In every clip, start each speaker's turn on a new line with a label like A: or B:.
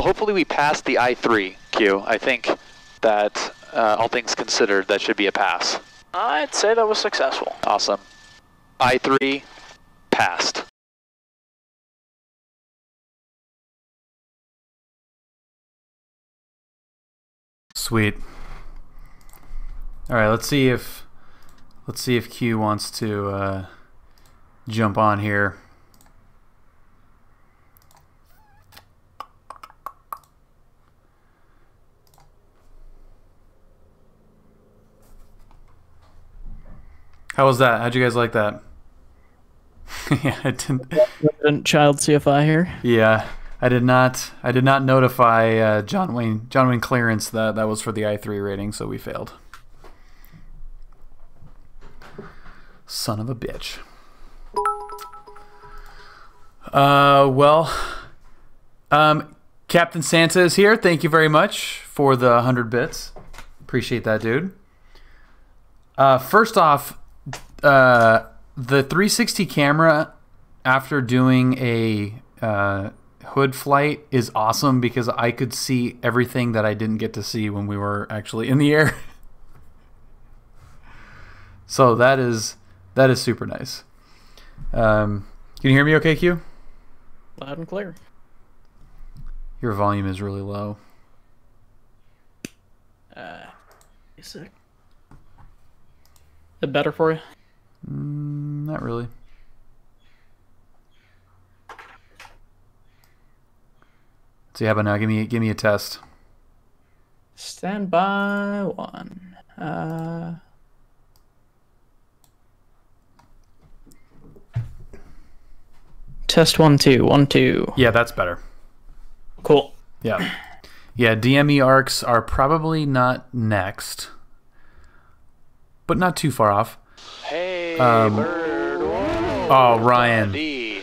A: hopefully we passed the I-3, Q. I think that, all things considered, that should be a pass.
B: I'd say that was successful.
A: Awesome. I-3 passed.
C: Sweet. All right, let's see if Q wants to jump on here. How was that? How'd you guys like that? Yeah, I didn't.
B: Child CFI here.
C: Yeah, I did not notify John Wayne Clearance that was for the I-3 rating, so we failed. Son of a bitch. Captain Santa is here. Thank you very much for the 100 bits. Appreciate that, dude. First off, the 360 camera after doing a hood flight is awesome because I could see everything that I didn't get to see when we were actually in the air. So that is super nice. Can you hear me okay, Q?
B: Loud and clear.
C: Your volume is really low.
B: Is it better for you?
C: Not really. So how about now? Give me a test.
B: Stand by one. Test 1 2 1 2.
C: Yeah, that's better.
B: Cool.
C: Yeah. Yeah, DME arcs are probably not next, but not too far off.
A: Hey, bird.
C: Oh, Ryan.
A: Buddy.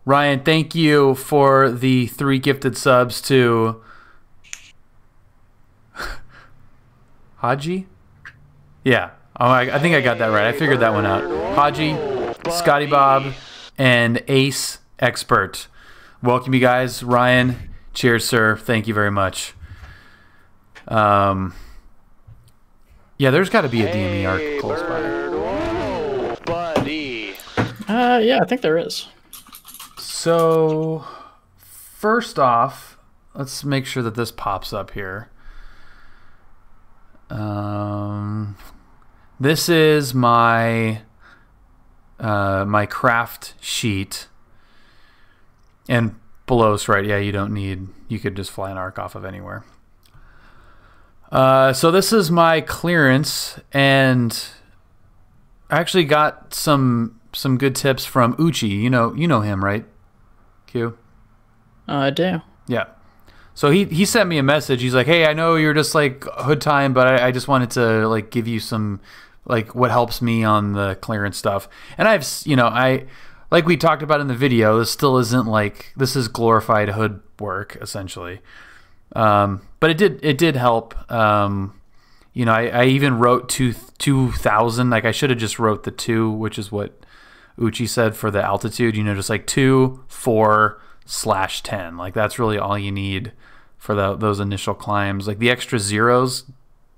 C: Ryan, thank you for the 3 gifted subs to Haji? Yeah. Oh, I think I got that right. I figured that one out. Haji, Scotty Bob, and Ace Expert. Welcome, you guys. Ryan, cheers, sir. Thank you very much. Yeah, there's got to be a DME arc close by.
A: Buddy.
B: Yeah, I think there is.
C: So, first off, let's make sure that this pops up here. This is my my craft sheet, and below's right. Yeah, you could just fly an arc off of anywhere. So this is my clearance, and I actually got some good tips from Uchi. You know him, right? Q?
B: I do.
C: Yeah. So he sent me a message. He's like, "Hey, I know you're just like hood time, but I just wanted to like give you some like what helps me on the clearance stuff." And I like we talked about in the video, this still isn't like, this is glorified hood work essentially. But it did help. I even wrote 2000. Like I should have just wrote the 2, which is what Uchi said for the altitude. Just like 2, 4/10. Like that's really all you need for those initial climbs. Like the extra zeros,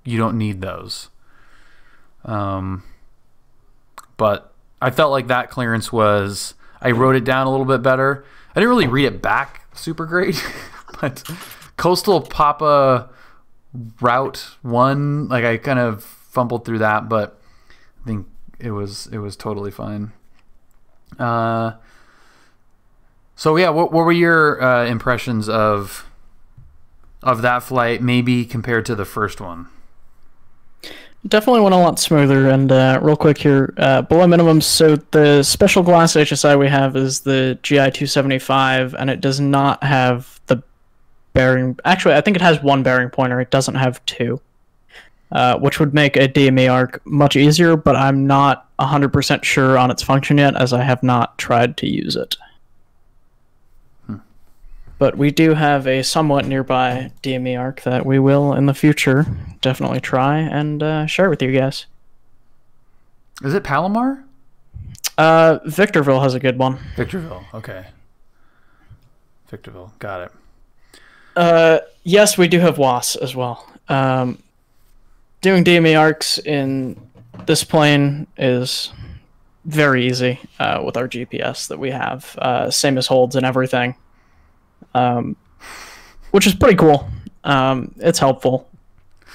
C: you don't need those. But I felt like that clearance was, I wrote it down a little bit better. I didn't really read it back super great, but Coastal Papa Route 1, like I kind of fumbled through that, but I think it was totally fine. So yeah, what were your impressions of that flight, maybe compared to the first one?
B: Definitely went a lot smoother. And real quick here, below minimums, so the special glass HSI we have is the GI 275, and it does not have the bearing. Actually, I think it has 1 bearing pointer. It doesn't have 2, which would make a DME arc much easier, but I'm not 100% sure on its function yet, as I have not tried to use it. But we do have a somewhat nearby DME arc that we will, in the future, definitely try and share with you guys.
C: Is it Palomar?
B: Victorville has a good one.
C: Victorville, okay. Victorville, got it.
B: Yes, we do have WAS as well. Doing DME arcs in this plane is very easy with our GPS that we have. Same as holds and everything, which is pretty cool. It's helpful,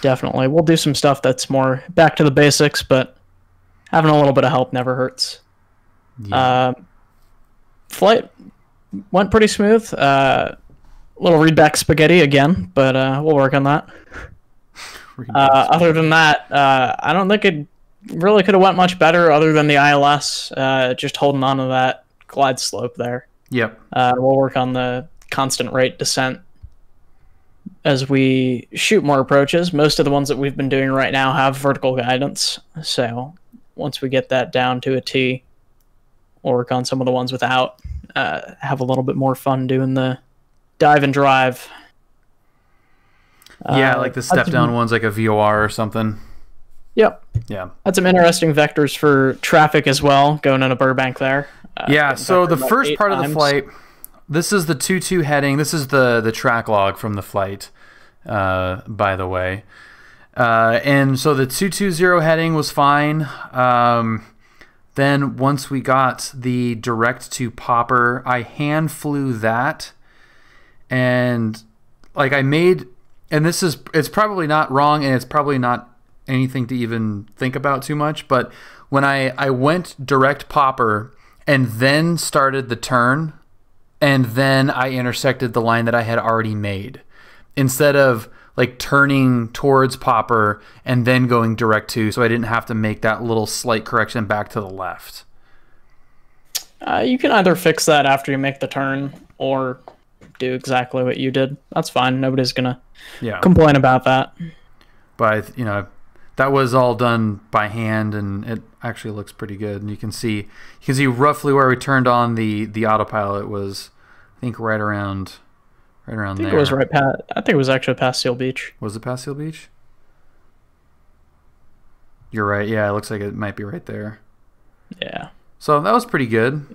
B: definitely. We'll do some stuff that's more back to the basics, but having a little bit of help never hurts. Yeah. Flight went pretty smooth. Little readback spaghetti again, but we'll work on that. Other than that, I don't think it really could have went much better other than the ILS, just holding on to that glide slope there.
C: Yep.
B: We'll work on the constant rate descent as we shoot more approaches. Most of the ones that we've been doing right now have vertical guidance, so once we get that down to a T, we'll work on some of the ones without, have a little bit more fun doing the dive and drive.
C: Yeah, like the step down ones, like a VOR or something.
B: Yep.
C: Yeah.
B: Had some interesting vectors for traffic as well, going into Burbank there.
C: Yeah, so the first part of the flight, this is the 2-2 heading. This is the track log from the flight, by the way. And so the 220 heading was fine. Then once we got the direct to popper, I hand flew that. And like I made, and it's probably not wrong, and it's probably not anything to even think about too much, but when I went direct popper and then started the turn, and then I intersected the line that I had already made, instead of like turning towards popper and then going direct to, so I didn't have to make that little slight correction back to the left.
B: You can either fix that after you make the turn or do exactly what you did. That's fine. Nobody's gonna complain about that.
C: But you know, that was all done by hand, and it actually looks pretty good. And you can see roughly where we turned on the autopilot was, I think, right around there.
B: I think it was right past. I think it was actually past Seal Beach.
C: Was it past Seal Beach? You're right. Yeah, it looks like it might be right there.
B: Yeah.
C: So that was pretty good.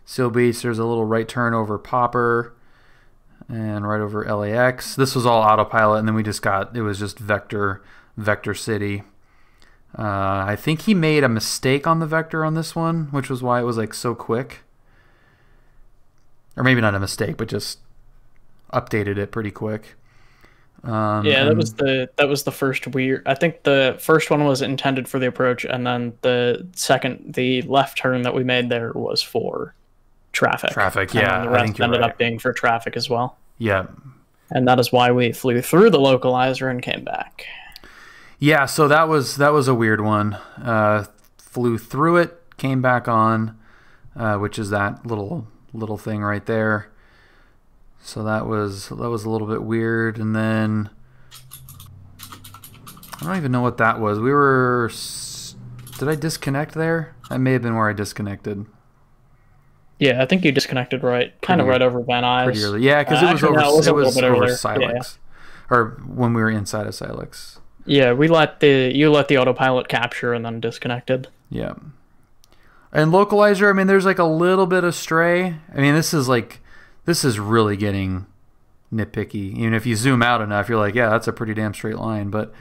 C: Seal Beach, there's a little right turn over Popper and right over LAX. This was all autopilot, and then it was just Vector City. I think he made a mistake on the Vector on this one, which was why it was like so quick. Or maybe not a mistake, but just updated it pretty quick.
B: Yeah, that was the first weird. I think the first one was intended for the approach, and then the left turn that we made there was for traffic.
C: Yeah,
B: and the rest ended up being for traffic as well.
C: Yeah,
B: and that is why we flew through the localizer and came back.
C: Yeah, so that was a weird one. Flew through it, came back on, which is that little thing right there. So that was a little bit weird. And then I don't even know what that was. Did I disconnect there? That may have been where I disconnected.
B: Yeah, I think you disconnected right over Van Nuys.
C: Pretty early. Yeah, because it was over Silex. Yeah. Or when we were inside of Silex.
B: Yeah, you let the autopilot capture and then disconnected.
C: Yeah. And localizer, I mean, there's like a little bit of stray. I mean, this is really getting nitpicky. Even if you zoom out enough, you're like, yeah, that's a pretty damn straight line. But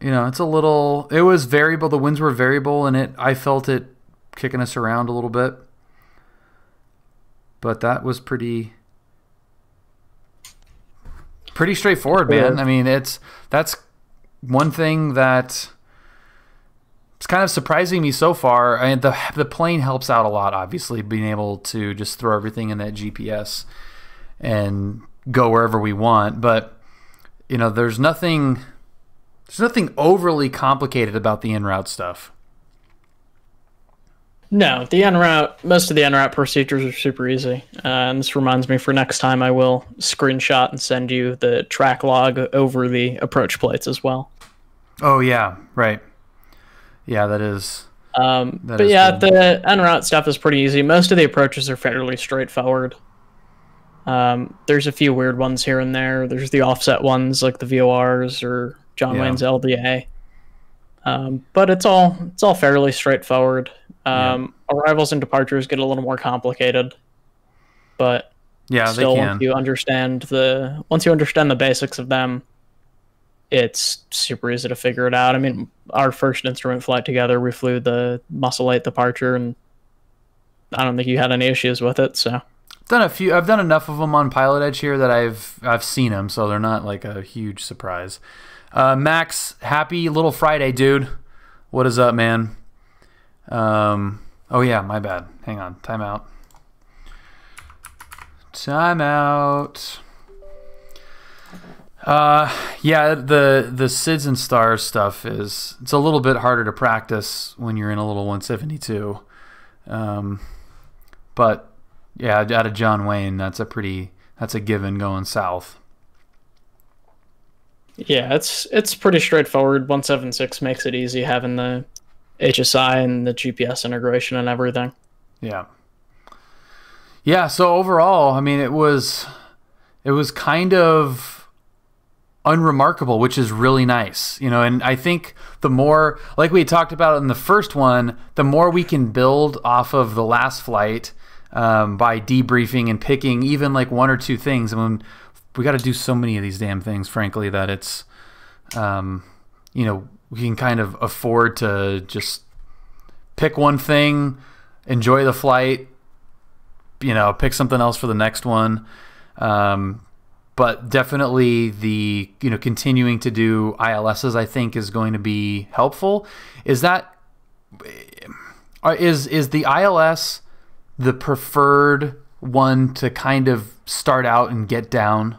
C: you know, it was variable. The winds were variable, and I felt it kicking us around a little bit. But that was pretty straightforward, man. I mean, that's one thing that it's kind of surprising me so far. I mean, the plane helps out a lot, obviously, being able to just throw everything in that GPS and go wherever we want. But you know, there's nothing overly complicated about the en route stuff.
B: No, most of the en route procedures are super easy. And this reminds me, for next time I will screenshot and send you the track log over the approach plates as well.
C: Oh yeah, right. Yeah, that is.
B: But yeah, good. The en route stuff is pretty easy. Most of the approaches are fairly straightforward. There's a few weird ones here and there. There's the offset ones like the VORs or John Wayne's LDA. But it's all fairly straightforward. Arrivals and departures get a little more complicated, but
C: Yeah,
B: Still,
C: they can.
B: once you understand the basics of them, it's super easy to figure it out. I mean, our first instrument flight together, we flew the Muscle 8 departure, and I don't think you had any issues with it. So
C: I've done enough of them on PilotEdge here that I've seen them, so they're not like a huge surprise. Max, happy little Friday, dude. What is up, man? Oh yeah, my bad. Hang on, timeout. Yeah, the SIDS and stars stuff it's a little bit harder to practice when you're in a little 172. But yeah, out of John Wayne, that's a given going south.
B: yeah, it's pretty straightforward. 176 makes it easy having the HSI and the GPS integration and everything.
C: Yeah. Yeah, so overall, I mean, it was kind of unremarkable, which is really nice, you know. And I think the more, like we talked about in the first one, the more we can build off of the last flight by debriefing and picking even like one or two things. I mean, we got to do so many of these damn things, frankly, that it's, you know, we can kind of afford to just pick one thing, enjoy the flight, you know, pick something else for the next one. But definitely the, you know, continuing to do ILSs, I think, is going to be helpful. Is the ILS the preferred one to kind of start out and get down?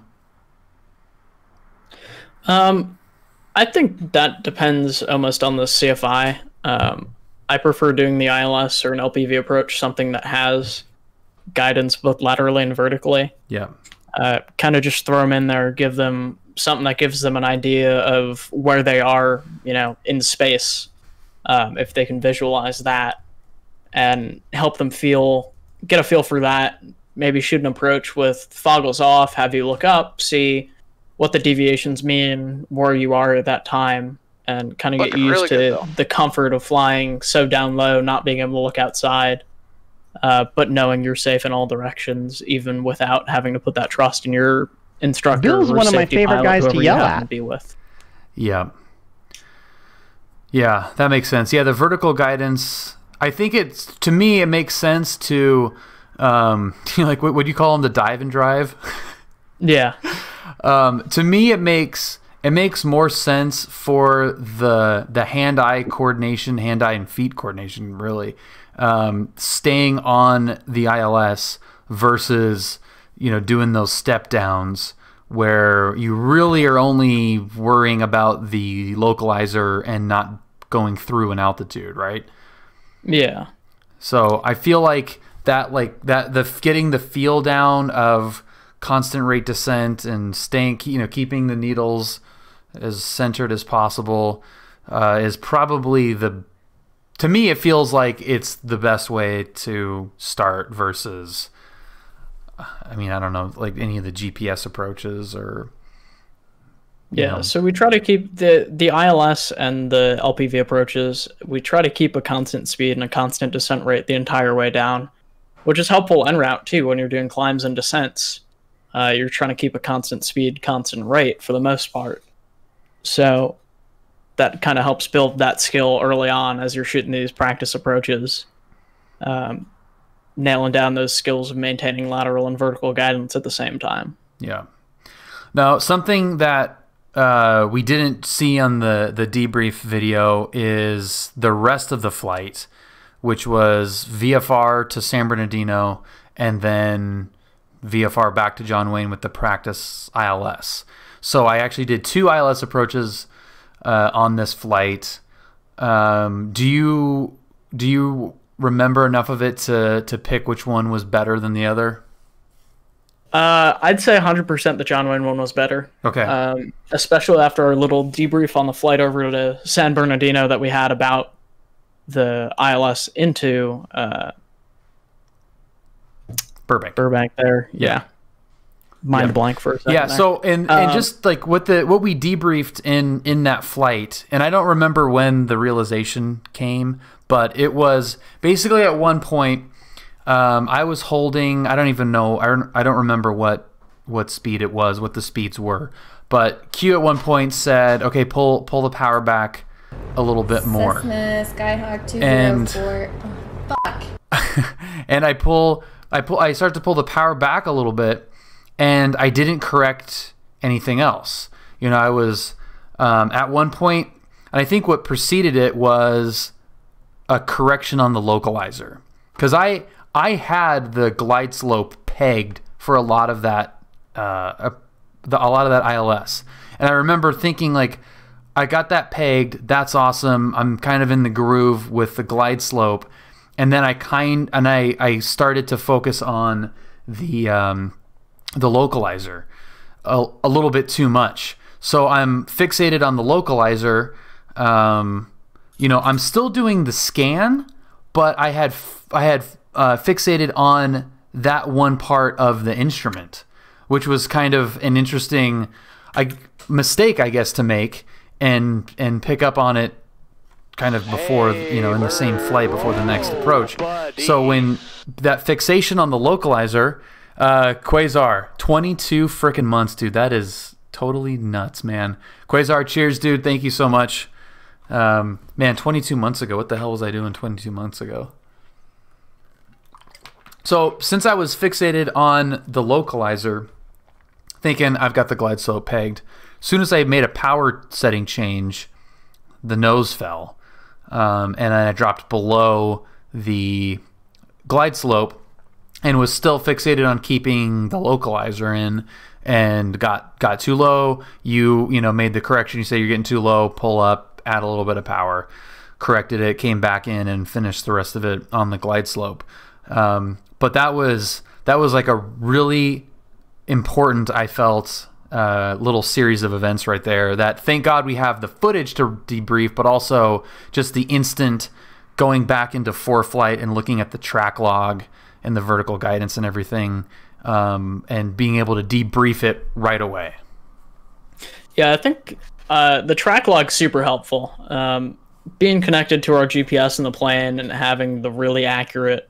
B: I think that depends almost on the CFI. I prefer doing the ILS or an LPV approach, something that has guidance both laterally and vertically.
C: Yeah.
B: Kind of just throw them in there, give them something that gives them an idea of where they are, you know, in space. If they can visualize that and help them get a feel for that, maybe shoot an approach with foggles off, have you look up, see what the deviations mean, where you are at that time, and kind of get used
A: really
B: to the comfort of flying so down low, not being able to look outside. But knowing you're safe in all directions, even without having to put that trust in your instructor.
D: Bill's one of my favorite guys to yell at.
B: Be with.
C: Yeah. Yeah, that makes sense. Yeah, the vertical guidance, I think to me, it makes sense to, you know, like, what would you call them, the dive and drive?
B: Yeah.
C: To me, it makes more sense for the hand-eye coordination, hand-eye and feet coordination, really. Staying on the ILS versus, you know, doing those step downs where you really are only worrying about the localizer and not going through an altitude, right?
B: Yeah.
C: So I feel like getting the feel down of constant rate descent and staying, you know, keeping the needles as centered as possible is probably to me, it feels like it's the best way to start versus, I mean, I don't know, like any of the GPS approaches or.
B: Yeah, so we try to keep the ILS and the LPV approaches, we try to keep a constant speed and a constant descent rate the entire way down, which is helpful en route too when you're doing climbs and descents. You're trying to keep a constant speed, constant rate for the most part. So that kind of helps build that skill early on as you're shooting these practice approaches, nailing down those skills of maintaining lateral and vertical guidance at the same time.
C: Yeah. Now, something that we didn't see on the debrief video is the rest of the flight, which was VFR to San Bernardino and then VFR back to John Wayne with the practice ILS. So I actually did 2 ILS approaches on this flight. Do you remember enough of it to pick which one was better than the other?
B: I'd say 100% the John Wayne one was better.
C: Okay.
B: Especially after our little debrief on the flight over to San Bernardino that we had about the ILS into Burbank there. Yeah. Mind blank for a second.
C: Yeah,
B: there.
C: so and just like what we debriefed in that flight, and I don't remember when the realization came, but it was basically at one point I was holding, I don't even know, I don't remember what speed it was, what the speeds were. But Q at one point said, okay, pull the power back a little bit more.
E: Cessna Skyhawk 204. Oh, fuck.
C: And I start to pull the power back a little bit, and I didn't correct anything else. You know, I was at one point, and I think what preceded it was a correction on the localizer, because I had the glide slope pegged for a lot of that ILS, and I remember thinking, like, I got that pegged, that's awesome, I'm kind of in the groove with the glide slope, and then I started to focus on the localizer a little bit too much. So I'm fixated on the localizer. You know, I'm still doing the scan, but I had fixated on that one part of the instrument, which was kind of an interesting mistake, I guess, to make and pick up on it kind of before, you know, in the same flight before the next approach. So when that fixation on the localizer, Quasar, 22 frickin' months, dude. That is totally nuts, man. Quasar, cheers, dude. Thank you so much. Man, 22 months ago. What the hell was I doing 22 months ago? So since I was fixated on the localizer, thinking I've got the glide slope pegged, as soon as I made a power setting change, the nose fell. And I dropped below the glide slope and was still fixated on keeping the localizer in, and got too low. You know, made the correction. You say you're getting too low, pull up, add a little bit of power, corrected it, came back in and finished the rest of it on the glide slope. But that was like a really important, I felt, little series of events right there, that thank God we have the footage to debrief, but also just the instant going back into ForeFlight and looking at the track log and the vertical guidance and everything, and being able to debrief it right away.
B: Yeah, I think the track log's super helpful. Being connected to our GPS in the plane and having the really accurate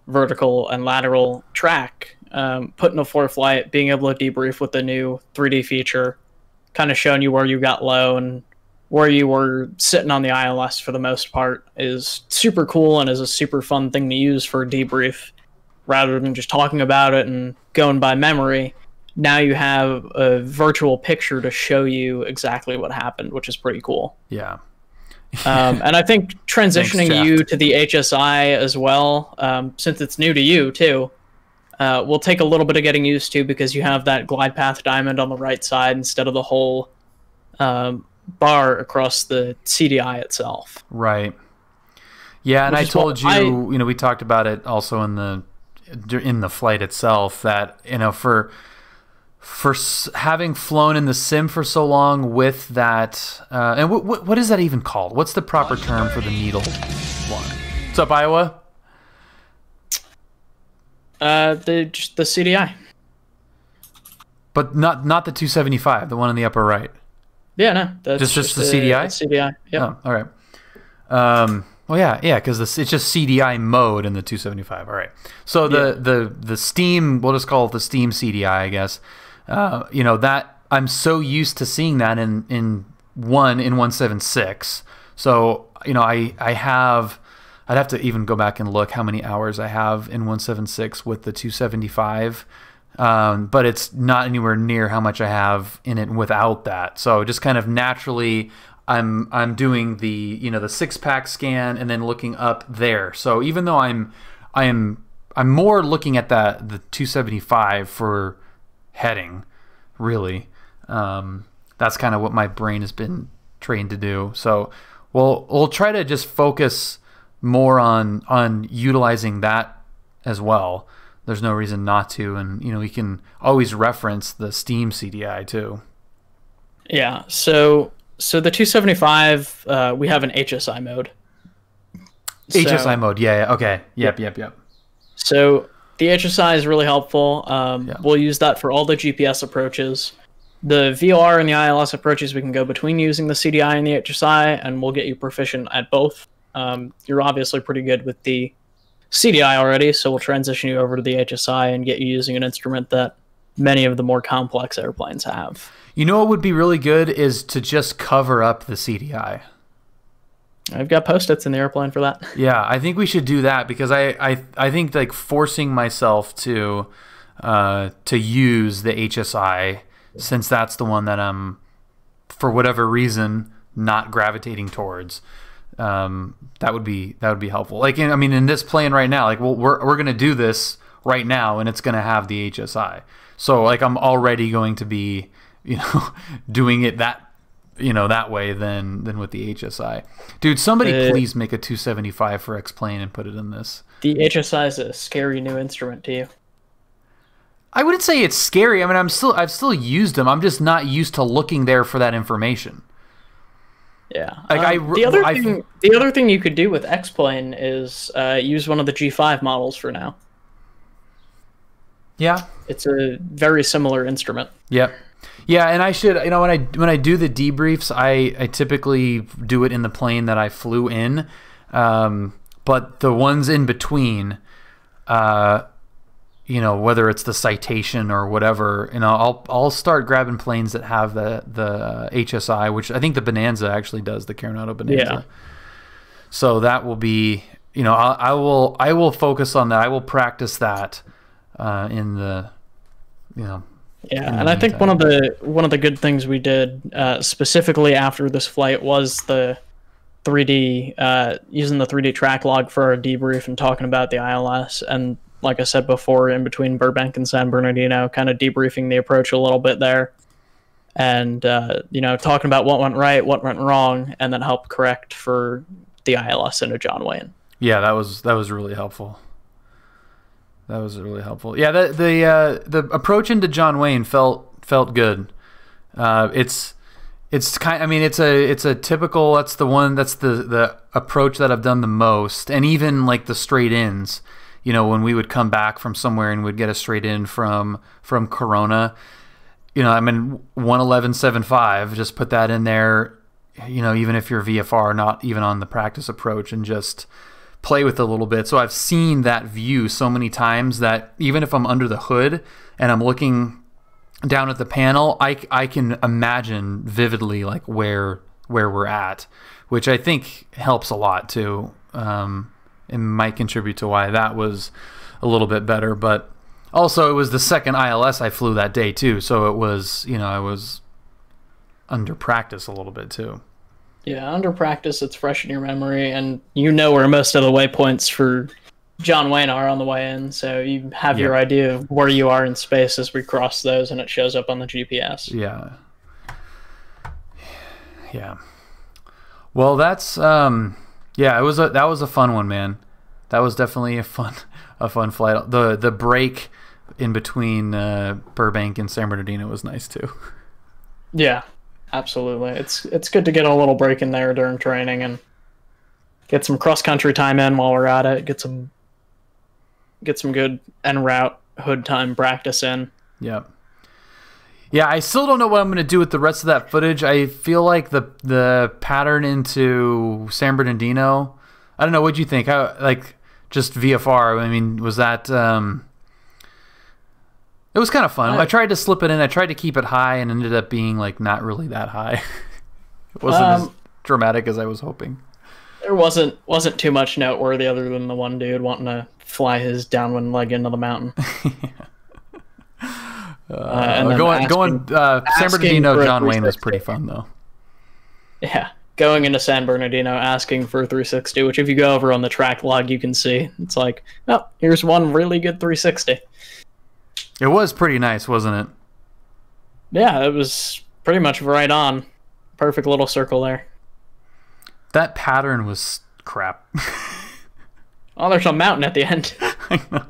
B: vertical and lateral track, put in a ForeFlight, being able to debrief with the new 3D feature, kind of showing you where you got low and where you were sitting on the ILS for the most part, is super cool and is a super fun thing to use for a debrief. Rather than just talking about it and going by memory, now you have a virtual picture to show you exactly what happened, which is pretty cool.
C: Yeah.
B: And I think transitioning you to the HSI as well, since it's new to you too, will take a little bit of getting used to, because you have that glide path diamond on the right side instead of the whole bar across the CDI itself.
C: Right. Yeah, and I told you, you know, we talked about it also in the flight itself, that, you know, for having flown in the sim for so long with that, and what is that even called? What's the proper term for the needle one? What's up, Iowa?
B: The CDI.
C: But not the 275, the one in the upper right.
B: Yeah, no, that's
C: just the CDI.
B: CDI. Yeah.
C: Oh, all right. Well, yeah, because it's just CDI mode in the 275. All right. So the Steam, we'll just call it the Steam CDI, I guess. You know, that I'm so used to seeing that in 176. So, you know, I'd have to even go back and look how many hours I have in 176 with the 275. But it's not anywhere near how much I have in it without that. So just kind of naturally, I'm doing the, you know, the 6-pack scan and then looking up there. So even though I'm more looking at the 275 for heading, really. That's kind of what my brain has been trained to do. So we'll try to just focus more on utilizing that as well. There's no reason not to, and you know, we can always reference the Steam CDI too.
B: Yeah. So the 275, we have an HSI mode.
C: HSI mode, yeah. Okay. Yep.
B: So the HSI is really helpful. We'll use that for all the GPS approaches. The VOR and the ILS approaches, we can go between using the CDI and the HSI, and we'll get you proficient at both. You're obviously pretty good with the CDI already, so we'll transition you over to the HSI and get you using an instrument that many of the more complex airplanes have.
C: You know what would be really good is to just cover up the CDI.
B: I've got Post-its in the airplane for that.
C: Yeah, I think we should do that because I think like forcing myself to use the HSI, since that's the one that I'm, for whatever reason, not gravitating towards. That would be helpful. Like, in this plane right now, like, well, we're gonna do this right now, and it's gonna have the HSI. So like, I'm already going to be, doing it that way than with the HSI. Dude, somebody please make a 275 for X-plane and put it in this.
B: The HSI is a scary new instrument to you.
C: I wouldn't say it's scary. I mean, I've still used them. I'm just not used to looking there for that information.
B: Yeah.
C: Like
B: the other thing you could do with X-plane is use one of the G5 models for now.
C: Yeah.
B: It's a very similar instrument.
C: Yep. Yeah, and I should, when I do the debriefs, I typically do it in the plane that I flew in, but the ones in between, whether it's the Citation or whatever, I'll start grabbing planes that have the HSI, which I think the Bonanza actually does, the Coronado Bonanza.
B: Yeah.
C: So that will be, I will focus on that. I will practice that in the,
B: Yeah, and I think one of the good things we did specifically after this flight was the 3D using the 3D track log for our debrief and talking about the ILS, and like I said before, in between Burbank and San Bernardino, kind of debriefing the approach a little bit there, and talking about what went right, what went wrong, and then help correct for the ILS into John Wayne. Yeah,
C: that was really helpful. That was really helpful. Yeah, the approach into John Wayne felt good. It's kind. I mean, it's a typical. That's the approach that I've done the most, and even like the straight ins. When we would come back from somewhere and we'd get a straight in from Corona. 111.75. Just put that in there. Even if you're VFR, not even on the practice approach, and just play with it a little bit. So I've seen that view so many times that even if I'm under the hood and I'm looking down at the panel, I can imagine vividly like where we're at, which I think helps a lot too. It might contribute to why that was a little bit better, but also it was the second ILS I flew that day too, so it was, I was under practice a little bit too.
B: Yeah, under practice, it's fresh in your memory, and where most of the waypoints for John Wayne are on the way in, so you have your idea of where you are in space as we cross those, and it shows up on the GPS.
C: Yeah. Yeah. Well, that's that was a fun one, man. That was definitely a fun flight. The break in between Burbank and San Bernardino was nice too.
B: Yeah. Absolutely. It's good to get a little break in there during training and get some cross-country time in while we're at it. Get some good en route hood time practice in.
C: Yeah. Yeah, I still don't know what I'm going to do with the rest of that footage. I feel like the pattern into San Bernardino, I don't know, what'd you think? How, like, just VFR, I mean, was that it was kind of fun. I tried to slip it in. I tried to keep it high and ended up being like not really that high. It wasn't as dramatic as I was hoping.
B: There wasn't too much noteworthy other than the one dude wanting to fly his downwind leg into the mountain.
C: Going San Bernardino John Wayne was pretty fun though.
B: Yeah, going into San Bernardino asking for a 360, which if you go over on the track log you can see. It's like, oh, here's one really good 360.
C: It was pretty nice, wasn't it?
B: Yeah, it was pretty much right on. Perfect little circle there.
C: That pattern was crap.
B: Oh, there's a mountain at the end.
C: I know.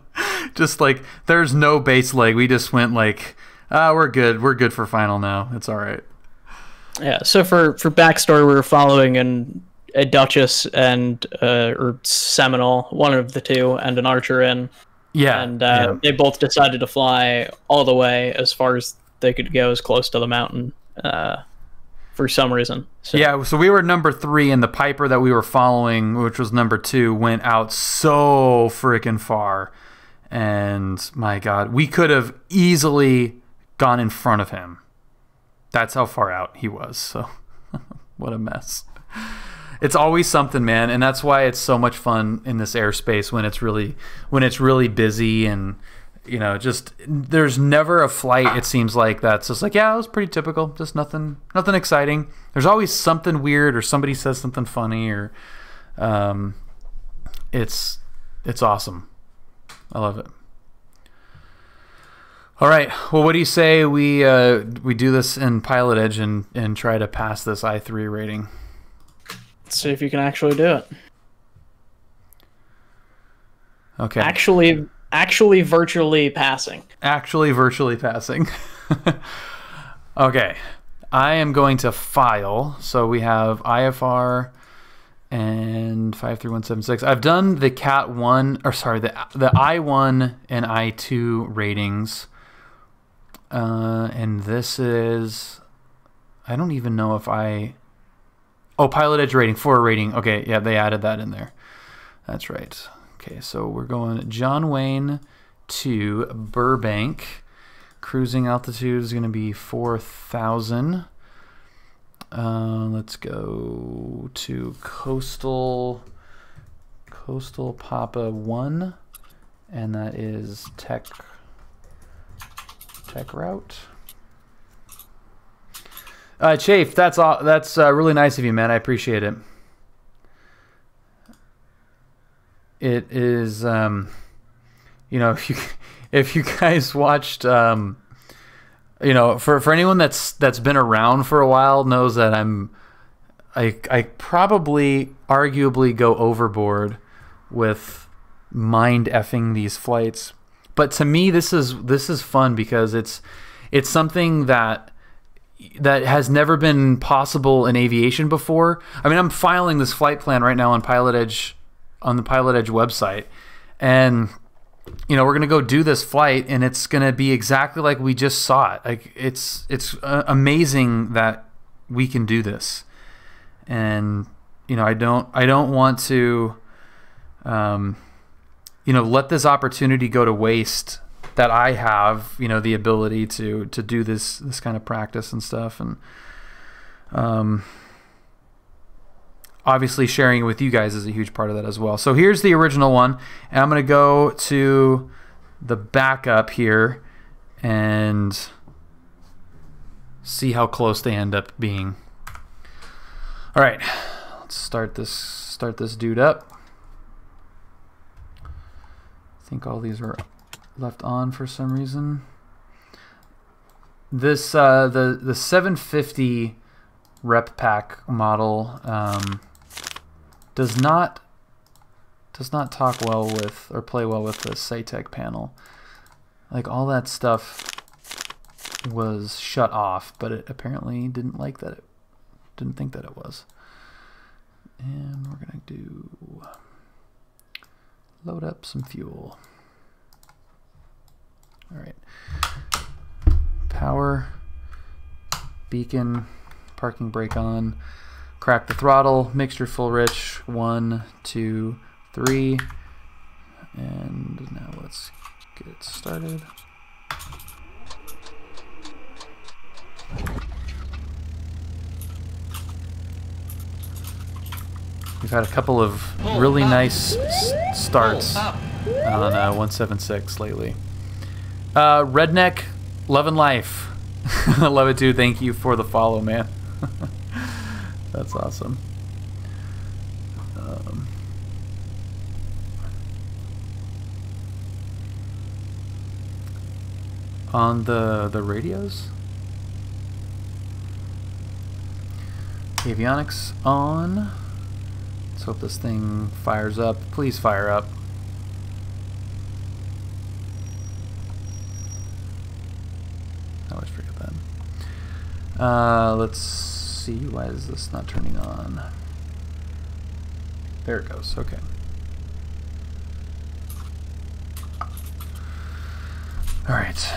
C: Just like, there's no base leg. We just went like, we're good. We're good for final now. It's all right.
B: Yeah, so for backstory, we were following a Duchess and or Seminole, one of the two, and an Archer in.
C: Yeah,
B: and they both decided to fly all the way as far as they could go, as close to the mountain for some reason. So.
C: Yeah, so we were number 3, and the Piper that we were following, which was number 2, went out so freaking far. And my God, we could have easily gone in front of him. That's how far out he was. So what a mess. It's always something, man, and that's why it's so much fun in this airspace when it's really busy, and you know, just there's never a flight, it seems like, that's just like, yeah, it was pretty typical, just nothing exciting. There's always something weird, or somebody says something funny, or it's awesome. I love it. All right, well, what do you say we do this in PilotEdge and try to pass this I-3 rating?
B: Let's see if you can actually do it.
C: Okay.
B: Actually virtually passing.
C: Actually virtually passing. Okay. I am going to file. So we have IFR and 53176. I've done the Cat 1, or sorry, the I1 and I2 ratings. And this is, I don't even know if oh, PilotEdge rating, 4 rating. Okay, yeah, they added that in there. That's right. Okay, so we're going John Wayne to Burbank. Cruising altitude is going to be 4,000. Let's go to Coastal Papa 1, and that is TEC route. Chafe, that's really nice of you, man. I appreciate it. It is, you know, if you guys watched, you know, for anyone that's been around for a while knows that I probably arguably go overboard with mind effing these flights, but to me this is fun because it's something that has never been possible in aviation before. I mean, I'm filing this flight plan right now on PilotEdge, on the PilotEdge website, and you know, we're gonna go do this flight, and it's gonna be exactly like we just saw it. Like it's amazing that we can do this, and you know, I don't want to, you know, let this opportunity go to waste. That I have, you know, the ability to do this kind of practice and stuff, and obviously sharing it with you guys is a huge part of that as well. So here's the original one, and I'm going to go to the backup here and see how close they end up being. All right, let's start this dude up. I think all these are left on for some reason. This the 750 rep pack model does not talk well with or play well with the TEC panel. Like all that stuff was shut off, but it apparently didn't like that. It didn't think that it was. And we're gonna load up some fuel. All right, power, beacon, parking brake on, crack the throttle, mixture full rich, 1, 2, 3, and now let's get it started. We've had a couple of really nice starts on 176 lately. Redneck, love and life. Love it too. Thank you for the follow, man. That's awesome. On the radios, avionics on. Let's hope this thing fires up. Please fire up. I always forget that. Let's see, why is this not turning on? There it goes, okay. All right.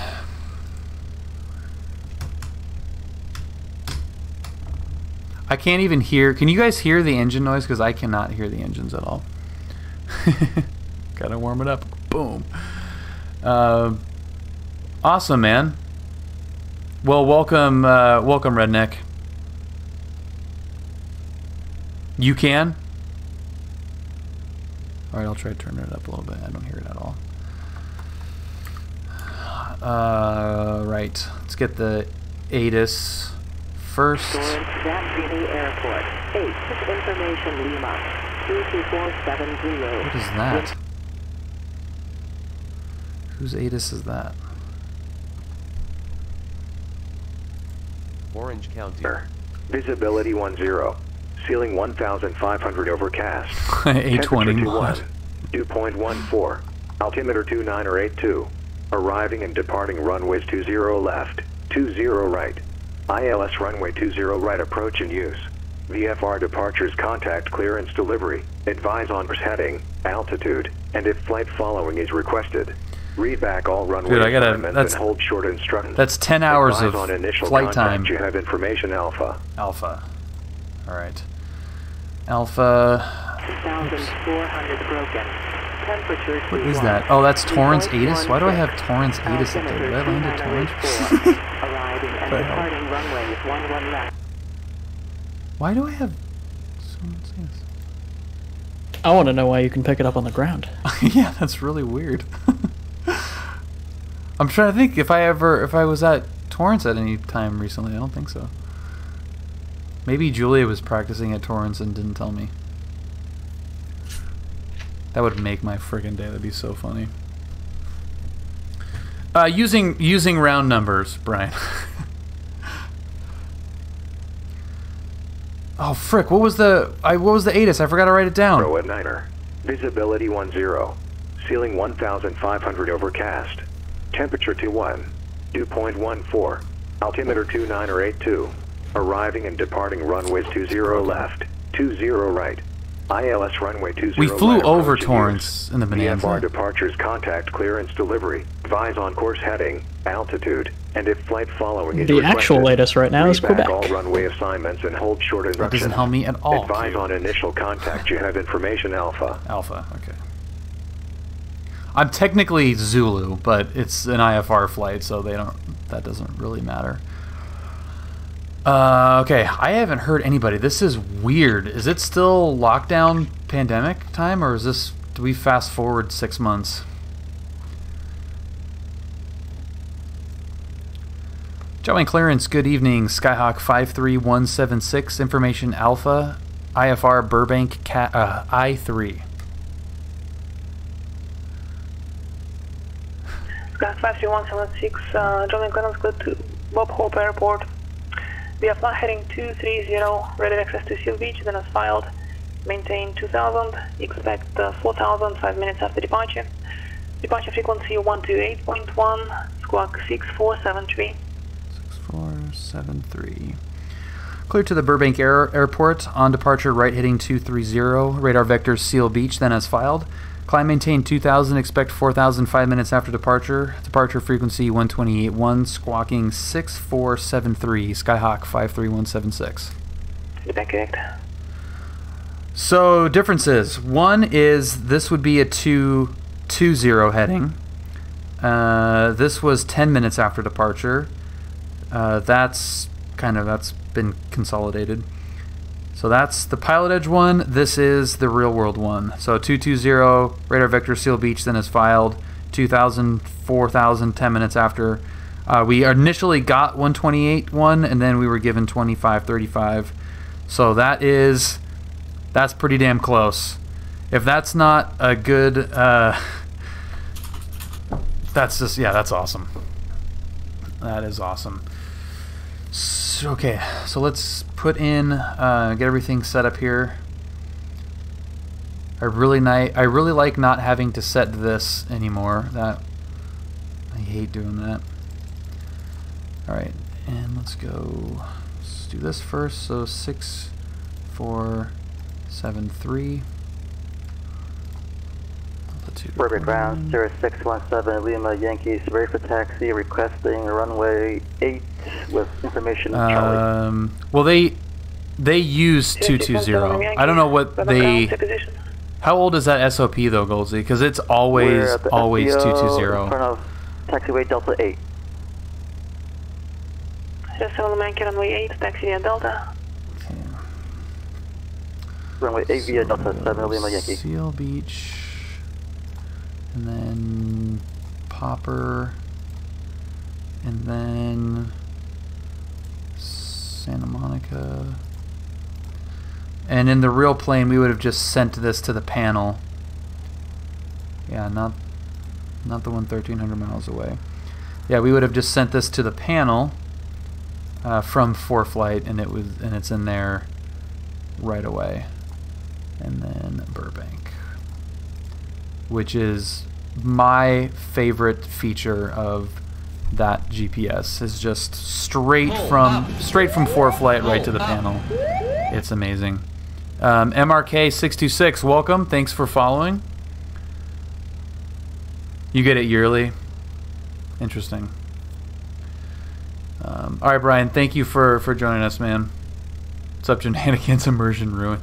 C: I can't even hear. Can you guys hear the engine noise? Because I cannot hear the engines at all. Gotta warm it up. Boom. Awesome, man. Well, welcome, Redneck. You can? All right, I'll try to turn it up a little bit. I don't hear it at all. Right. Let's get the ATIS first.
F: Airport. 8 information Lima. 22470.
C: What is that? Whose ATIS is that?
G: Orange County.
H: Visibility 10. Ceiling 1,500 overcast.
C: A21.
H: Dew point 14. Altimeter 29 or 82. Arriving and departing runways 20 left, 20 right. ILS runway 20 right approach in use. VFR departures contact clearance delivery. Advise on heading, altitude, and if flight following is requested. Read back all runway assignments and hold short instructions.
C: That's 10 hours of
H: on initial
C: flight time.
H: You have information Alpha.
C: Alpha. All right. Alpha.
F: 2,400 broken. Temperature.
C: What is that? Oh, that's Torrance ATIS? Why do I have Torrance ATIS up there? Did I land at Torrance?
F: Arriving and departing runway 11 left.
C: Why do I have...
B: I want to know why you can pick it up on the ground.
C: Yeah, that's really weird. I'm trying to think if I was at Torrance at any time recently. I don't think so. Maybe Julia was practicing at Torrance and didn't tell me. That would make my friggin' day. That'd be so funny. Using round numbers, Brian. Oh frick! What was the ATIS? I forgot to write it down.
H: Row at Niner. Visibility 10. Ceiling 1,500 overcast. Temperature 21. Dew point 14. Altimeter 29 or 82. Arriving and departing runways 20 left, 20 right. ILS runway 20
C: We flew
H: right
C: over Torrance in the Bonanza.
H: VFR departures contact clearance delivery. Advise on course heading, altitude, and if flight following is
B: the
H: requested.
B: actual latest right now is
H: Read back
B: Quebec.
H: all runway assignments and hold short instructions.
C: That doesn't help me at all.
H: Advise on initial contact. You have information Alpha.
C: Alpha, okay. I'm technically Zulu, but it's an IFR flight, so that doesn't really matter. Okay, I haven't heard anybody. This is weird. Is it still lockdown pandemic time, or do we fast forward 6 months? Join clearance, good evening. Skyhawk 53176, information Alpha, IFR Burbank I-3.
I: Skyhawk 53176, joining clearance, good to Bob Hope Airport. We are flight heading 230, ready access to Seal Beach, then as filed. Maintain 2000, expect 4000, 5 minutes after departure. Departure frequency 128.1, squawk 6473.
C: 6473. Clear to the Burbank Airport. On departure, right heading 230. Radar vectors Seal Beach, then as filed. Climb maintain 2000, expect 4000, 5 minutes after departure. Departure frequency 128.1, squawking 6473, Skyhawk 53176.
I: Correct.
C: So, differences. One is this would be a 220 heading. This was 10 minutes after departure. That's been consolidated. So that's the PilotEdge one. This is the real world one. So 220, radar vector Seal Beach, then is filed. 2000, 4000, 10 minutes after. We initially got 128.1, and then we were given 2535. So that's pretty damn close. If that's not a good, that's awesome. That is awesome. Okay, so let's put in, get everything set up here. I really like not having to set this anymore. I hate doing that. All right, and let's do this first. So 6473.
J: Burbank ground 0617 Lima Yankees, ready for taxi, requesting runway 8 with information Charlie.
C: Well, They use 220. I don't know what they... How old is that SOP though, Goldsy? Because it's always 220.
J: In front of taxiway Delta 8.
I: 7 Yankee, runway 8, taxi via Delta.
C: Okay.
J: Runway 8 via Delta 7 Lima Yankee.
C: Seal Beach. And then Popper. And then Santa Monica. And in the real plane, we would have just sent this to the panel. Yeah, not the one 1,300 miles away. Yeah, we would have just sent this to the panel from ForeFlight, and it's in there right away. And then Burbank, which is my favorite feature of that GPS, is just straight from ForeFlight right to the panel. It's amazing. MRK 626, welcome. Thanks for following. You get it yearly. Interesting. All right, Brian. Thank you for joining us, man. What's up, Shenanigans? Immersion ruined.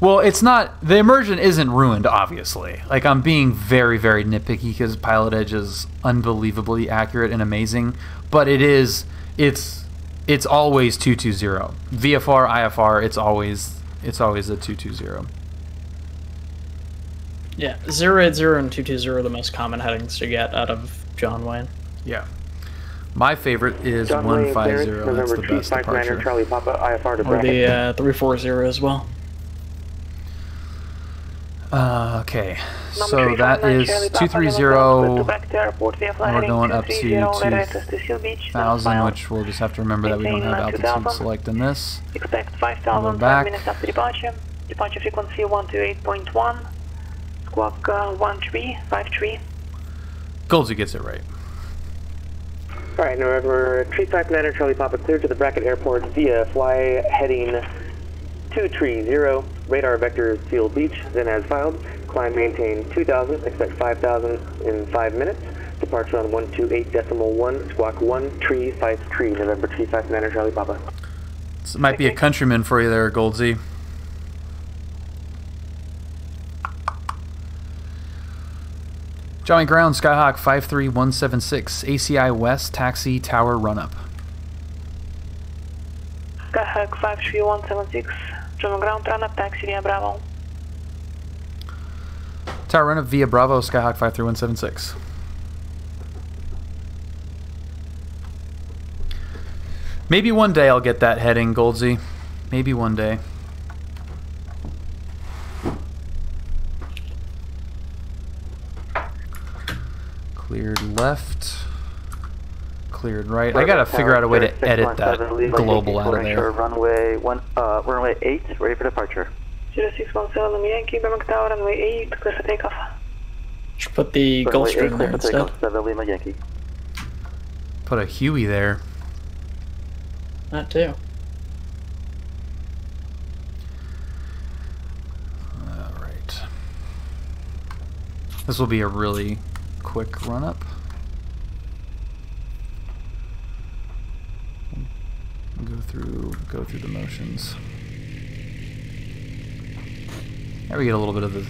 C: Well, it's not. The immersion isn't ruined, obviously. Like, I'm being very, very nitpicky because PilotEdge is unbelievably accurate and amazing, but it is. It's always 220. VFR, IFR, it's always a 220.
B: Yeah, 080 and 220 are the most common headings to get out of John Wayne.
C: Yeah. My favorite is
F: John
C: 150.
F: Wayne,
C: That's the best departure.
F: Charlie Papa, IFR to
B: or the 340 as well.
C: Okay, so that is 230. We're going up to 2,000, which we'll just have to remember that we don't have altitude select in this.
I: Expect 5,000 minutes after departure. Departure frequency 128.1. Squawk 1353.
C: Goldsy gets it right.
F: Alright, November 359 Charlie Papa cleared to the Brackett Airport via fly heading 230. Radar vector Seal Beach, then as filed. Climb maintain 2,000, expect 5,000 in 5 minutes. Departure on 128.1, squawk 1353, November 359 Charlie Papa.
C: This might be a countryman for you there, Goldsy. Johnny Ground, Skyhawk 53176, ACI West, taxi tower run-up.
I: Skyhawk 53176, Johnny Ground run-up, taxi via Bravo.
C: Tower run-up via Bravo, Skyhawk 53176. Maybe one day I'll get that heading, Goldsy. Maybe one day. Cleared left. Cleared right. I gotta figure out a way to edit that global out of there.
J: Runway 8, ready for departure.
I: 0617 Yankee, Burbank Tower, runway 8, clear for takeoff.
B: Should put the Gulfstream there instead.
J: 7 Lima Yankee.
C: Put a Huey there.
B: That too.
C: Alright. This will be a really quick run-up. Go through the motions. There we get a little bit of the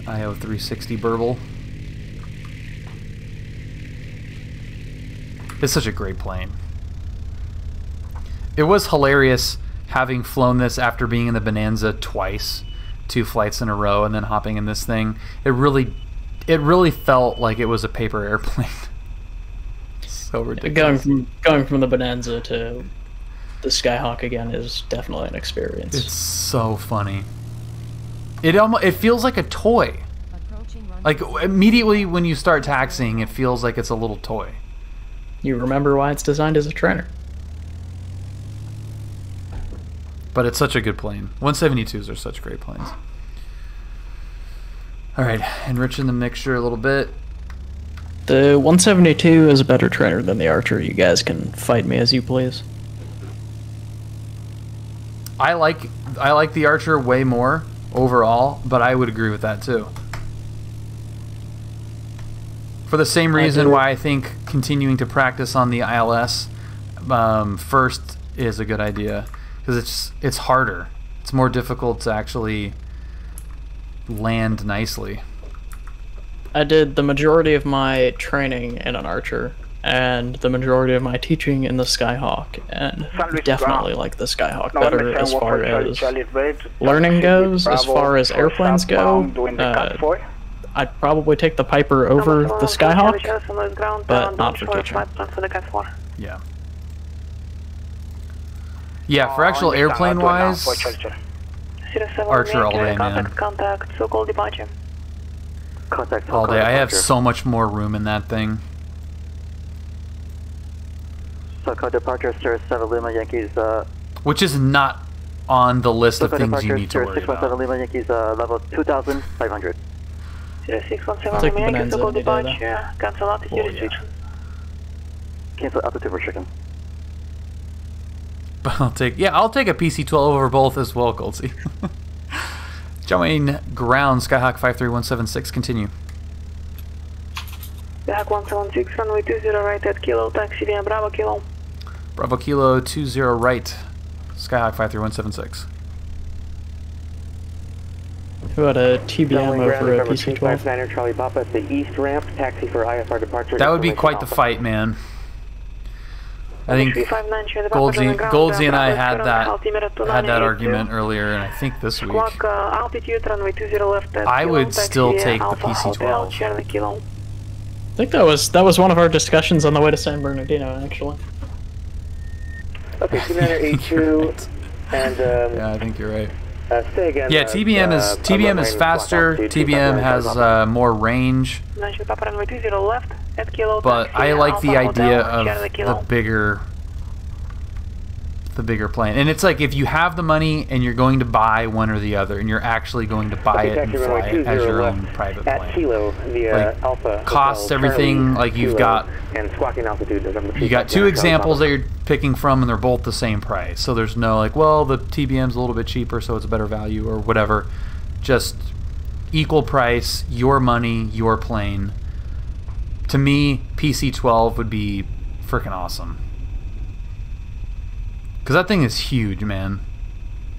C: IO 360 burble. It's such a great plane. It was hilarious having flown this after being in the Bonanza twice, 2 flights in a row, and then hopping in this thing. It really felt like it was a paper airplane. So ridiculous.
B: Going from the Bonanza to the Skyhawk again is definitely an experience.
C: It's so funny. It feels like a toy. Like immediately when you start taxiing, it feels like it's a little toy.
B: You remember why it's designed as a trainer.
C: But it's such a good plane. 172s are such great planes. Alright, enriching the mixture a little bit.
B: The 172 is a better trainer than the Archer. You guys can fight me as you please.
C: I like the Archer way more overall, but I would agree with that too. For the same reason why I think continuing to practice on the ILS first is a good idea because it's harder. It's more difficult to actually land nicely.
B: I did the majority of my training in an Archer and the majority of my teaching in the Skyhawk, and definitely like the Skyhawk better as far as learning goes. As far as airplanes go, I'd probably take the Piper over the Skyhawk, but not for teaching.
C: Yeah. Yeah, for actual airplane-wise, Archer all day, man. All day. I have so much more room in that thing.
J: So departure, Sierra 7 Lima Yankees.
C: Which is not on the list of things you need to worry about.
J: 617 Lima Yankees, level 2,500.
I: 617 Lima Yankees, so departure, cancel altitude restriction.
J: Cancel altitude restriction.
C: But I'll take a PC-12 over both as well, Goldsy. Join ground, Skyhawk 53176, continue.
I: Skyhawk 176, runway 20 right at Kilo, taxi via Bravo Kilo.
C: Bravo Kilo 20 right, Skyhawk 53176.
B: Who had a TBM over a PC-12?
F: Charlie Papa at the east ramp, taxi for IFR departure.
C: That would be quite the fight, man. I think Goldsy and I had that argument earlier, and I think this week. I would still take the PC-12.
B: I think that was one of our discussions on the way to San Bernardino, actually.
F: Okay, 2982, and
C: yeah, I think you're right.
F: Stay again.
C: Yeah, TBM is faster. TBM has more range. But I like the idea of the bigger plane. And it's like if you have the money and you're going to buy one or the other, and you're actually going to buy it and fly it as your own private plane. Like, costs everything, like you've got two examples that you're picking from, and they're both the same price. So there's no like, well, the TBM's a little bit cheaper, so it's a better value or whatever. Just equal price, your money, your plane. To me, PC-12 would be freaking awesome. Because that thing is huge, man.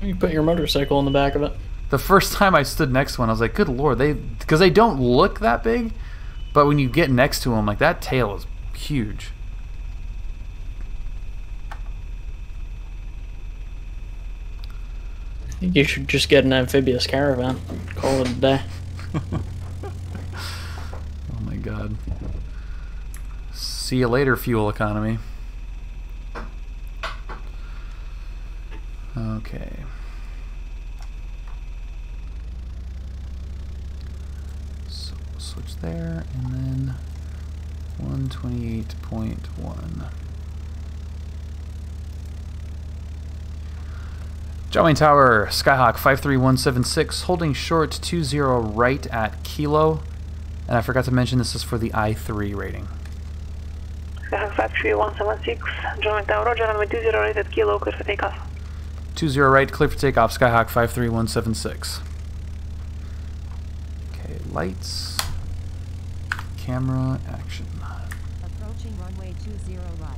B: You put your motorcycle in the back of it.
C: The first time I stood next to one, I was like, good lord, because they don't look that big, but when you get next to them, like, that tail is huge.
B: I think you should just get an amphibious caravan. Call it a day.
C: Oh my god. See you later, fuel economy. Okay. So we'll switch there, and then 128.1. Jawing Tower, Skyhawk 53176, holding short 20 right at Kilo. And I forgot to mention this is for the I-3 rating.
I: Skyhawk 53176, Jawing Tower, roger, runway 20 right at Kilo, clear for takeoff.
C: 20 right, clear for takeoff, Skyhawk 53176. Okay, lights, camera, action.
G: Approaching runway 20 right.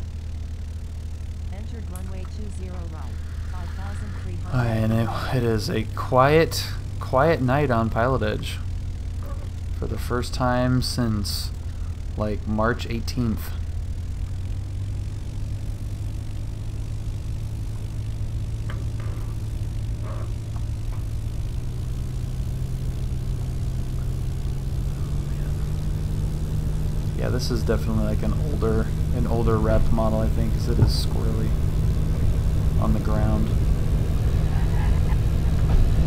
G: Entered runway 20 right. 5,300.
C: And it is a quiet night on PilotEdge. For the first time since like March 18th. Yeah, this is definitely like an older rep model, I think, because it is squirrely on the ground.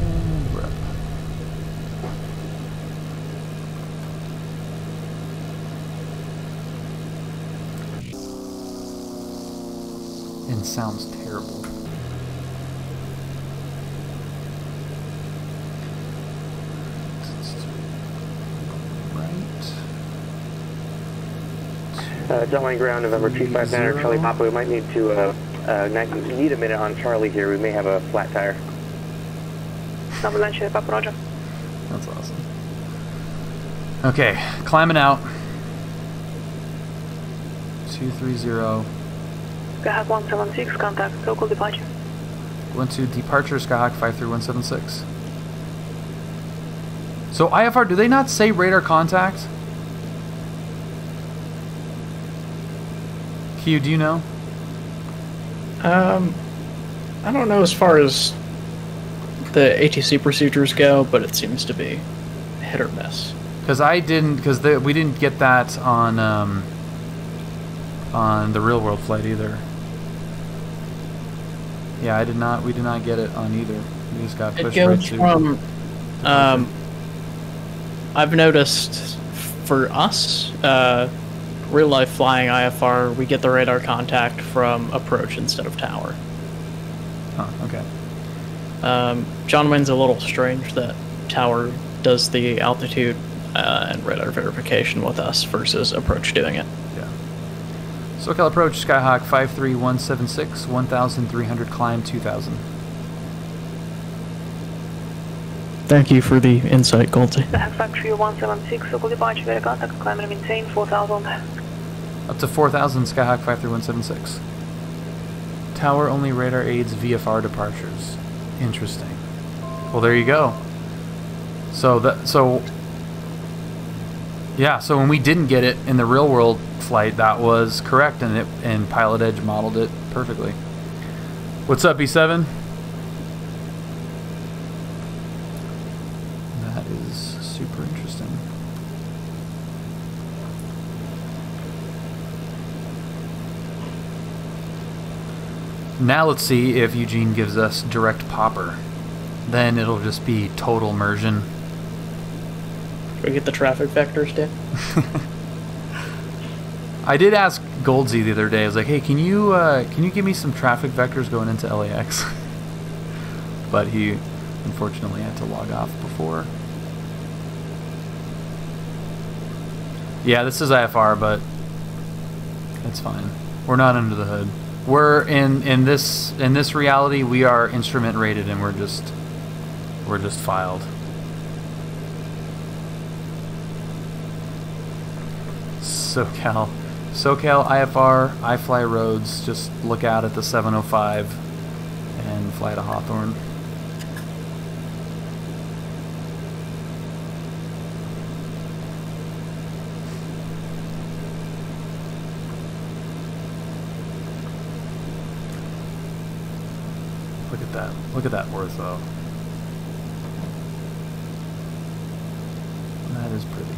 C: And rep. And sounds terrible.
F: Jumping ground, November 259, Charlie Papa. We might need to need a minute on Charlie here. We may have a flat tire.
I: Roger.
C: That's awesome. Okay, climbing out. 230.
I: Skyhawk 176, contact local departure.
C: Went to departure, Skyhawk 53176. So IFR, do they not say radar contact? Q, do you know?
B: I don't know as far as the ATC procedures go, but it seems to be hit or miss.
C: Because we didn't get that on the real world flight either. Yeah, we did not get it on either. We just got pushed right to.
B: From, I've noticed for us, real life flying IFR, we get the radar contact from approach instead of tower.
C: Oh, okay.
B: John Wayne's a little strange that tower does the altitude and radar verification with us versus approach doing it.
C: Yeah. SoCal approach, Skyhawk 53176, 1,300 climb 2,000.
B: Thank you for the insight, Goldie.
I: Skyhawk 53176, local departure, radar contact, climb and maintain 4,000.
C: Up to 4,000, Skyhawk 53176. Tower only radar aids VFR departures. Interesting. Well, there you go. So when we didn't get it in the real world flight, that was correct, and PilotEdge modeled it perfectly. What's up, E7? That is super interesting. Now let's see if Eugene gives us direct popper. Then it'll just be total immersion.
B: Can we get the traffic vectors, Dan?
C: I did ask Goldsy the other day. I was like, "Hey, can you give me some traffic vectors going into LAX?" But he unfortunately had to log off before. Yeah, this is IFR, but it's fine. We're not under the hood. We're in this reality. We are instrument rated, and we're just filed. SoCal IFR, I fly roads, just look out at the 705 and fly to Hawthorne. Look at that. Look at that ortho. That is pretty.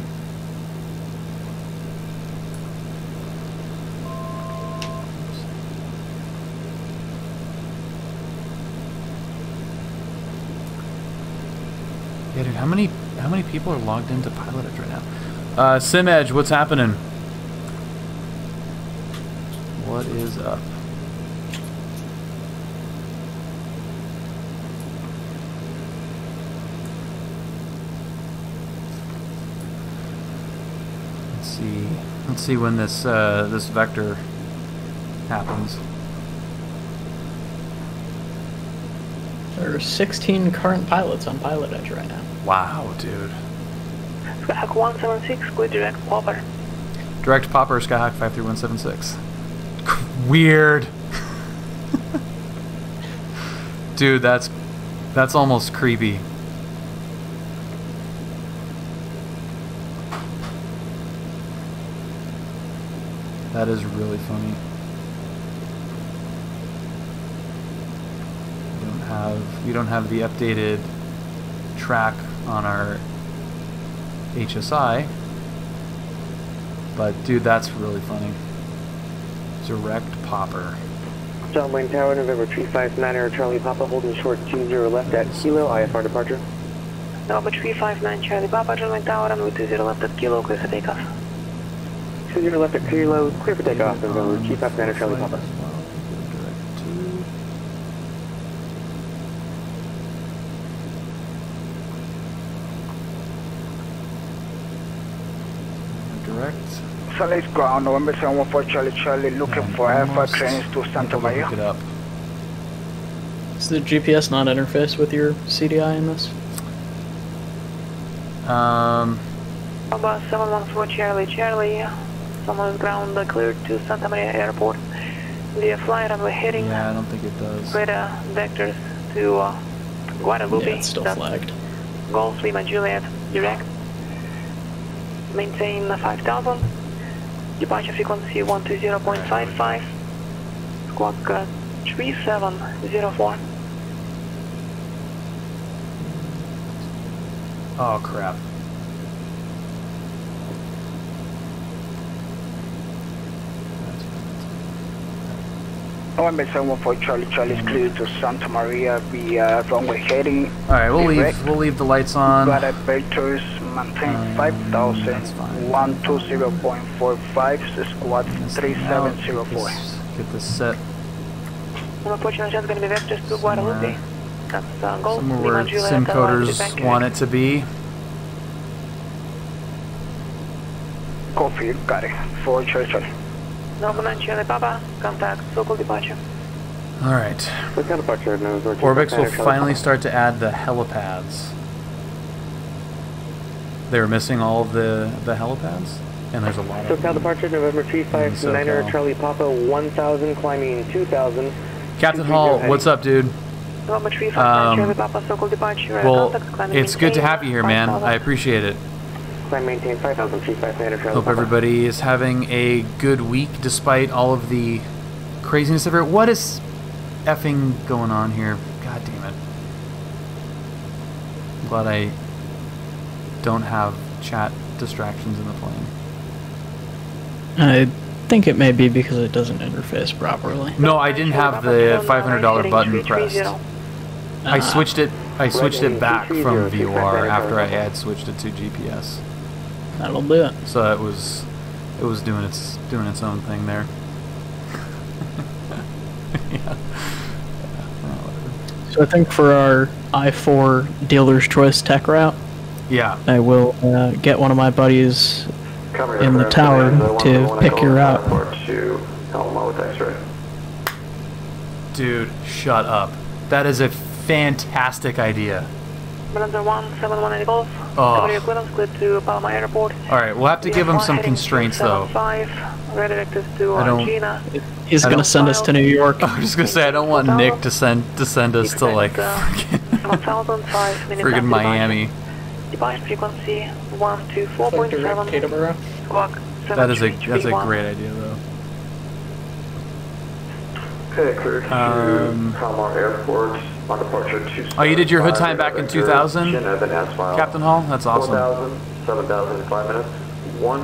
C: Yeah, dude, how many people are logged into PilotEdge right now? SimEdge, what's happening? What is up? Let's see when this this vector happens.
B: There are 16 current pilots on PilotEdge right now.
C: Wow, dude.
I: Skyhawk 176, clear direct popper.
C: Direct popper, Skyhawk 53176. Weird. Dude, that's almost creepy. That is really funny. We don't have the updated track on our HSI, but dude, that's really funny. Direct popper.
F: John Wayne Tower, November 359 Charlie Papa, holding short 20 left at Kilo, IFR departure.
I: November 359 Charlie Papa, John Wayne Tower, runway 20 left at Kilo, clear for takeoff.
F: 20 left at Kilo, clear for takeoff, November 359 Charlie Papa.
K: Solid ground, November 714 Charlie, looking for Alpha trains to Santa Maria.
C: Look it up.
B: Is the GPS not interface with your CDI in this?
I: About 714 Charlie, someone's ground cleared to Santa Maria Airport. The fly runway heading.
C: Yeah, I don't think it does.
I: Radar vectors to Guadalupe.
B: Yeah, it's still flagged.
I: Golf Lima Juliet direct. Maintain 5000. Departure frequency 120.55. Squawk 3704.
C: Oh crap.
K: November 714 Charlie Charlie is clear to Santa Maria via runway heading.
C: Alright, we'll leave the lights on.
K: Radar vectors maintain 5000, 120.45, squad 3704.
C: Get this set.
I: Unfortunately, just going to be vectors to Guadalupe. That's Golf
C: Somewhere
I: Lima
C: where
I: Juliet.
C: sim coders want it to be.
K: Copy, got it. 4 Charlie Charlie.
I: November 9 Charlie Papa, contact local departure.
C: Alright. Orbix will finally start to add the helipads. They were missing all of the helipads? And there's a lot of them.
F: SoCal departure, November 359er, Charlie Papa, 1000, climbing 2000.
C: Captain Hall, what's up, dude?
I: November 359 Charlie Papa, local departure.
C: Well, it's good to have you here, man. I appreciate it.
F: Climb maintain 5000, 359er, Charlie
C: Hope everybody is having a good week despite all of the craziness of it. What is effing going on here? God damn it. I'm glad I don't have chat distractions in the plane.
B: I think it may be because it doesn't interface properly.
C: No, I didn't have the $500 button pressed. I switched it back from VOR after I had switched it to GPS.
B: That'll do it.
C: So it was doing its own thing there. Yeah.
B: So I think for our I-4 dealer's choice tech route,
C: yeah,
B: I will get one of my buddies in the tower to pick your route.
C: Dude, shut up. That is a fantastic idea.
I: Under 171 Golf.
C: Oh.
I: Airport.
C: Alright, we'll have to give him some constraints though.
B: He's gonna send us to New York.
C: I was just gonna say I don't want Nick to send us to like friggin' Miami.
I: Departure frequency 124.7.
C: That's a great idea though.
L: Okay, clear to Palomar Airport on departure 2.
C: Oh, you did your hood time back in 2000, Captain Hall? That's awesome.
L: 7,000 in 5 minutes.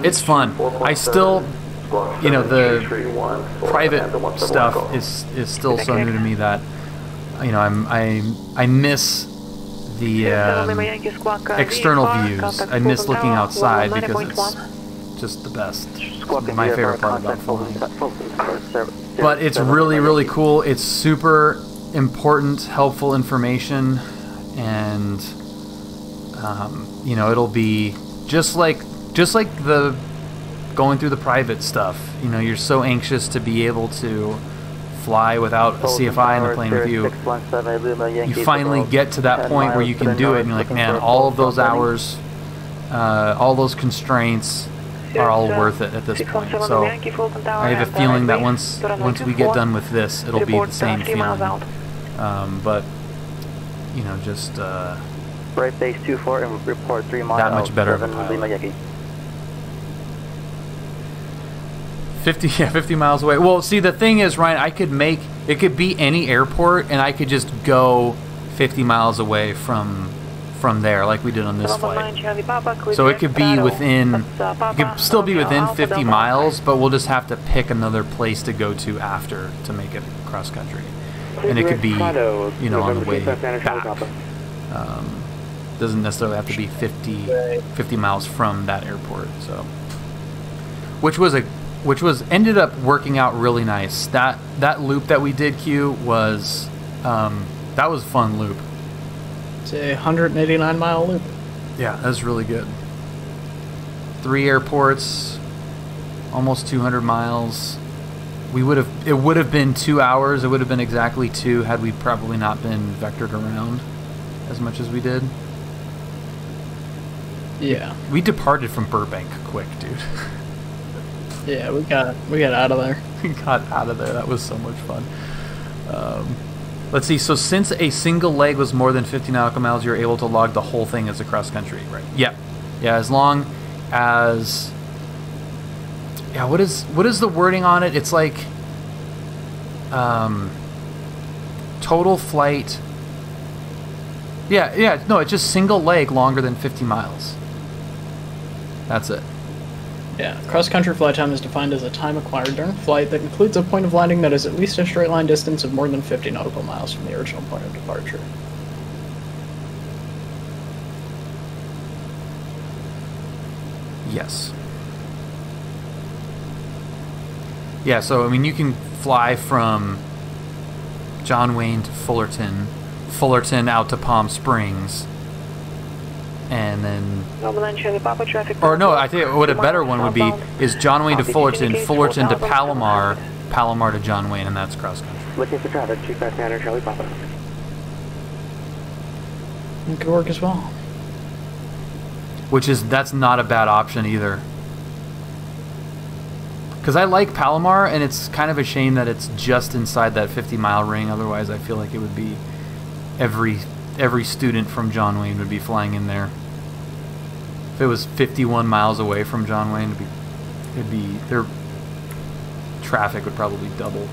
C: It's fun. I still, you know, the private stuff is still so new to me that, you know, I miss the external views. I miss looking outside because it's just the best. My favorite part about flying. But it's really, really cool. It's super important, helpful information, and you know, it'll be just like the going through the private stuff. You know, you're so anxious to be able to fly without a CFI in the plane with you. You finally get to that point where you can do it, and you're like, man, all of those hours, all those constraints are all worth it at this point. So I have a feeling that once we get done with this, it'll be the same feeling. But you know, just
J: right base 24 and report 3 miles.
C: That much better of a pilot. 50 miles away. Well, see, the thing is, Ryan, it could be any airport, and I could just go 50 miles away from there, like we did on this flight. So it could be within, it could still be within 50 miles, but we'll just have to pick another place to go to after to make it cross country. And it could be, you know, on the way back. Doesn't necessarily have to be 50 miles from that airport. So, which ended up working out really nice. That loop that we did, Q, was that was a fun loop.
B: It's a 189-mile loop.
C: Yeah, that's really good. 3 airports, almost 200 miles. It would have been 2 hours. It would have been exactly 2 had we probably not been vectored around as much as we did.
B: Yeah.
C: We departed from Burbank quick, dude.
B: Yeah, we got out of there.
C: We got out of there. That was so much fun. Let's see. So since a single leg was more than 50 nautical miles, you're able to log the whole thing as a cross country, right? Yeah, yeah. As long as what is the wording on it? It's like total flight. Yeah. No, it's just single leg longer than 50 miles. That's it.
B: Yeah, cross-country flight time is defined as a time acquired during flight that includes a point of landing that is at least a straight line distance of more than 50 nautical miles from the original point of departure.
C: Yes. Yeah, so, I mean, you can fly from John Wayne to Fullerton, out to Palm Springs, and then... Or no, I think what a better one would be is John Wayne to Fullerton, Fullerton to Palomar, Palomar to John Wayne, and that's cross-country.
F: Looking for traffic, 25 Niner, Charlie Papa.
B: It could work as well.
C: That's not a bad option either. Because I like Palomar, and it's kind of a shame that it's just inside that 50-mile ring. Otherwise, I feel like it would be every student from John Wayne would be flying in there. If it was 51 miles away from John Wayne, their traffic would probably double.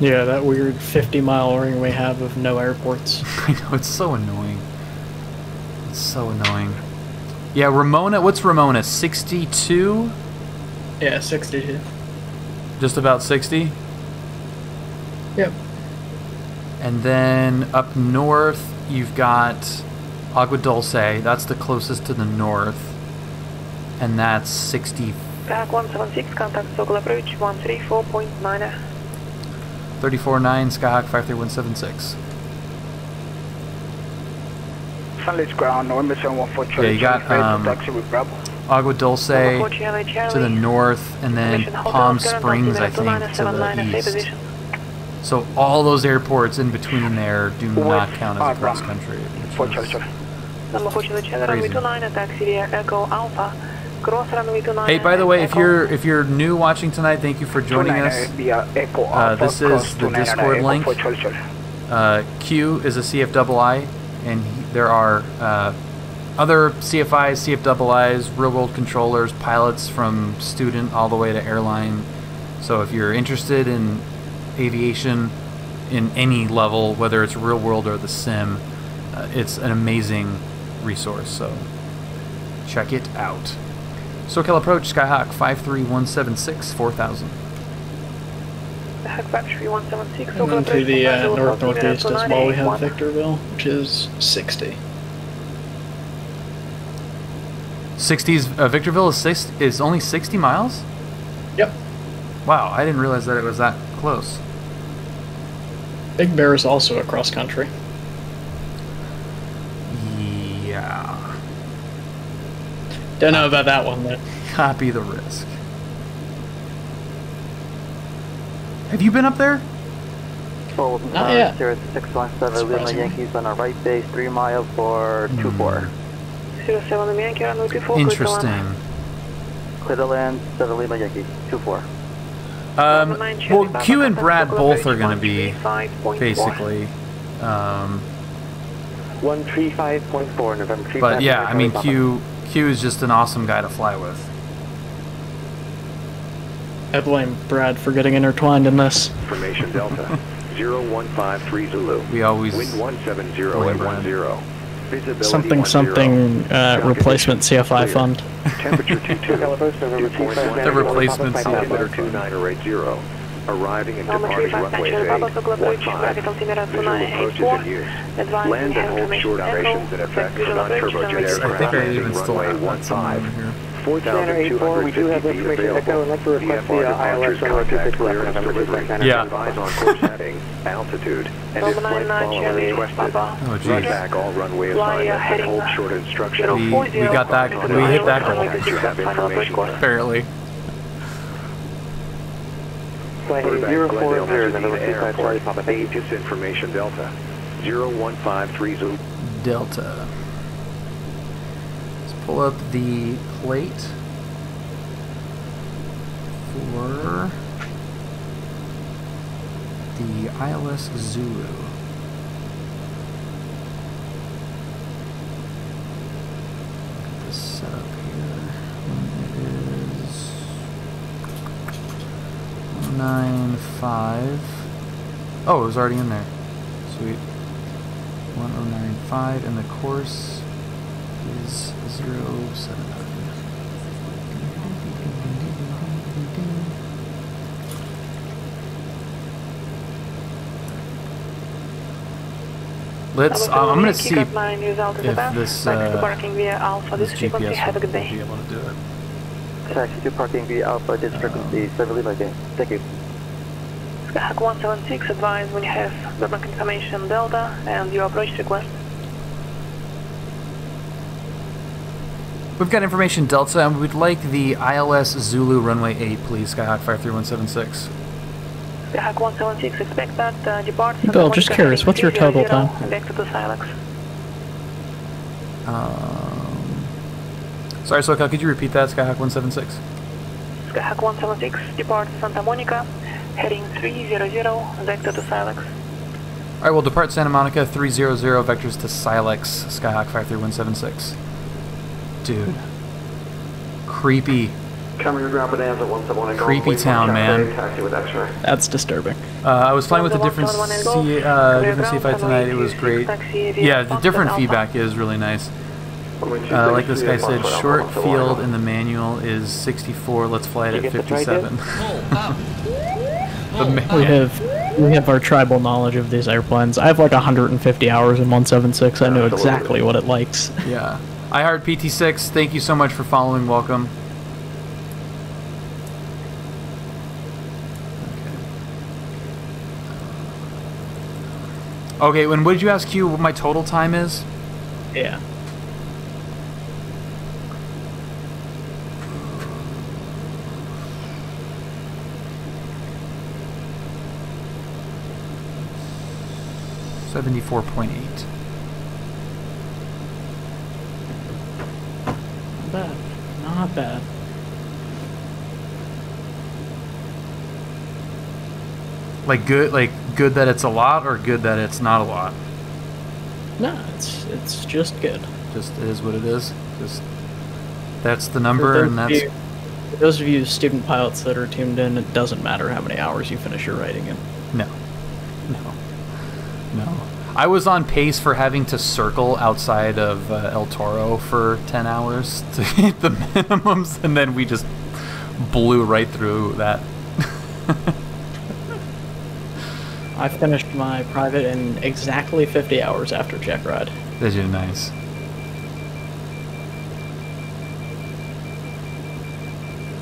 B: Yeah, that weird 50-mile ring we have of no airports.
C: I know, it's so annoying. It's so annoying. Yeah, Ramona, what's Ramona? 62?
B: Yeah, 62.
C: Just about 60?
B: Yep.
C: And then up north, you've got Agua Dulce. That's the closest to the north. And that's 60.
I: Back 176, contact local approach 134.9.
C: 34.9, Skyhawk 53176.
K: Sunlit ground, November 714.
C: Yeah, you got Agua Dulce to the north, and then Palm Springs, I think, to the east. So all those airports in between there do not count as a cross country. Hey, by the way, if you're new watching tonight, thank you for joining us. This is the Discord link. Q is a CFII, and there are other CFIs, CFIIs, real-world controllers, pilots from student all the way to airline. So if you're interested in aviation in any level, whether it's real world or the sim, it's an amazing resource, so check it out. SoCal approach, Skyhawk 53176, 4000.
B: And then to the north-northeast as well, we have Victorville, which is 60.
C: Victorville is only 60 miles?
B: Yep.
C: Wow, I didn't realize that it was that close.
B: Big Bear is also a cross-country.
C: Yeah.
B: Don't know about that one, but...
C: Copy the risk. Have you been up there?
B: Not yet.
J: 0617 Lima Yankees on our right base, 3 miles for 24.
I: 07 Yankee, runway 24.
C: Interesting.
J: Clear to land, 7 Lima Yankee, 24.
C: Well, Q and Brad both are going to be basically.
F: 135.4 November 3.
C: But yeah, I mean, Q is just an awesome guy to fly with.
B: I blame Brad for getting intertwined in this.
H: Formation Delta 0153 Zulu.
C: We always
H: wind 170 at 10. Visibility
B: Something replacement CFI fund.
H: Temperature 22.
C: The replacement
H: altimeter 2980. Arriving and departing runway 815. Visual approaches in use. Land and hold short operations in effect for non-turbojet aircraft using runway 15. 4,250
F: we do have
H: feet
F: information
H: available.
F: I'd like to request the ILS
H: contact clearance delivery.
C: Yeah.
H: Advise on course heading, altitude, and if flight following requested. Run back all runway assignments and hold short instructions.
C: We got that. We hit that goal.
H: You have information.
C: Apparently.
H: Aegis information Delta 0153 Zulu.
C: Delta. Let's pull up the plate. for the ILS Zulu. Get this set up here. It is 195. Oh, it was already in there. Sweet. 1095, and the course is 079. Let's. I'm gonna see if this GPS will be able to do it.
J: Taxi to parking via Alpha, this frequency 7 Lima again. Thank you.
I: Skyhawk 176, advise when you have verbal confirmation Delta and your approach request.
C: We've got information Delta, and we'd like the ILS Zulu runway 8, please. Skyhawk 53176.
I: Skyhawk 176, expect that depart.
B: Bill, just curious, what's your total time?
I: Back to Silex.
C: Sorry, SoCal, could you repeat that? Skyhawk 176.
I: Skyhawk 176, depart Santa Monica, heading 300, vector to Silex.
C: Alright, we'll depart Santa Monica, 300, vectors to Silex, Skyhawk 53176. Dude. Creepy. Creepy town, man.
B: That's disturbing.
C: I was flying with a different CFII tonight. It was great. Yeah, the different feedback is really nice. Like this guy said, short field in the manual is 64. Let's fly it at 57.
B: We have our tribal knowledge of these airplanes. I have like 150 hours in 176. I know exactly what it likes.
C: Yeah. I heart PT6. Thank you so much for following. Welcome. Okay, when what did you ask you what my total time is?
B: Yeah.
C: .8.
B: Not bad. Not bad.
C: Like good that it's a lot, or good that it's not a lot?
B: No, it's just good.
C: Just is what it is. Just that's the number, and that's.
B: For those of you student pilots that are tuned in, it doesn't matter how many hours you finish your writing in.
C: No. I was on pace for having to circle outside of El Toro for 10 hours to hit the minimums, and then we just blew right through that.
B: I finished my private in exactly 50 hours after check ride.
C: Did you? Nice.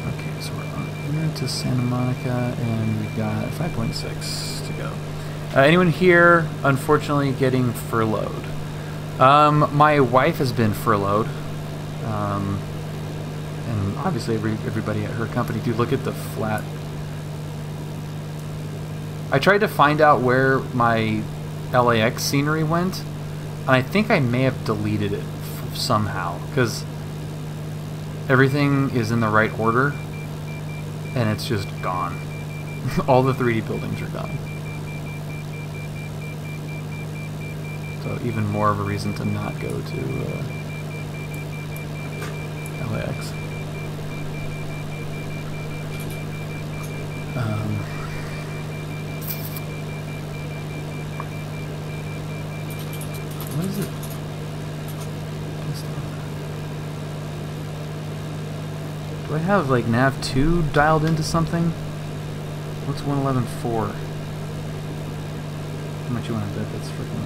C: Okay, so we're on here to Santa Monica, and we've got 5.6 to go. Anyone here, unfortunately, getting furloughed? My wife has been furloughed. And obviously everybody at her company. Dude, look at the flat. I tried to find out where my LAX scenery went, and I think I may have deleted it somehow, because everything is in the right order, and it's just gone. All the 3D buildings are gone. So even more of a reason to not go to LAX. What is it? Do I have like nav 2 dialed into something? What's 111.4? How much you want to bet that's freaking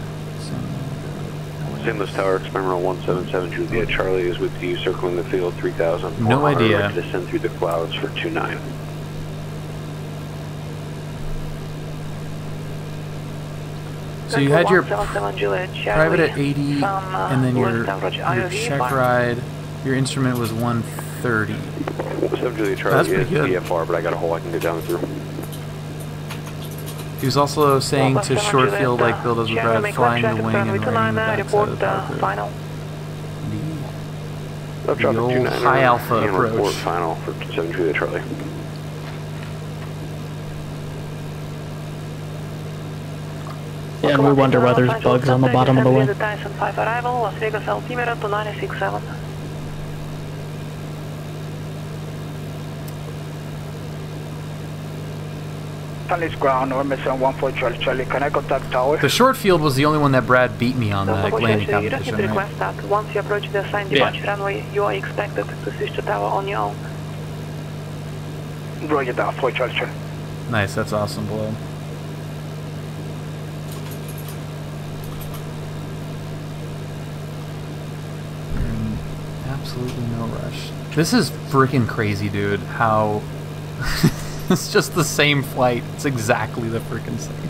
M: Stainless Tower, Experimental 177 Juliet Charlie is with you, circling the field 3000.
C: No idea.
M: Descend through the clouds for 29.
C: So you had your private at 80, and then your check ride, your instrument was 130.
M: 7 Juliet Charlie is VFR, but I got a hole I can go down through.
C: He was also saying to short field like Bill does with Brad, flying the wing and running the backside of the power curve. The old high alpha approach.
M: Final for 7 Juliet Charlie.
B: Yeah, and we wonder why there's bugs on the bottom of the wing.
I: Tyson 5 arrival, Las Vegas altimeter to 96.7.
K: Stanley's ground, November 714 Charlie Charlie. Can I contact tower?
C: The short field was the only one that Brad beat me on the landing
I: You don't need
C: competition,
I: to
C: right?
I: request that. Once you approach the assigned departure runway, you are expected to switch to tower on your own.
K: Roger that, 4 Charlie Charlie.
C: Nice, that's awesome, below. Absolutely no rush. This is freaking crazy, dude. How it's just the same flight. It's exactly the freaking same.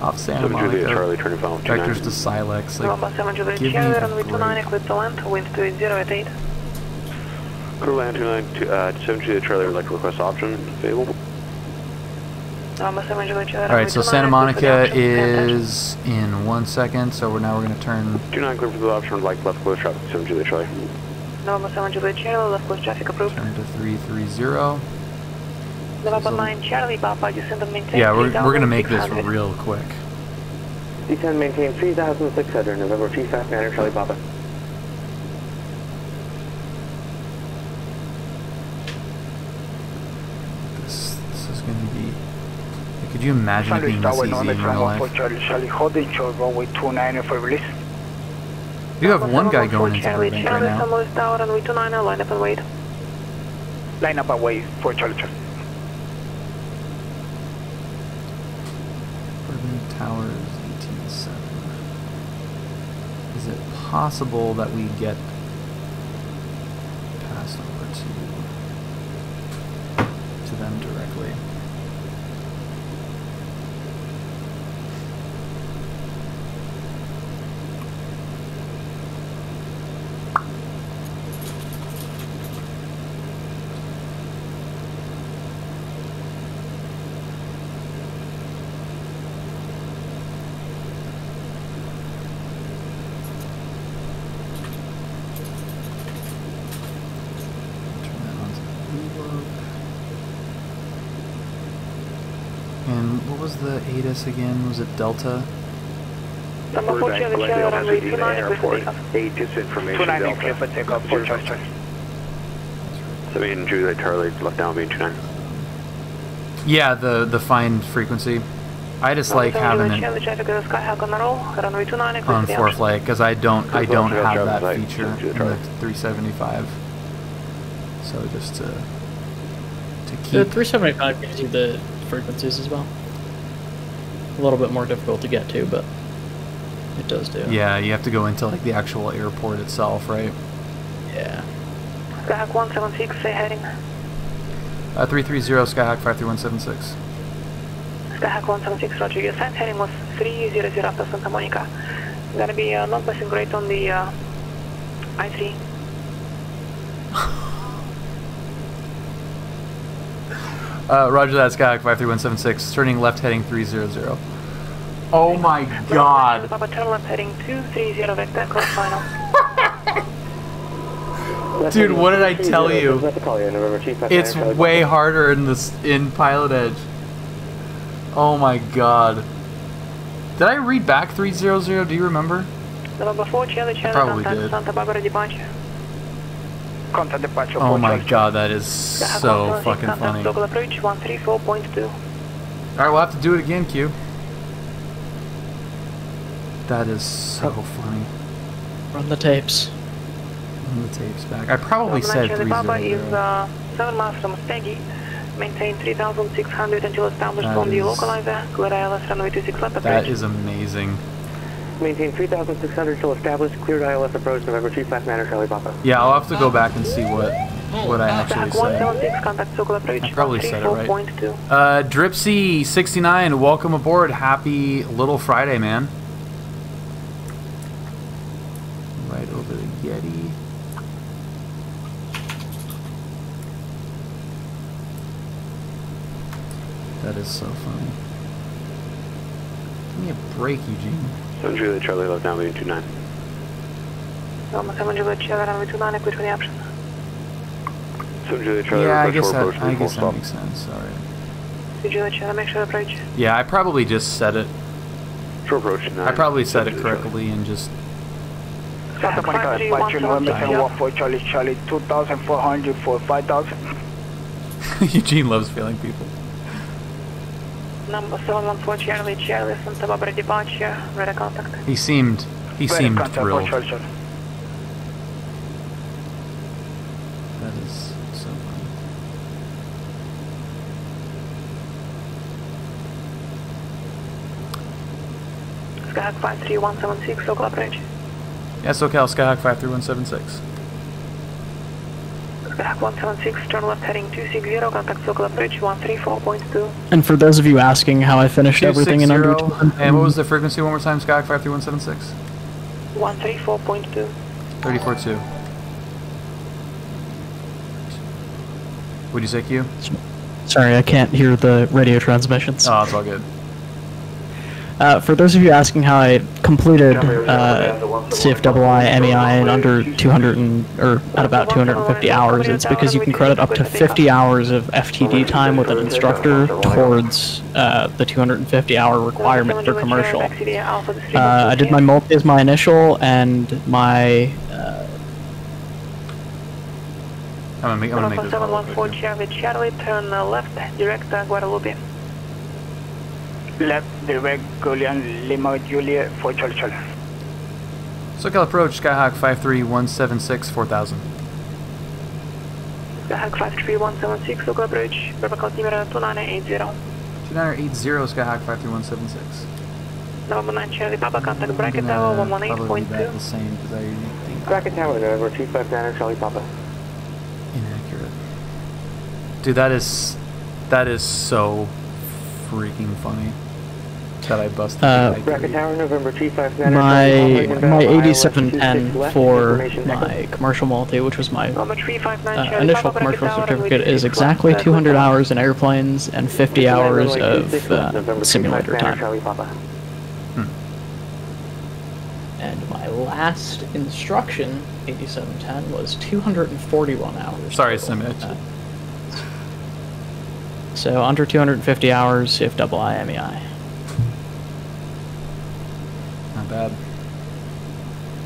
C: Off Santa Monica.
M: Charlie, turning final
C: Vectors to Silex. Like,
I: 7 Juliet
C: give me
I: Charlie,
C: the
I: runway 29, equipped to land, wind 280 at 8.
M: Crew land 29, 7 Juliet Charlie, would like to request option available.
C: Alright, so Santa Monica is in 1 second, so now we're going to turn...
M: 29 clear for the option, like left close traffic, 7 Juliet Charlie.
I: November 7 Juliet Charlie, left close traffic approved.
C: Turn to 330.
I: November 9 Charlie, Papa, descend and maintain.
C: Yeah, we're going to make this real quick.
F: Descend, maintain 3,600, November 359 Charlie, Papa.
C: This is going to be... Could you imagine it being this easy in real life?
K: Charlie, holding short runway 29 for release.
C: You have one guy going into Burbank right now.
I: Line up and wait.
K: Line up and wait, 4 Charlie Charlie.
C: Burbank Tower is 18.7. Is it possible that we get passed over to them directly? And what was the ATIS again? Was it Delta?
M: Burbank, Glendale, Pasadena Airport. ATIS information,
K: 29 clear for takeoff, 4 Charlie Charlie.
M: 7 Juliet Charlie, left down, being 29.
C: Yeah, the find frequency. I just like having it on 4-flight because I don't have that feature in the 375. So just to keep.
B: The 375 gives you the frequencies as well. A little bit more difficult to get to, but it does do.
C: Yeah, you have to go into like the actual airport itself, right?
B: Yeah.
I: Skyhawk 176, say heading.
C: 330 Skyhawk 53176.
I: Skyhawk 176, roger. Your assigned heading was 300 after Santa Monica. Gonna be non-passing rate on the I-3.
C: Roger that, Skyhawk 53176, turning left heading 300. Oh my god.
I: Papa, turn left heading 230 vector, close final.
C: Dude, what did I tell you? It's way harder in PilotEdge. Oh my god. Did I read back 300? Do you remember?
I: November 4 Charlie,
C: I probably did.
I: Santa Barbara departure.
K: Contact departure.
C: Oh my god, that is so fucking funny.
I: Local approach 134.2.
C: Alright, we'll have to do it again, Q. That is so funny.
B: Run the tapes.
C: Run the tapes back. I probably said 300.
I: Papa is 7 miles from Staggy. Maintain 3,600 until established on the localizer. Clear ILS runway 26 left approach.
C: That is amazing.
F: Maintain 3,600 till established. Cleared ILS approach, November 259 Charlie Papa.
C: Yeah, I'll have to go back and see what I actually said. I probably said it right. Dripsy69, welcome aboard. Happy Little Friday, man. Right over the Yeti. That is so funny. Give me a break, Eugene.
M: 7 Juliet Charlie, left down, being 29.
I: 7 Juliet Charlie, runway 29, equipped for the option.
M: 7 Juliet Charlie,
C: yeah, I guess that makes sense. Alright. Yeah, I probably just said it.
M: Short approach 9.
C: I probably said it correctly and just...
K: Santa Monica Dispatch, November 14 Charlie Charlie, 2,400 for 5,000.
C: Eugene loves failing people.
I: Number 714 Charlie Charlie, Santa Barbara departure, radar contact.
C: He seemed thrilled.
K: Charlie.
C: That is so funny.
I: Skyhawk 53176, local approach.
C: Yes, SoCal, Skyhawk 53176.
I: Skyhawk 176, turn left heading 260, contact local approach 134.2.
B: And for those of you asking how I finished everything in under 200...
C: And what was the frequency one more time, Skyhawk 53176?
I: 134.2.
C: 34.2. What'd you say, Q?
B: Sorry, I can't hear the radio transmissions.
C: Oh, it's all good.
B: For those of you asking how I completed CFII MEI in under 200 or at about 250 hours, it's because you can credit up to 50 hours of FTD time with an instructor towards the 250-hour requirement for commercial. I did my multi as my initial, and my...
C: I'm gonna make this
I: 714 Charlie, turn left, direct Guadalupe.
K: Left, direct, Julian, Lima, Juliet, 4 Charlie Charlie.
C: SoCal approach, Skyhawk 53176, 4000.
I: Skyhawk 53176, local approach, Bravo altimeter 2980.
C: 2980, Skyhawk 53176.
I: November 9 Charlie, Papa, contact bracket tower 118.2.
C: The same, because I think
F: Bracket tower, November 259 Charlie Papa.
C: inaccurate. Dude, that is so freaking funny. That I busted.
F: Bracket Tower, November 259.
B: My 8710 for my commercial multi, which was my initial commercial certificate, is exactly 200 hours in airplanes and 50 hours of simulator time. And my last instruction, 8710, was 241 hours.
C: Sorry, Simit.
B: So under 250 hours if double IMEI.
C: Not bad.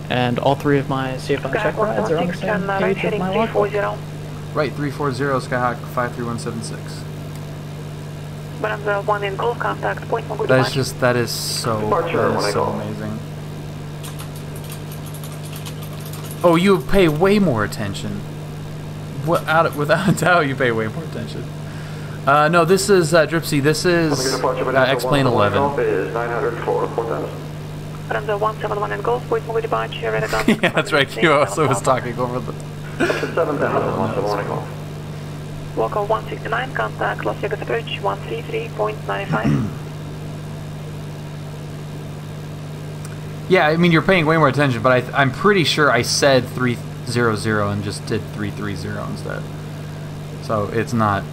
B: And all three of my CFI check rides are on the same page of my logbook.
C: Right, 340, Skyhawk 53176.
I: But I'm the one in Gulf contact, point one good.
C: That is so amazing. Oh, you pay way more attention. Without a doubt, you pay way more attention. No, this is Dripsy. This is X-Plane 11.
L: Is 904, 4000.
I: I'm the 171 in Gulf, point one departure, radar contact.
C: Yeah, that's right. Q also was talking over the.
L: 7,171 in Gulf.
I: Local 169, contact Las Vegas approach 133.95.
C: Yeah, I mean, you're paying way more attention, but I'm pretty sure I said 300 and just did 330 instead. So it's not.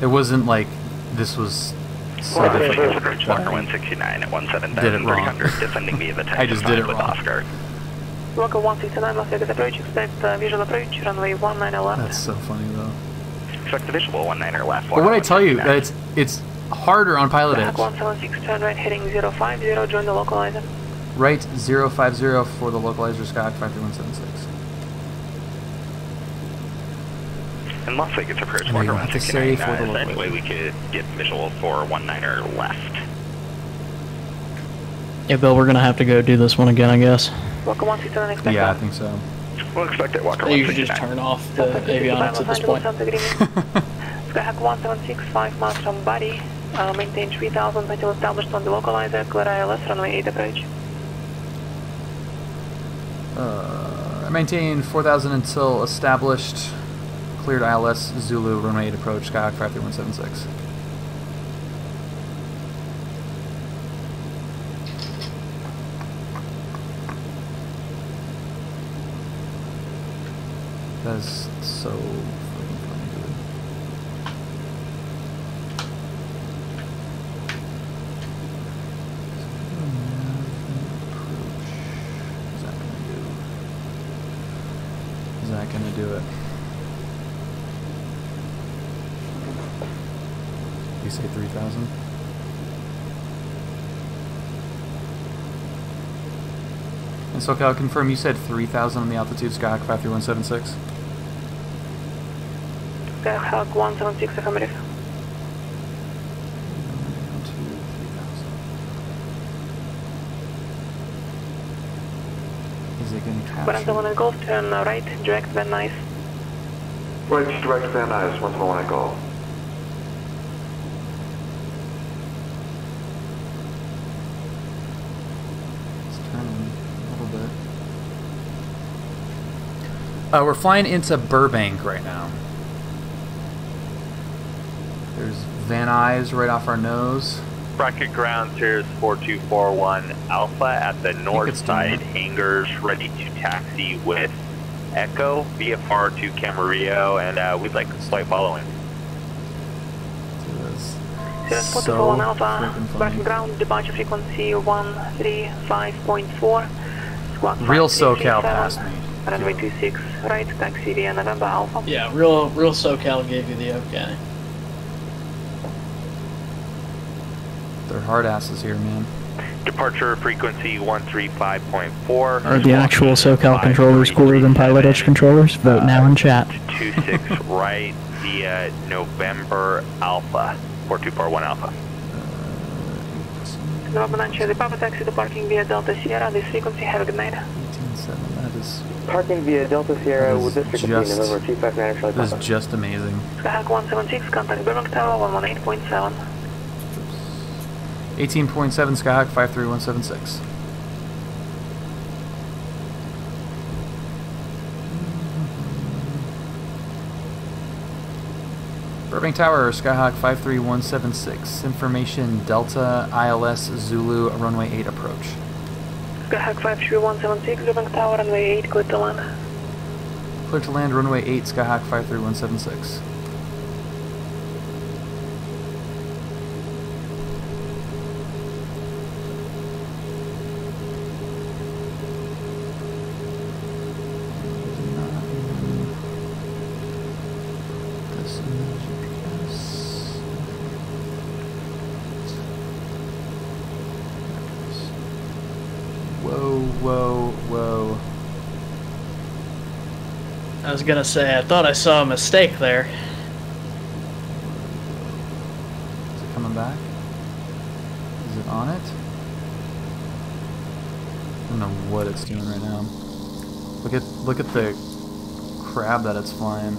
C: It wasn't like this was so difficult.
N: Walker 169 at
C: 17,300,
N: descending via the
C: I just did it wrong.
N: Oscar.
I: Local 169, Las Vegas approach, expect visual approach, runway 19 left.
C: That's so funny though.
N: Expect the visual 19 left.
C: But what I tell you, that it's harder on PilotEdge.
I: 176, turn right heading 050, join the localizer.
C: Right 050 for the localizer, Skyhawk 53176.
N: And Las Vegas approach, Walker 169, is there any way we could get visual for 19er left?
B: Yeah, Bill, we're gonna have to go do this one again, I guess.
I: Walker 169, expect
C: Yeah, I think so.
N: We'll expect it, Walker 169.
B: You should just turn off the avionics at this point.
I: Skyhawk 176, 5 miles from body, maintain 3000 until established on the localizer, clear ILS, runway 8 approach.
C: I maintain 4000 until established. Cleared ILS, Zulu, runway 8 approach, Skyhawk 53176. That's so freaking funny, dude. Is that gonna do it? you say 3,000. And SoCal, confirm you said 3,000 on the altitude, Skyhawk 53176.
I: Skyhawk 176, affirmative.
C: Is it going to capture?
I: Brandon 1 Golf, turn right, direct Van Nuys.
L: Right, direct Van Nuys, 1 Golf.
C: We're flying into Burbank right now. There's Van Nuys right off our nose.
N: Bracket ground, Cirrus 4241 Alpha at the north side hangars, ready to taxi with Echo, VFR to Camarillo, and we'd like slight following.
I: Cirrus 4241 Alpha, bracket ground, departure frequency 135.4.
C: Real SoCal passed me.
I: Runway 26, right, taxi via November Alpha.
B: Yeah, real SoCal gave you the okay.
C: They're hard asses here, man.
N: Departure frequency 135.4.
B: Are the actual SoCal controllers cooler than PilotEdge controllers? Vote now in chat.
N: 26 right via November Alpha, 4241 Alpha.
I: November 9 Charlie Papa, taxi to parking via Delta Sierra, this frequency, have a good night.
C: 18.7, that is...
F: Parking via Delta Sierra with this frequency, November 259 Charlie Papa.
C: This is just amazing.
I: Skyhawk 176, contact Burbank Tower 118.7.
C: 18.7 Skyhawk 53176. Burbank Tower, Skyhawk 53176. Information Delta ILS Zulu runway 8 approach.
I: Skyhawk 53176, Burbank Tower, runway 8, clear to land.
C: Clear to land, runway 8, Skyhawk 53176. Whoa.
B: I was gonna say, I thought I saw a mistake there.
C: Is it coming back? Is it on it? I don't know what it's doing right now. Look at the crab that it's flying.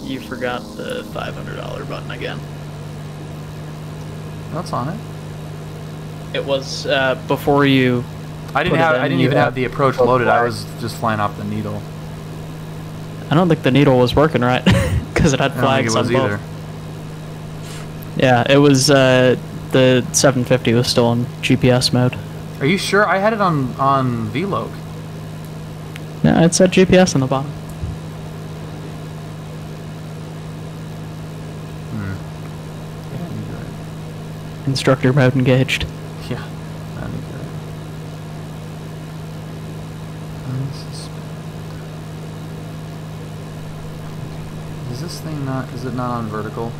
B: You forgot the $500 button again.
C: That's on it.
B: It was before you.
C: I didn't even have the approach loaded. I was just flying off the needle.
B: I don't think the needle was working right because it had flags on both.
C: Either.
B: Yeah, it was the 750 was still in GPS mode.
C: Are you sure? I had it on VLOG.
B: No, it said GPS on the bottom.
C: Yeah, you're right.
B: Instructor mode engaged.
C: Yeah, I think you're right. Is this thing not? Is it not on vertical?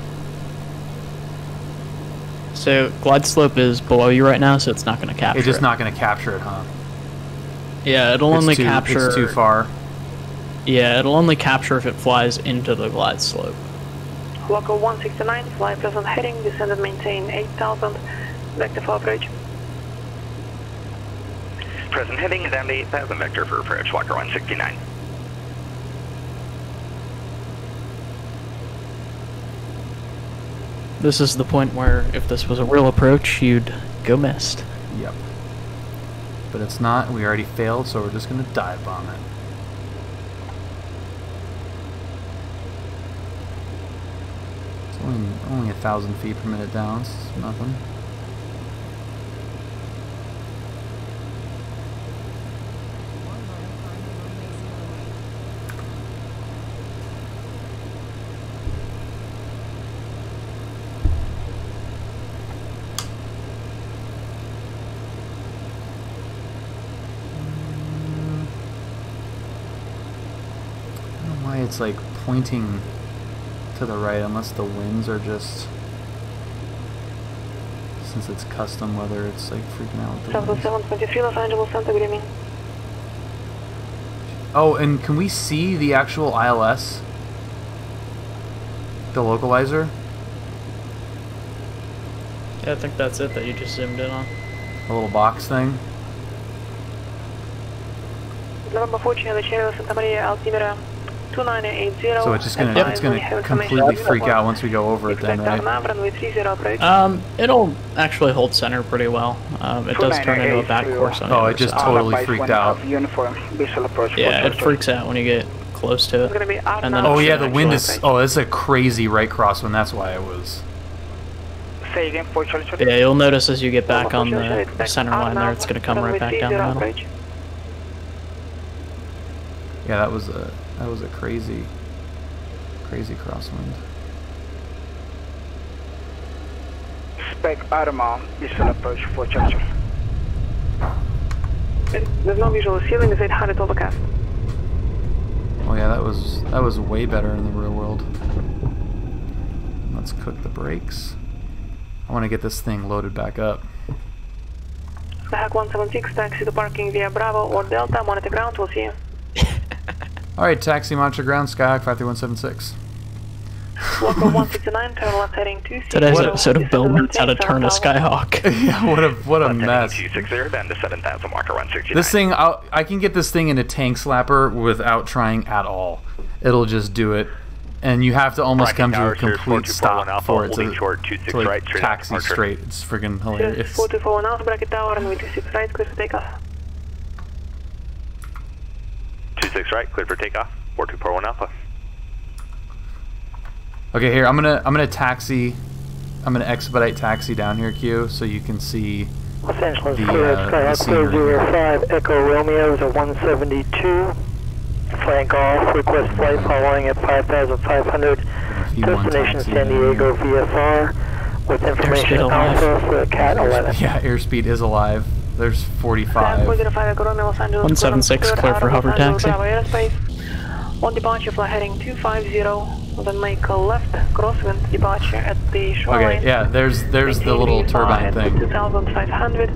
B: So glide slope is below you right now, so it's not going to capture.
C: It's just not going to capture it, huh?
B: Yeah, it'll only capture.
C: It's too far.
B: Yeah, it'll only capture if it flies into the glide slope.
I: Local 169, fly present heading, descend and maintain 8,000, vector for approach.
N: Present heading is down to 8,000, vector for approach, Walker 169.
B: This is the point where, if this was a real approach, you'd go missed.
C: Yep. But it's not. We already failed, so we're just going to dive bomb it. It's only 1,000 feet per minute down. It's nothing. It's like pointing to the right, unless the winds are just since it's custom, whether it's like freaking out with the
I: Southwest 723 Los Angeles Center, good evening.
C: Oh, and can we see the actual ILS? The localizer?
B: Yeah, I think that's it that you just zoomed in on.
C: The little box thing?
I: November 14, the channel Santa Maria Altimeter 2980.
C: So it's just gonna, it's gonna completely freak out once we go over it then, right?
B: It'll actually hold center pretty well. It does turn into a back course on the other
C: it just
B: side.
C: totally freaked out.
B: Yeah, it freaks out when you get close to it. And then
C: oh yeah, the wind is, oh, it's a crazy right crosswind, that's why it was.
K: Say again,
B: yeah, you'll notice as you get back on the center line there, it's gonna come right back down the middle.
C: Yeah, that was a crazy crosswind.
K: Spec Arma, visual approach for Churchill.
I: There's no visual ceiling, is 800 overcast.
C: Oh yeah, that was way better in the real world. Let's cook the brakes. I want to get this thing loaded back up.
I: Skyhawk 176, taxi to parking via Bravo or Delta, monitor ground, we'll see you.
C: Alright, taxi monitor ground, Skyhawk 53176.
I: Walker 169, turn left heading 2.
B: Today's episode of Bill learns how to turn a Skyhawk.
C: Yeah, what a mess.
N: 260, then to 7000, Walker 169.
C: This thing, I can get this thing into tank slapper without trying at all. It'll just do it. And you have to almost come to a complete stop for it to like, taxi straight. It's freaking hilarious.
I: 424 Alpha, bracket tower, and 26 right, clear for takeoff.
N: 26 right, clear for takeoff. 4241 Alpha.
C: Okay, here I'm gonna taxi. I'm gonna expedite taxi down here, Q, so you can see
J: Los Angeles the scenery. 05 Echo Romeo is a 172. Flank off, request flight following at 5,500. Destination San Diego VFR with information alpha for Cat 11.
C: Yeah, airspeed is alive. There's 45.
B: 176 clear for hover taxi.
I: On departure, fly heading 250, then make a left crosswind departure at the shoreline.
C: Okay, yeah, there's the little turbine thing.
I: 2,500,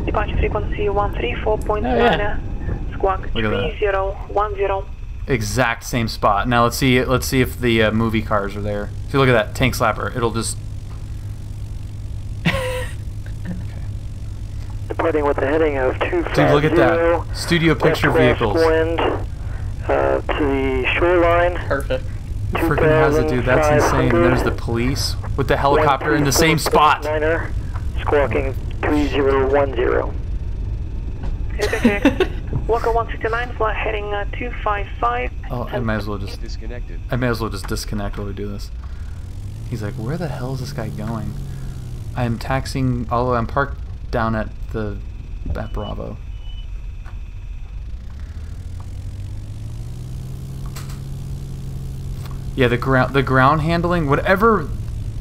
I: departure frequency 134.9. Squawk 3010.
C: Exact same spot. Now let's see if the movie cars are there. See, look at that tank slapper. It'll just.
J: Departing with a heading of 250.
C: Dude, look at that. Studio picture vehicles.
J: Wind, to the shoreline.
B: Perfect.
C: It freaking has it, dude. That's insane. And there's the police with the helicopter in the same spot.
J: Squawking 3010.
I: Okay. Walker 169, fly heading 255.
C: Oh, I might as well just disconnect. I may as well just disconnect while we do this. He's like, where the hell is this guy going? I'm taxiing. Although I'm parked down at Bravo. Yeah, the ground handling, whatever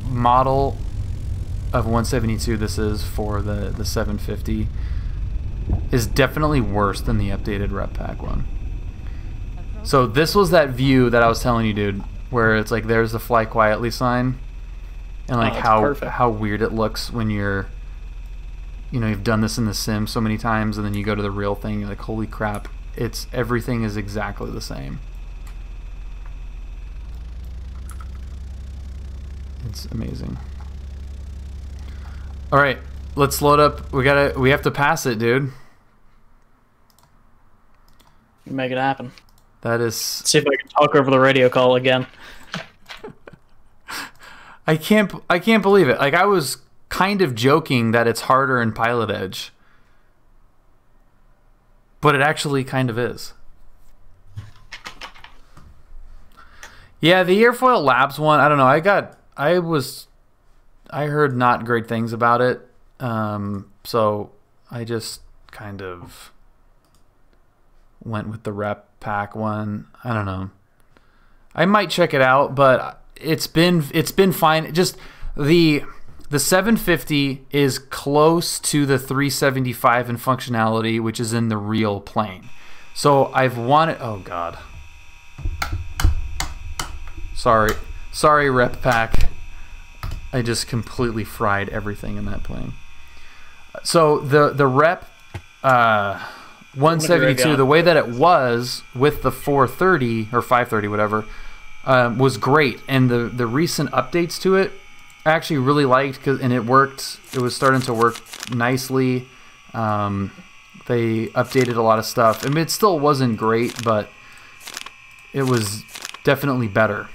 C: model of 172 this is for the 750. Is definitely worse than the updated rep pack one. So this was that view that I was telling you, dude, where it's like there's the fly quietly sign, and like how weird it looks when you're, you know, you've done this in the sim so many times, and then you go to the real thing, you're like, holy crap, it's everything is exactly the same. It's amazing. All right. Let's load up. We have to pass it, dude.
B: Make it happen.
C: That is.
B: Let's see if I can talk over the radio call again.
C: I can't believe it. Like, I was kind of joking that it's harder in PilotEdge, but it actually kind of is. Yeah, the Airfoil Labs one. I don't know. I heard not great things about it. So I just kind of went with the rep pack one. I don't know. I might check it out, but it's been fine. Just the 750 is close to the 375 in functionality, which is in the real plane. So I've wanted. Oh God. Sorry, rep pack. I just completely fried everything in that plane. So the rep 172, the way that it was with the 430 or 530, whatever, was great. And the recent updates to it, I actually really liked, and it worked. It was starting to work nicely. They updated a lot of stuff. I mean, it still wasn't great, but it was definitely better.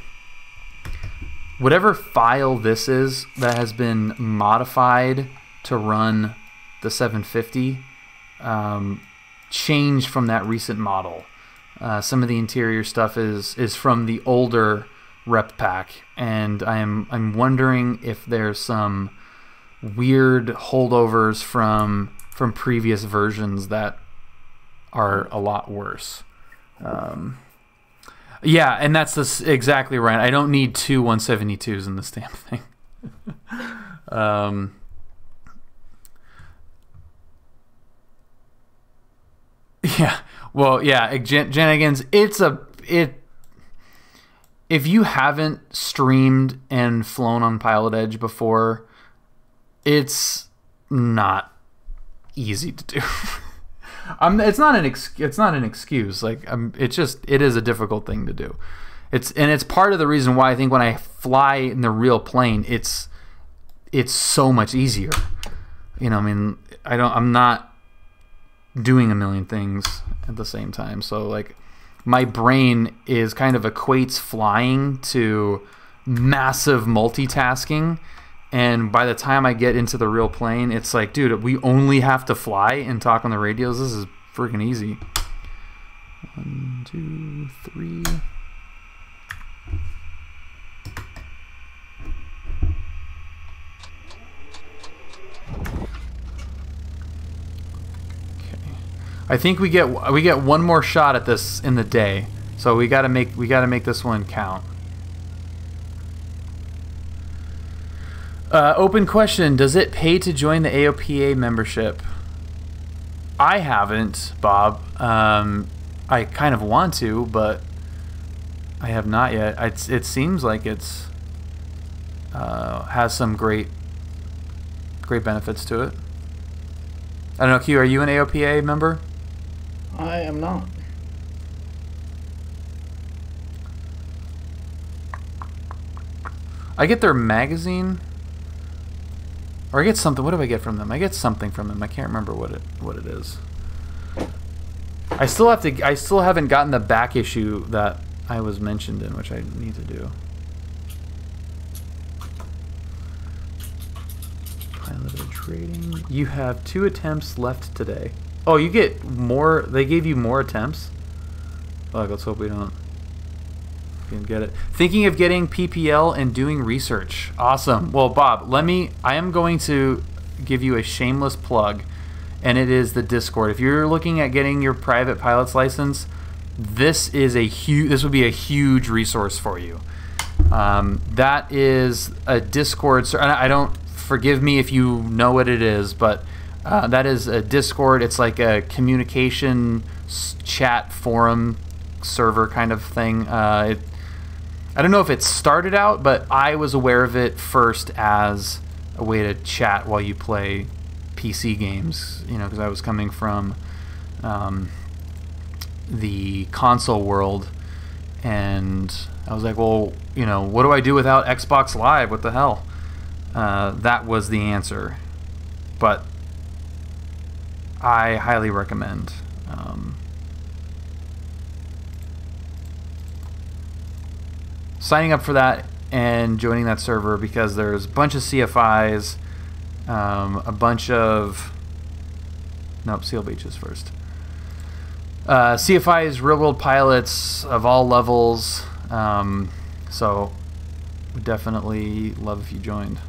C: Whatever file this is that has been modified to run the 750 changed from that recent model. Some of the interior stuff is from the older rep pack, and I'm wondering if there's some weird holdovers from previous versions that are a lot worse. Yeah, and that's exactly right. I don't need two 172s in this damn thing. Yeah, well, yeah, Janigans, if you haven't streamed and flown on PilotEdge before, it's not easy to do. It's not an excuse. Like, it is a difficult thing to do. It's part of the reason why I think when I fly in the real plane, it's so much easier. You know, I mean, I'm not doing a million things at the same time. So like, my brain is kind of equates flying to massive multitasking. And by the time I get into the real plane, it's like, dude, we only have to fly and talk on the radios. This is freaking easy. 1, 2, 3. Okay. I think we get one more shot at this in the day. So we gotta make this one count. Open question, does it pay to join the AOPA membership? I haven't, Bob. I kind of want to, but I have not yet. It seems like it's has some great benefits to it. I don't know, Q, are you an AOPA member?
B: I am not.
C: I get their magazine. Or I get something. What do I get from them? I get something from them. I can't remember what it is. I still haven't gotten the back issue that I was mentioned in, which I need to do. PilotEdge rating. You have 2 attempts left today. Oh, you get more. They gave you more attempts. Fuck, let's hope we don't. Can get it. Thinking of getting PPL and doing research. Awesome. Well, Bob, I am going to give you a shameless plug, and it is the Discord. If you're looking at getting your private pilot's license, this would be a huge resource for you. That is a Discord. I don't, forgive me if you know what it is, but that is a Discord. It's like a communication chat forum server kind of thing. I don't know if it started out, but I was aware of it first as a way to chat while you play PC games, you know, because I was coming from the console world, and I was like, well, you know, what do I do without Xbox Live? What the hell? That was the answer. But I highly recommend. Signing up for that and joining that server, because there's a bunch of CFIs, a bunch of... Nope, Seal Beaches first. CFIs, real-world pilots of all levels, so would definitely love if you joined.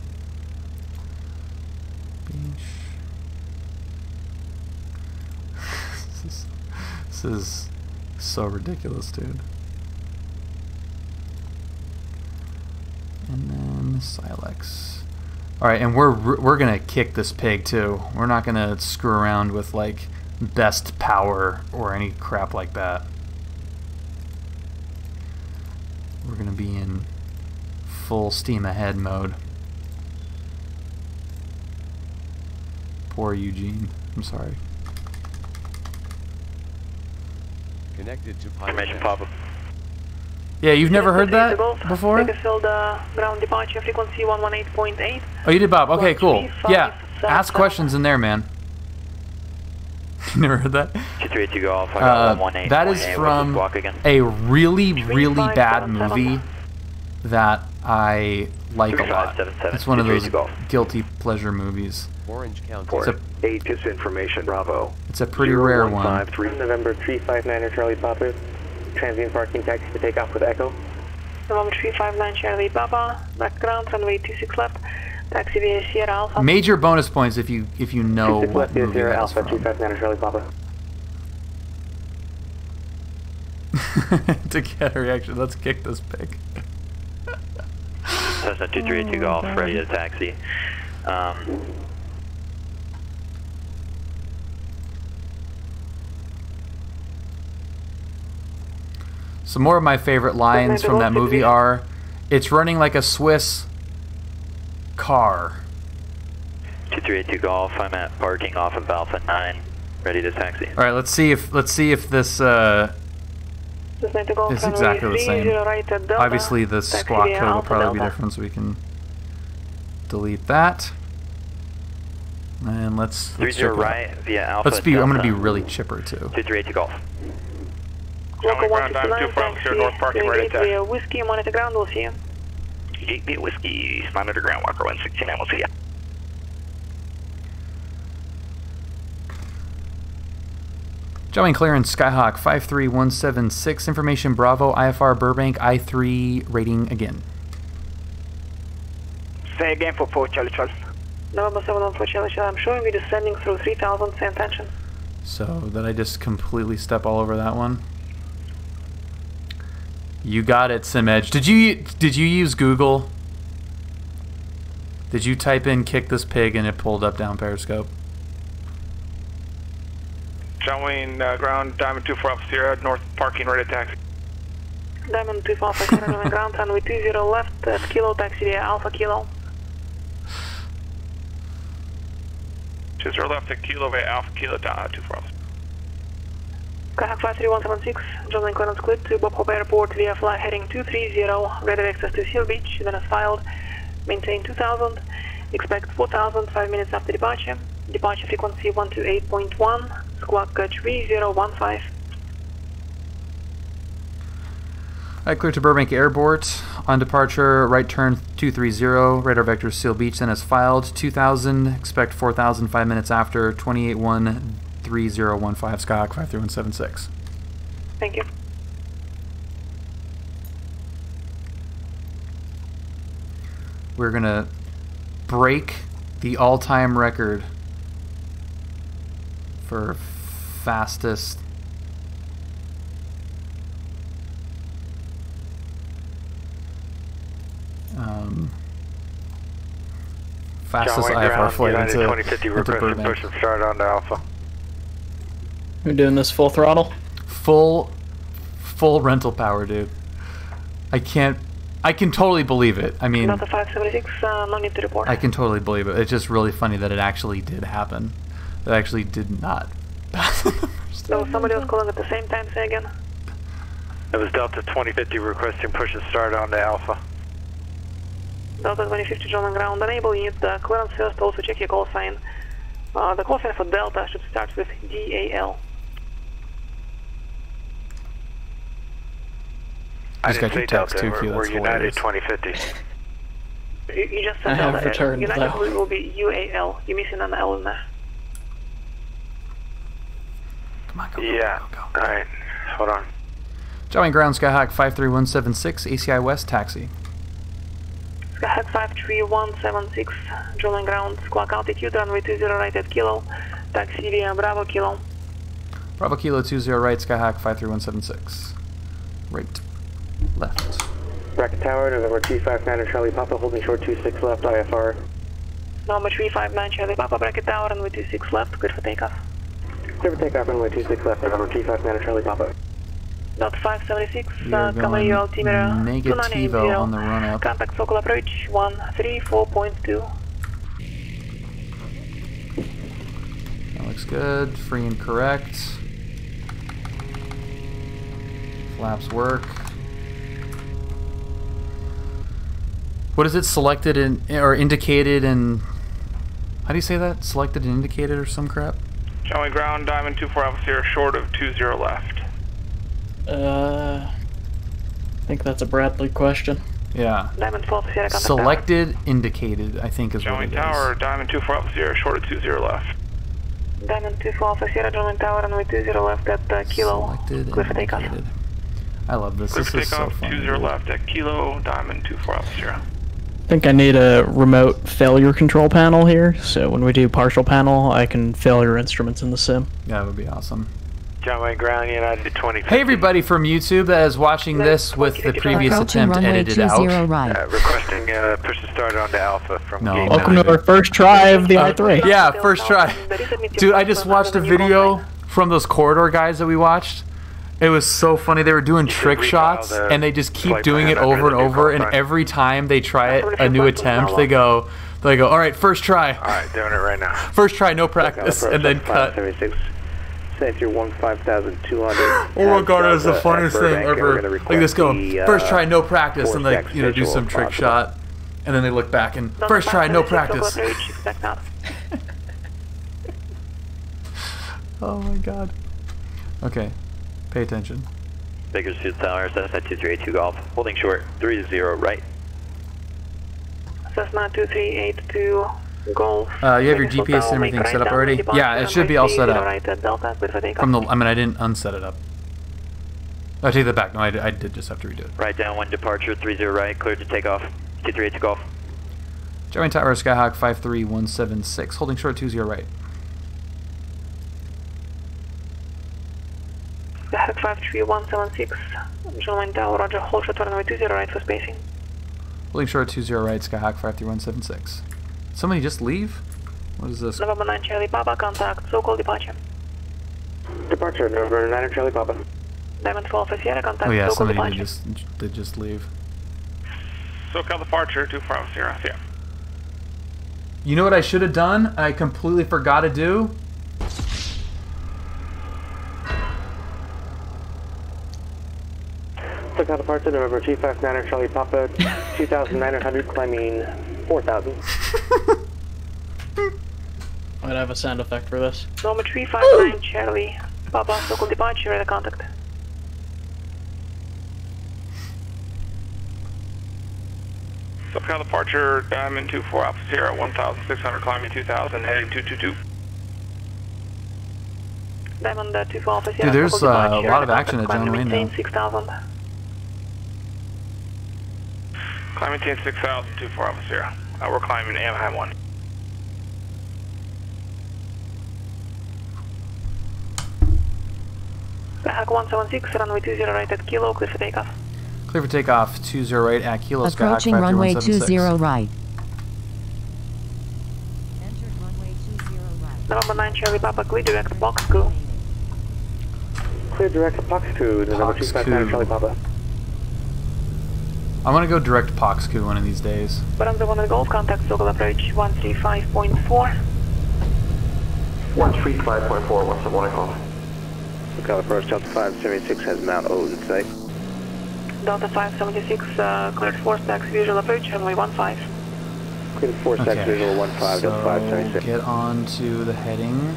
C: This is so ridiculous, dude. And then Silex. All right, and we're gonna kick this pig too. We're not gonna screw around with like best power or any crap like that. We're gonna be in full steam ahead mode. Poor Eugene. I'm sorry.
O: Connected to
N: Information Papa.
C: Yeah, you've never heard that before?
I: Field, ground departure frequency 118.8.
C: Oh, you did, Bob. Okay, cool. Yeah, ask questions in there, man. You never heard that?
N: 232 Golf. I got 118.8.
C: That is from a really, really bad movie that I like a lot. It's one of those guilty pleasure movies.
O: Orange County.
H: Port 8 disinformation, Bravo.
C: It's a pretty rare one.
F: November 359 Charlie Papa. Transient parking taxi to take off with Echo.
I: November 359 Charlie Papa. Background runway 26 left. Taxi via Sierra Alpha.
C: Major bonus points if you know what movie
F: Sierra
C: that's
F: Alpha
C: from.
F: 359 Charlie Papa.
C: To get a reaction, let's kick this pig.
N: Cessna 2382 Golf, ready to taxi.
C: Some more of my favorite lines from that movie are, "It's running like a Swiss car."
N: 2382 Golf, I'm at parking off of Alpha 9, ready to taxi.
C: All right, let's see if this is exactly the same. Obviously, the squawk code will probably be different, so we can delete that. And let's
N: 30 right via Alpha.
C: I'm gonna be really chipper too.
N: 2382 Golf.
I: Local 169, taxi, North Parking, ready to taxi. Whiskey, monitor ground, we'll see you.
N: Gateway Whiskey, monitor ground, Walker 169, we'll see you.
C: Jumping clearance, Skyhawk 53176, information Bravo, IFR Burbank, I-3, rating again.
K: Say again for 4 Charlie Charlie.
I: November 714 Charlie Charlie, I'm showing you descending through 3000, same tension.
C: So, did I just completely step all over that one? You got it, SimEdge. Did you use Google? Did you type in "kick this pig" and it pulled up down Periscope?
P: Showing ground, Diamond 24 Alpha Sierra, North Parking, ready to taxi.
I: Diamond 24 Alpha Sierra, ground, runway 20 left at Kilo, taxi via Alpha Kilo.
P: 20 left at Kilo via Alpha Kilo, down 24 Alpha.
I: Skyhawk 53176, John clearance cleared to Bob Hope Airport via flight heading 230, ready access to Seal Beach, then as filed, maintain 2000, expect 4000, 5 minutes after departure, departure frequency 128.1, squawk 3015.
C: Alright, clear to Burbank Airport. On departure, right turn 230, radar vector Seal Beach, then as filed, 2000, expect 4000, 5 minutes after, 281. 3015 Skyhawk 53176.
I: Thank you.
C: We're gonna break the all-time record for fastest fastest IFR flight into
P: 2050 requesting push and start on to Alpha.
B: We're doing this full throttle?
C: Full rental power, dude. I can totally believe it. I mean,
I: Delta 576, no need to report.
C: I can totally believe it. It's just really funny that it actually did happen. That actually did not pass.
I: There was somebody else calling at the same time, say again.
P: It was Delta 2050 requesting push and start on to Alpha.
I: Delta 2050 John on ground, enable unit clearance first, also check your call sign. The call sign for Delta should start with DAL.
C: I just got your text too, Q.
P: We're United 2050.
I: You just said
B: I
I: Delta.
B: have returned,
I: United
B: though.
I: will be UAL. You're missing an L in there.
C: Come on, go.
P: Yeah. Alright. Hold on.
C: Joining ground, Skyhawk 53176, ACI West, taxi.
I: Skyhawk 53176, joining ground, squawk altitude, runway 20 right at Kilo, taxi via Bravo Kilo.
C: Bravo Kilo 20 right, Skyhawk 53176. Right. Left.
F: Bracket Tower, November 359 Charlie Papa, holding short 26 left, IFR.
I: Number 359 Charlie Papa, bracket tower, runway 26 left, good for takeoff.
F: Clear for takeoff, runway 26 left, November 359 Charlie Papa.
I: Delta 576,
C: You're
I: Camry altimeter
C: negativo on the run up.
I: Contact focal approach 134.2.
C: looks good. Free and correct. Flaps work. What is it? Selected in or indicated in? How do you say that? Selected and indicated or some crap?
P: Showing ground, Diamond 24 Alpha Sierra, short of 20 left.
B: I think that's a Bradley question.
C: Yeah.
I: Diamond 12 Sierra, contact
C: Selected, indicated, I think is what it is.
P: Showing tower, Diamond 24 Alpha Sierra, short of 20 left.
I: Diamond 24 Alpha Sierra, joining tower, runway 20 left at Kilo.
C: Selected,
I: Clear for takeoff.
C: I love this.
P: Clear
C: This
P: for
C: is so
P: takeoff,
C: fun.
P: 20 left at Kilo, Diamond 24 Alpha Sierra.
B: I think I need a remote failure control panel here, so when we do partial panel, I can failure instruments in the sim.
C: That would be awesome.
N: John Wayne Ground, United 20.
C: Hey everybody from YouTube that is watching this with the previous attempt edited out.
N: Requesting push to start on to Alpha from gate
B: Welcome
N: 9.
B: to our first try of the I-3.
C: Yeah, first try. Dude, I just watched a video from those corridor guys that we watched. It was so funny. They were doing trick shots, and they just keep doing it over and over, and every time they try it, a new attempt, they go, all right, first try.
N: All right, doing it right now.
C: First try, no practice, and then cut.
F: Safety 15,200.
C: Oh my god, it was the funniest thing ever. Like this go, first try, no practice, and like, you know, do some trick shot, and then they look back and, first try, no practice. Oh my god. Okay, pay attention.
N: Bakersfield Tower, Cessna 2382 Golf, holding short, 30 right.
I: Cessna 2382 Golf.
C: You have your GPS and everything set up already? Yeah, it should be all set up. From the, I mean, I didn't unset it up. I take that back. No, I did just have to redo it.
N: Right down, 1 departure, 30 right, cleared to take off. 2382 Golf.
C: Join Tower, Skyhawk 53176, holding short 20 right.
I: Skyhawk 53176, join Tower, Roger, hold short runway 20 right for spacing.
C: Holding short 20 right, Skyhawk 53176. Somebody just leave? What is this?
I: November 9 Charlie Papa, contact, so-called departure.
F: Departure, November 9 Charlie Papa.
I: Diamond 12 Sierra, contact,
C: Oh yeah,
I: so-called
C: somebody
I: departure.
C: did just leave.
P: SoCal departure, 24 Alpha Sierra, yeah.
C: You know what I should have done? I completely forgot to do?
F: SoCal departure, November 259 Charlie Papa, 2,900, climbing 4,000.
B: I'm gonna have a sound effect for this.
I: Number 359 Charlie Papa, so-called departure, radar contact.
P: SoCal departure, Diamond 24 Alpha Sierra, 1,600, climbing 2,000, heading 222.
I: Diamond 24 Alpha Sierra.
C: Dude, there's a lot of action at John Wayne now.
I: 6,000.
P: Climbing 6,000, 24 Alpha Sierra. We're climbing Anaheim 1.
I: Skyhawk 176, runway 20 right at Kilo, clear for takeoff.
C: Clear for takeoff 20 right at Kilo,
G: approaching
C: Skyhawk
G: runway
C: 53176.
G: 20 right.
I: November 9 Charlie Papa, clear direct box crew.
F: Clear direct box crew, November 259 Charlie Papa.
C: I'm gonna go direct Poxku one of these days.
I: Baranza 1 at Golf, contact local approach 135.4.
L: 135.4, what's the morning call?
F: SoCal approach, Delta 576 has Mount O in sight.
I: Delta 576, cleared 4 stacks, visual approach, runway 15.
F: Cleared 4 stacks, visual 15, Delta 576.
C: Get on to the heading.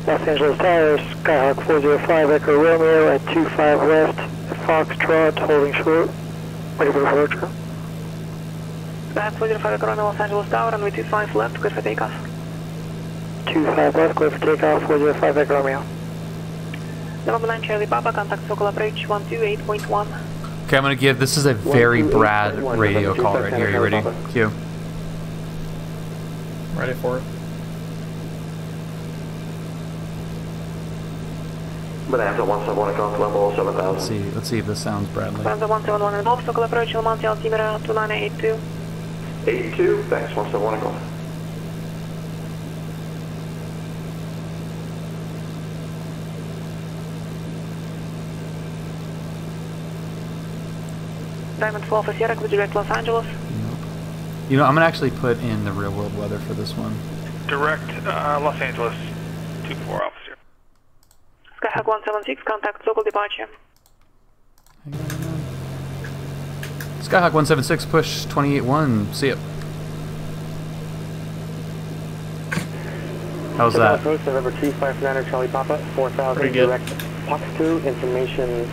J: Los Angeles Tower, Skyhawk 405 Echo Romeo at 25 left at Foxtrot, holding short. Ready for departure.
I: Skyhawk 405 Echo Romeo, Los Angeles Tower, runway 25 left, clear for takeoff.
J: 25 left, clear for takeoff, 405 Echo Romeo.
I: November 9 Charlie Papa, contact local approach 128.1.
C: Okay, I'm gonna give, this is a very Brad radio call right here. You ready? Q.
B: Ready for it.
L: Bonanza 171 Golf, level 7,000.
C: Let's see if this sounds Bradley.
I: Bonanza 171 at Golf, local approach, Almonte Altimeter 2982.
L: 82, thanks, 171 Golf.
I: Diamond 12 Sierra, clear direct Los Angeles.
C: You know, I'm gonna actually put in the real world weather for this one.
P: direct Los Angeles 24 officer.
I: Skyhawk 176, contact local departure.
C: Skyhawk 176, push 28-1, see ya. How's that?
F: Approach November 259 Charlie Papa, 4000 direct Fox 2, information.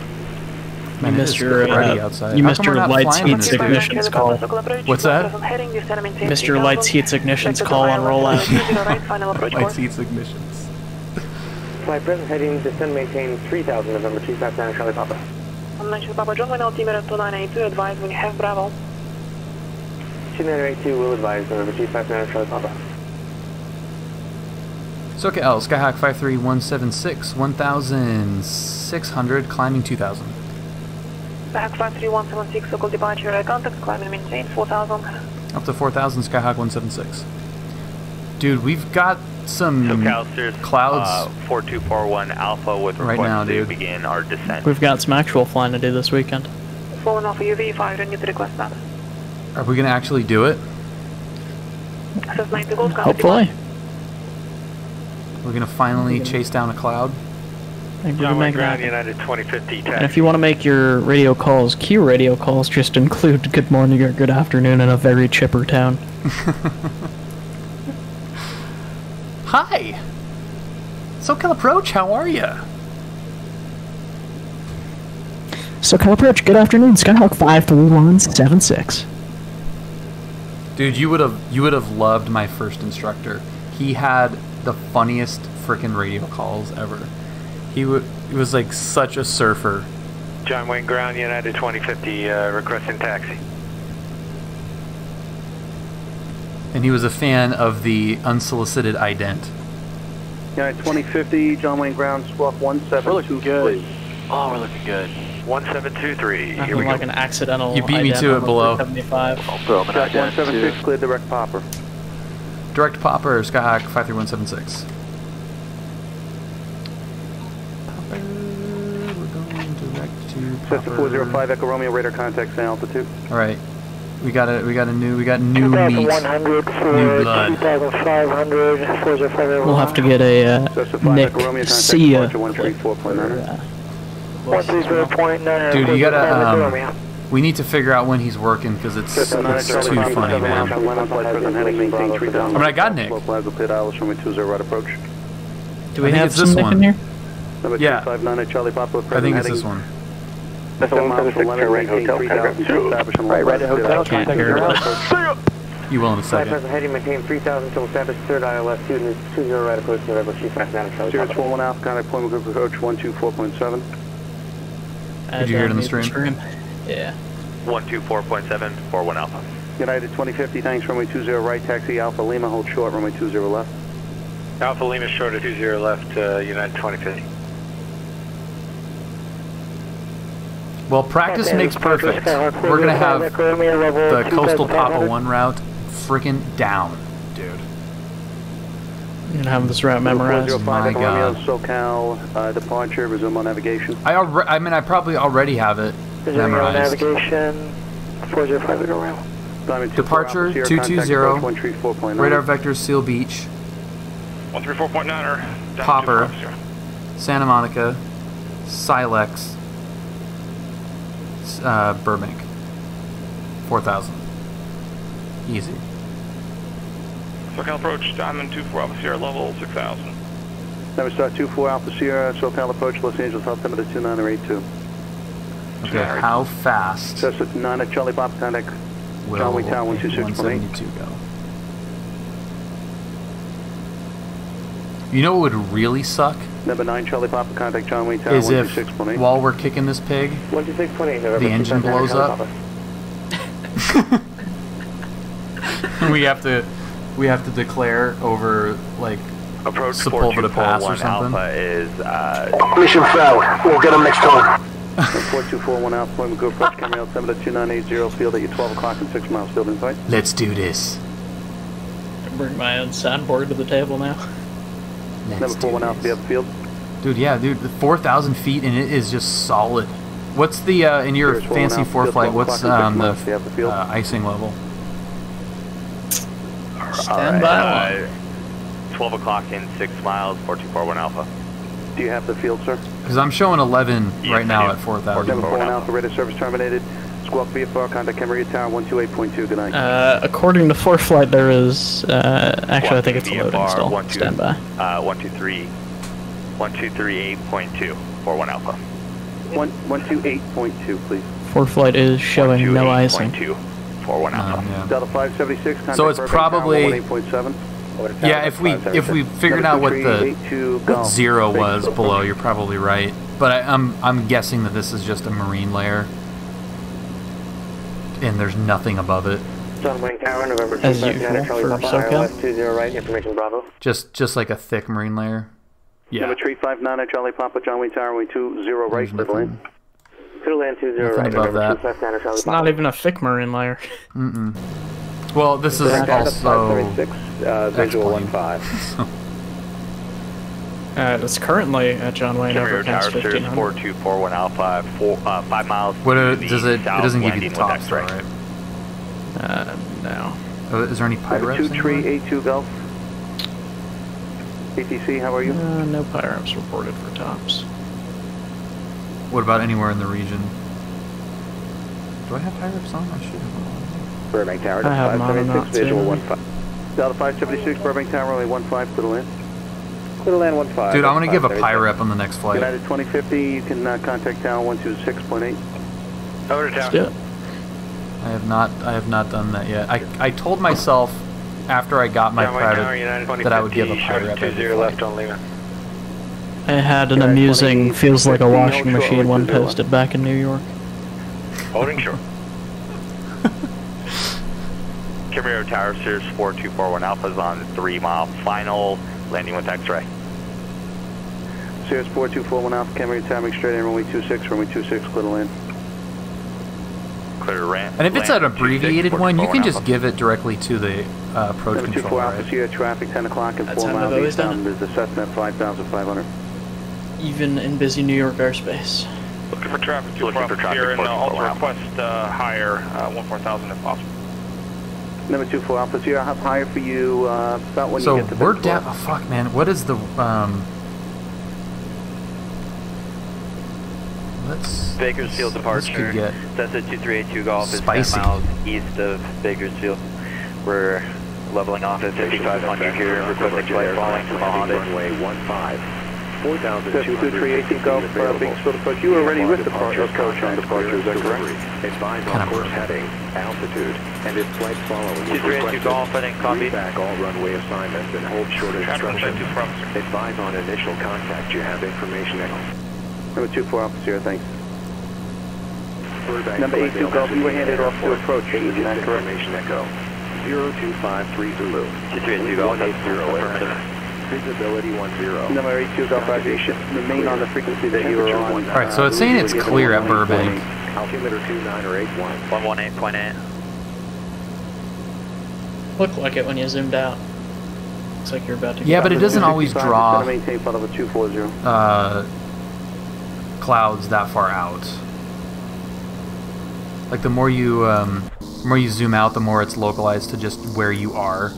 C: Man,
B: you missed your lights, heats, ignitions call.
C: What's that?
B: Missed your lights, heats, ignitions call on rollout.
C: Lights, heats, ignitions.
F: Flight present heading, descend, maintain 3000 November 259 Charlie Papa.
I: 19 Papa John, when altimeter 2982, advise when you have Bravo.
F: 2982 will advise November 259 Charlie Papa.
C: SoCal, Skyhawk 53176, 1600, climbing 2000.
I: Skyhawk 53176, local departure, contact, climb and maintain 4000.
C: Up to 4000, Skyhawk 176. Dude, we've got some clouds.
N: 4241 Alpha with
C: right
N: request
C: now,
N: to
C: dude.
N: begin our descent.
B: We've got some actual flying to do this weekend.
I: Falling off a UV 5, don't get the request now.
C: Are we gonna actually do it?
B: Hopefully.
C: We're gonna finally chase down a cloud.
N: Ground United 2050
B: and if you want to make your radio calls, Q radio calls, just include good morning or good afternoon in a very chipper tone.
C: Hi! SoCal Approach, how are ya?
B: SoCal Approach, good afternoon, Skyhawk 53176.
C: Dude, you would have loved my first instructor. He had the funniest frickin' radio calls ever. He was like such a surfer.
N: John Wayne Ground United 2050 requesting taxi.
C: And he was a fan of the unsolicited ident.
Q: United 2050, John Wayne Ground, swap 1723.
N: Oh, we're looking good. 1723.
B: Here we go. Like an accidental.
C: You beat me to it below.
B: 75.
Q: Jack 176, cleared direct popper.
C: Direct popper, Skyhawk 53176.
Q: Cessna 405 Echo Romeo, radar contact, same altitude.
C: All right, we got new meat,
J: 2100 for
C: new blood.
J: 2500 405.
B: We'll have to get a Nick Sia.
J: 130.9.
C: Dude, you gotta we need to figure out when he's working because it's too funny, man. I mean, I got Nick.
B: Do we have some Nick in here?
C: Yeah.
Q: I
C: think it's this one.
Q: Right, right at hotel.
B: Can't hear it.
C: You will in a second.
F: Heading, maintain 3000 till establish third ILS, student 20 right approach, November 259 Charlie Papa.
Q: 021 Alpha, contact point group approach 124.7.
C: Did you hear it in the stream?
B: Yeah.
N: 124.7, 41 Alpha.
Q: United 2050, thanks, runway 20 right, taxi Alpha Lima, hold short, runway 20 left.
N: Alpha Lima short of 20 left, United 2050.
C: Well, practice makes perfect. We're gonna have the Coastal Papa 1 route freaking down, dude.
B: You're gonna have this route memorized.
C: My God.
Q: SoCal, departure, resume on navigation.
C: I mean, I probably already have it memorized.
J: Navigation, 405 Echo Romeo.
C: Departure 220. Radar vector Seal Beach.
P: 134.9er.
C: Popper. Santa Monica. Silex. Burbank. 4000. Easy.
P: SoCal approach, Diamond 24 Alpha Sierra, level 6000.
Q: Number start 24 Alpha Sierra, SoCal approach, Los Angeles, altimeter 2982.
C: Okay, how fast?
Q: Cessna 9 at Charlie Bob, contact John Wayne Tower 126.8.
C: go. You know what would really suck?
Q: Number 9 Charlie Papa, contact John Wayne Tower
C: is if
Q: 126.8.
C: while we're kicking this pig,
F: 126.8,
C: the engine blows up. we have to declare over like
N: approach
C: Sepulveda Pass or something.
N: Alpha is
Q: mission failed. We'll get them next time. 4241 Alpha, point go approach camera altimeter 2980, field at your 12 o'clock and 6 miles field in sight.
C: Let's do this.
B: Bring my own soundboard to the table now.
Q: Number 41 Alpha, be up the field.
C: Dude, yeah, dude, 4,000 feet and it is just solid. What's the in your fancy flight? What's the icing level?
B: Stand by.
N: 12 o'clock and 6 miles, 4241 Alpha.
Q: Do you have the field, sir?
C: Because I'm showing 11 right now at 4,000.
Q: 741 Alpha, radar service terminated. Squawk VFR, contact Camarillo Tower 128.2, good night.
B: According to ForeFlight, there is, actually I think it's a loading still. Stand by.
N: 1238.2, 41 Alpha.
Q: 128.2, please.
B: ForeFlight is showing no icing.
N: 41 Alpha.
C: Yeah.
Q: Delta 576, contact
C: So it's
Q: Burbank
C: probably...
Q: 118.7.
C: Yeah, if we figured out what the zero was below, you're probably right. But I'm guessing that this is just a marine layer, and there's nothing above it.
F: John Wayne Tower, November 2,
B: As usual for SoCal.
F: 20 right, information Bravo.
C: Just like a thick marine layer. Yeah.
Q: Number 359 Charlie Papa, John Wayne Tower, 20 right, clear lane.
F: Clear land 20
C: Nothing
F: right,
C: above
F: November
C: that.
F: 259 Charlie
B: It's
F: Papa.
B: not even a thick marine layer.
C: Mm-mm. Well, this is also...
M: visual
C: 15.
B: It's currently at John Wayne
N: Camarillo
B: overpass
N: Tower, Sirius
B: 1500.
N: 4241 Alpha, 5 miles.
C: What
N: to
C: does
N: the
C: it
N: south,
C: doesn't give you the
N: landing with
C: tops, though,
N: X-ray.
C: right?
B: No.
C: Oh, is there any
Q: Number
C: pyreps?
Q: 2382 Gulf. ATC, how are you?
B: No pyreps reported for tops.
C: What about anywhere in the region? Do I have pyreps on? I should have them on.
Q: Burbank Tower,
B: I have them on,
Q: 576,
B: not
Q: visual
B: too.
Q: 15. Delta 576, Burbank Tower, only 15, clear land. Clear land 15.
C: Dude, I'm gonna give a pyrep on the next flight.
Q: United 2050, you can contact Tower 126.8.
N: Over to
B: Let's
N: town.
B: do it.
C: I have not done that yet. I told myself after I got my private that I would give a pyrep.
N: 20 left on Lima.
B: I had an amusing feels like a washing machine one posted back in New York.
N: Holding short. Camarillo Tower, Sirius 4241 Alpha's on 3 mile final, landing with X-ray.
Q: Sirius 4241 Alpha, Camarillo Tower, make straight in, runway 26, clear to land.
N: Clear ramp.
C: And if it's an abbreviated one, you can just give it directly to the approach
Q: Number 24
C: controller,
Q: Alpha,
C: right?
Q: Sierra traffic 10 o'clock and
B: That's
Q: 4
B: how
Q: miles
B: I've always
Q: eastbound.
B: done
Q: There's a Cessna 5500.
B: Even in busy New York airspace.
P: Looking for traffic to here, and also request higher 14,000 if possible.
Q: Number 24 Alpha, Sierra, how higher for you about when
C: So
Q: you get to
C: we're
Q: Bend
C: down.
Q: Square?
C: Oh fuck, man. What is the Let's.
R: Bakersfield
C: This
R: departure.
C: could get
R: Cessna 2382 Golf is 10
C: spicy.
R: miles east of Bakersfield. We're leveling off at 5500 here, requesting flight following to Mojave.
H: Runway 15.
Q: 2382 Golf, Bakersfield approach. You were already with the approach on departure, is that correct?
H: Advise on course heading, altitude, and if flight following is
R: 2382 Golf, heading copy.
H: read back all runway assignments and hold short instructions. Advise on initial contact. You have information echo.
Q: Number 24 Alpha, Sierra, thanks.
H: Burbank
Q: Number 82
H: Flight
Q: Golf, you were handed off to
H: Airport.
Q: approach, is that correct?
H: Information echo. 0253 Zulu.
R: 2382 Golf, that's
H: 180
R: affirmative.
H: Visibility 10.
Q: Number 82 Golf Aviation, remain on the frequency that you were on.
C: Alright, so it's saying it's clear at Burbank.
H: Altimeter 29 or 81.
R: 118.8.
B: Looked like it when you zoomed out. Looks like you're about to.
C: Yeah, but it doesn't always draw
Q: Maintain flight level 240.
C: clouds that far out. Like the more you zoom out, the more it's localized to just where you are.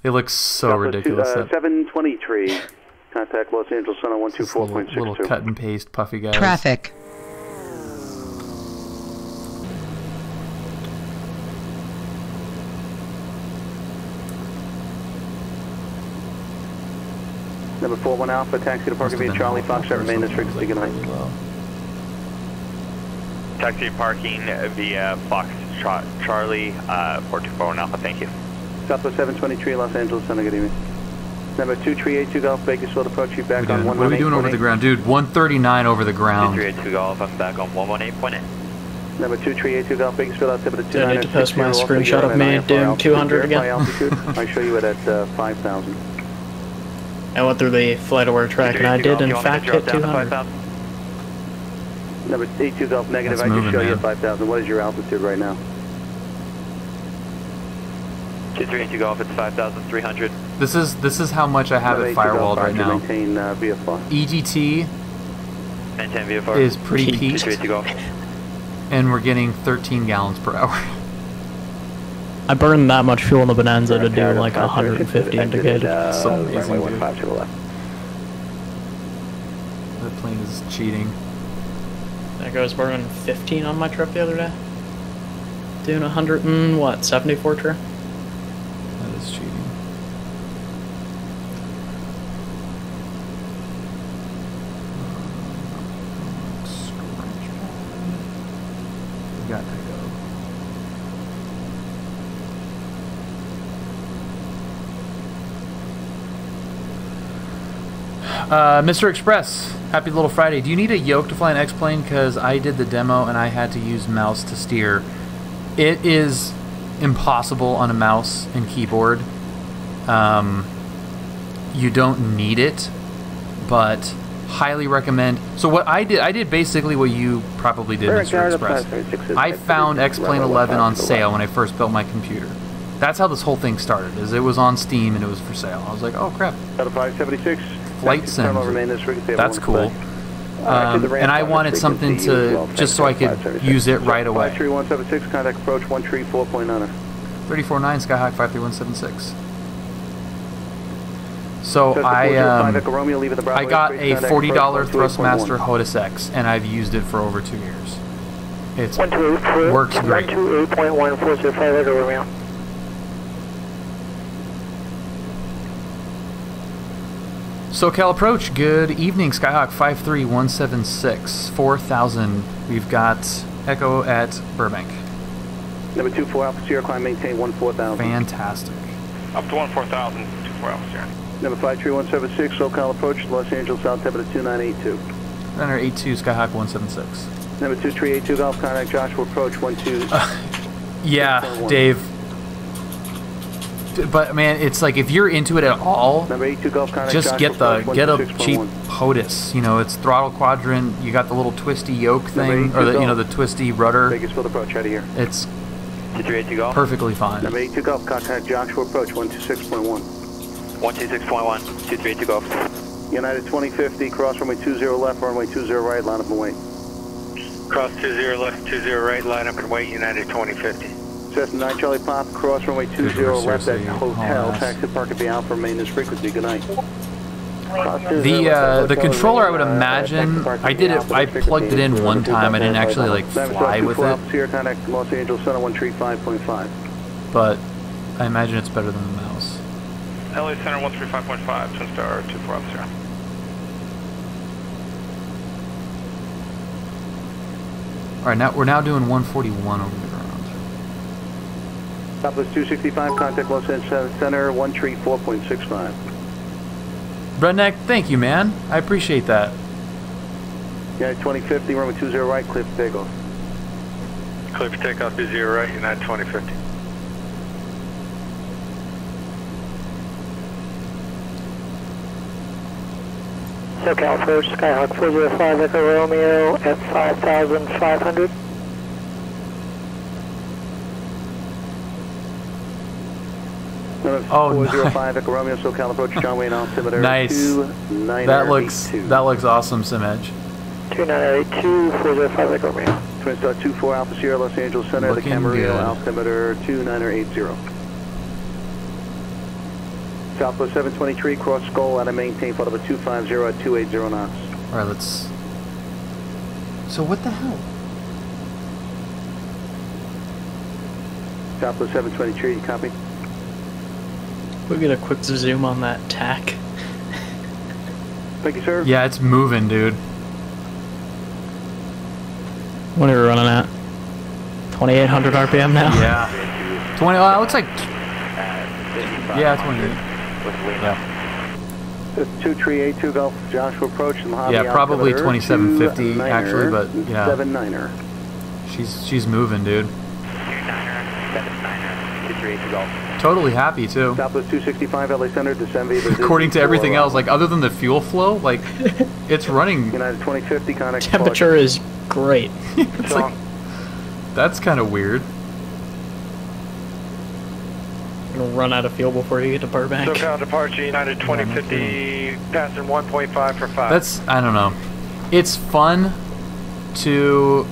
C: They look so ridiculous.
Q: 723. Contact Los Angeles Sun on 124.62.
C: Little cut and paste puffy guys.
S: Traffic.
Q: Number 41 Alpha, taxi to Park via Charlie Foxtrot, remain this frequency, good night.
N: Taxi parking via Fox Charlie 4241 Alpha, thank you.
Q: Southwest 723, Los Angeles Sun, good evening. Number 2382 Golf, Bakersfield approach, you back on 118.8.
C: What are we doing over the ground? Dude, 139 over the ground.
R: 2382 Golf, I'm back on 118.8.
Q: Number 2382 Golf, Bakersfield, altimeter 29.
B: Do I need to post my screenshot of me doing 200 again?
Q: I show you it at 5,000.
B: I went through the FlightAware track and I did in fact hit 200.
Q: Number 82 Golf negative,
C: That's
Q: I
C: moving,
Q: just show you
C: man.
Q: at 5,000. What is your altitude right now?
R: 2382 Golf, it's 5,300.
C: This is how much I have
Q: Number
C: it
Q: 82 Golf,
C: firewalled right now.
Q: Maintain VFR.
C: EGT
R: Maintain VFR.
C: is pretty peaked,
R: 2382 Golf.
C: and we're getting 13 gallons per hour.
B: I burned that much fuel in the Bonanza to do like 150 indicated.
C: So amazing, dude. That plane is cheating.
B: I was burning 15 on my trip the other day. Doing 100 and what, 74 trip?
C: That is cheating. We got Echo. Mr. Express, happy little Friday. Do you need a yoke to fly an X-plane? Because I did the demo and I had to use mouse to steer. It is impossible on a mouse and keyboard. You don't need it, but highly recommend. So what I did basically what you probably did, Mr. Express. I found X-Plane 11 on sale when I first built my computer. That's how this whole thing started. Is it was on Steam and it was for sale. I was like, oh crap.
Q: 576.
C: Flight sim. That's cool. And I wanted something to just so I could use it right away.
Q: 53176, contact approach 134.9.
C: 349 Skyhawk 53176. So I got a $40 Thrustmaster HOTUS X, and I've used it for over 2 years. It works great.
J: 128.1405 Romeo.
C: SoCal approach. Good evening, Skyhawk 53176 4000. We've got Echo at Burbank.
Q: Number 24 Alpha Sierra, climb maintain 14000.
C: Fantastic.
P: Up to 14000, 24 Alpha Sierra.
Q: Number 53176 SoCal approach, Los Angeles South temperature 2982.
C: 982 Skyhawk 176.
Q: Number 2382 Golf, contact Joshua approach 12.
C: Yeah, Dave. But man, it's like if you're into it at all, just get a cheap HOTUS. You know, it's throttle quadrant. You got the little twisty yoke thing, or the twisty rudder.
Q: Bakersfield approach out of here.
C: It's perfectly fine.
Q: Number 82 Golf, contact Joshua approach 126.1.
R: 126.1, 232 Golf.
Q: United 2050, cross runway 20 left, runway 20 right, line up and wait.
P: Cross 20 left, 20 right, line up and wait, United 2050.
Q: Cessna 9 Charlie Pop, cross runway 20 left at hotel, taxi park at the Alpha maintenance frequency, good night.
C: The controller, I would imagine, I plugged it in one time, I didn't actually like fly with it.
Q: Here, contact Los Angeles Center 135.5.
C: But I imagine it's better than the mouse.
P: LA Center 135.5, Twin Star 24 Officer.
C: Alright, now we're now doing 141 over the ground.
Q: Southwest 265, contact Los Angeles Center 134.65.
C: Redneck, thank you, man. I appreciate that.
Q: United 2050, runway 20 right, clear for takeoff.
P: Clear for takeoff, 20 right, United 2050.
J: SoCal approach, Skyhawk 405 Echo Romeo at 5,500.
C: Oh,
Q: 405 Echo Romeo, SoCal approach, John Wayne altimeter.
C: Nice. That looks awesome, SimEdge.
J: 2982, 405 Echo Romeo.
Q: Twin Star 24 Alpha Sierra, Los Angeles Center, the Camarillo, altimeter 2980. Southwest 723, cross Skull, out of maintain, flight number 250 at 280 knots.
C: Alright, let's... So what the hell?
Q: Southwest 723, copy.
B: We'll get a quick zoom on that tack.
Q: Thank you, sir.
C: Yeah, it's moving, dude.
B: What are we running at? 2,800 RPM now?
C: Yeah. 20, it looks like... Yeah, 28. Yeah.
Q: 2382 Golf, Joshua approach and Mojave.
C: Yeah, probably 2750 actually, but yeah.
Q: 79er.
C: She's moving, dude. Totally happy too.
Q: Southwest 265 LA Center, descend via
C: according to everything else, like other than the fuel flow, like it's running.
Q: United 2050 contact.
B: Temperature is great.
C: It's like, that's kind of weird.
B: You're gonna run out of fuel before you get to Burbank.
P: SoCal departure, United 2050, passing 1.5 for 5.
C: That's, I don't know. It's fun to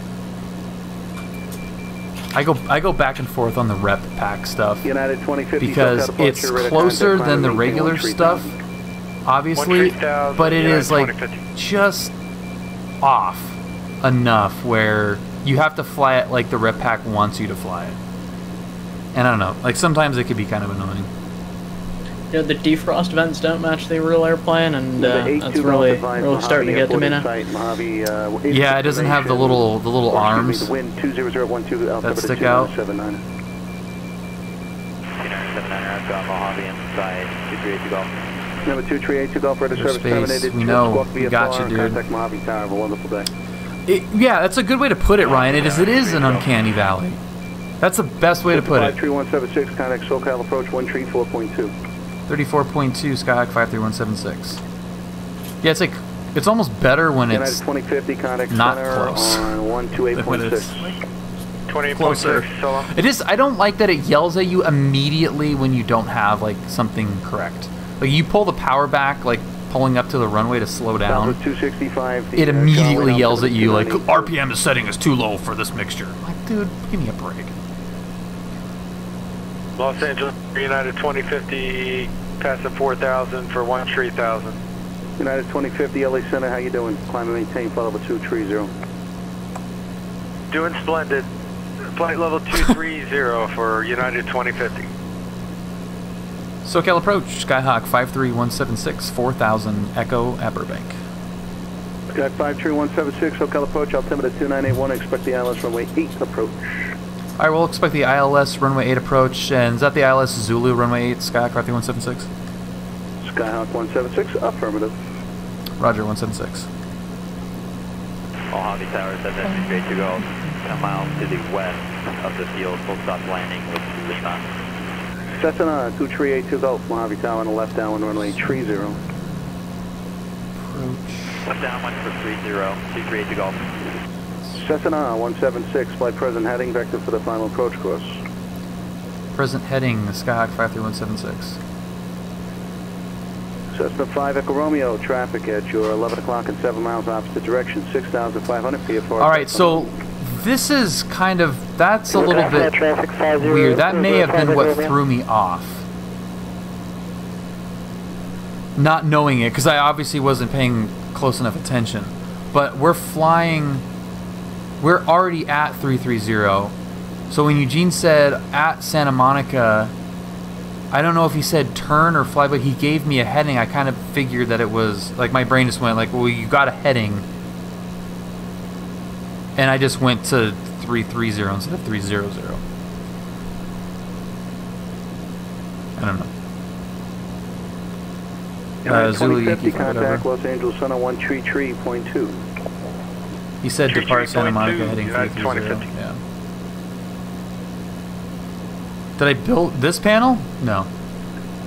C: I go back and forth on the rep pack stuff
Q: United 2050
C: because it's closer than the regular stuff, obviously, but it is like just off enough where you have to fly it like the rep pack wants you to fly it. And I don't know, like sometimes it could be kind of annoying.
B: You know, the defrost vents don't match the real airplane, and that's really starting to get to me now.
C: Yeah, it doesn't have the little arms that stick out.
Q: Number 238 Golf, ready service terminated.
C: We know, we got you, dude.
Q: Contact Mojave Tower. Have a wonderful day.
C: Yeah, that's a good way to put it, Ryan. It is an uncanny valley. That's the best way to put it.
Q: 53176, contact SoCal approach 1 tree 4.2.
C: 34.2 Skyhawk 53176. Yeah, it's like it's almost better when it's not close.
Q: On 128.6.
C: 28.6 solo. It is. I don't like that it yells at you immediately when you don't have like something correct. Like you pull the power back, like pulling up to the runway to slow down.
Q: 265.
C: It immediately yells at you like RPM is setting is too low for this mixture. I'm like, dude, give me a break.
S: Los Angeles, United 2050, passing 4,000 for 130,000.
Q: United 2050, LA Center, how you doing? Climb and maintain flight level 230.
S: Doing splendid. Flight level 230 for United 2050.
C: SoCal approach, Skyhawk 53176, 4000 Echo at Burbank.
Q: Skyhawk 53176, SoCal approach, altimeter 2981, expect the ILS runway 8 approach.
C: Alright, we'll expect the ILS runway 8 approach, and is that the ILS Zulu runway 8, Skyhawk 53176?
Q: Skyhawk 176, affirmative.
C: Roger, 176.
R: Mojave Tower, 738 to go. 10 miles to the west of the field, full stop landing with Lima.
Q: Cessna 238 to go, Mojave Tower on the left downwind runway 30.
C: Approach.
R: Left downwind for 30, 238 to go.
Q: Cessna 176, flight present heading, vector for the final approach course.
C: Present heading, Skyhawk 53176.
Q: Cessna 5 Echo Romeo, traffic at your 11 o'clock and 7 miles opposite direction, 6,500 PFR.
C: Alright, so this is kind of, that's a little bit weird. That may have been what threw me off. Not knowing it, because I obviously wasn't paying close enough attention. But we're flying, we're already at 330. So when Eugene said at Santa Monica, I don't know if he said turn or fly, but he gave me a heading. I kind of figured that it was, like my brain just went like, well, you got a heading. And I just went to 330 instead of 300. I don't know. Zulu Yankee,
Q: contact Los Angeles Center 133.2.
C: He said depart Santa Monica heading 330. Yeah. Did I build this panel? No.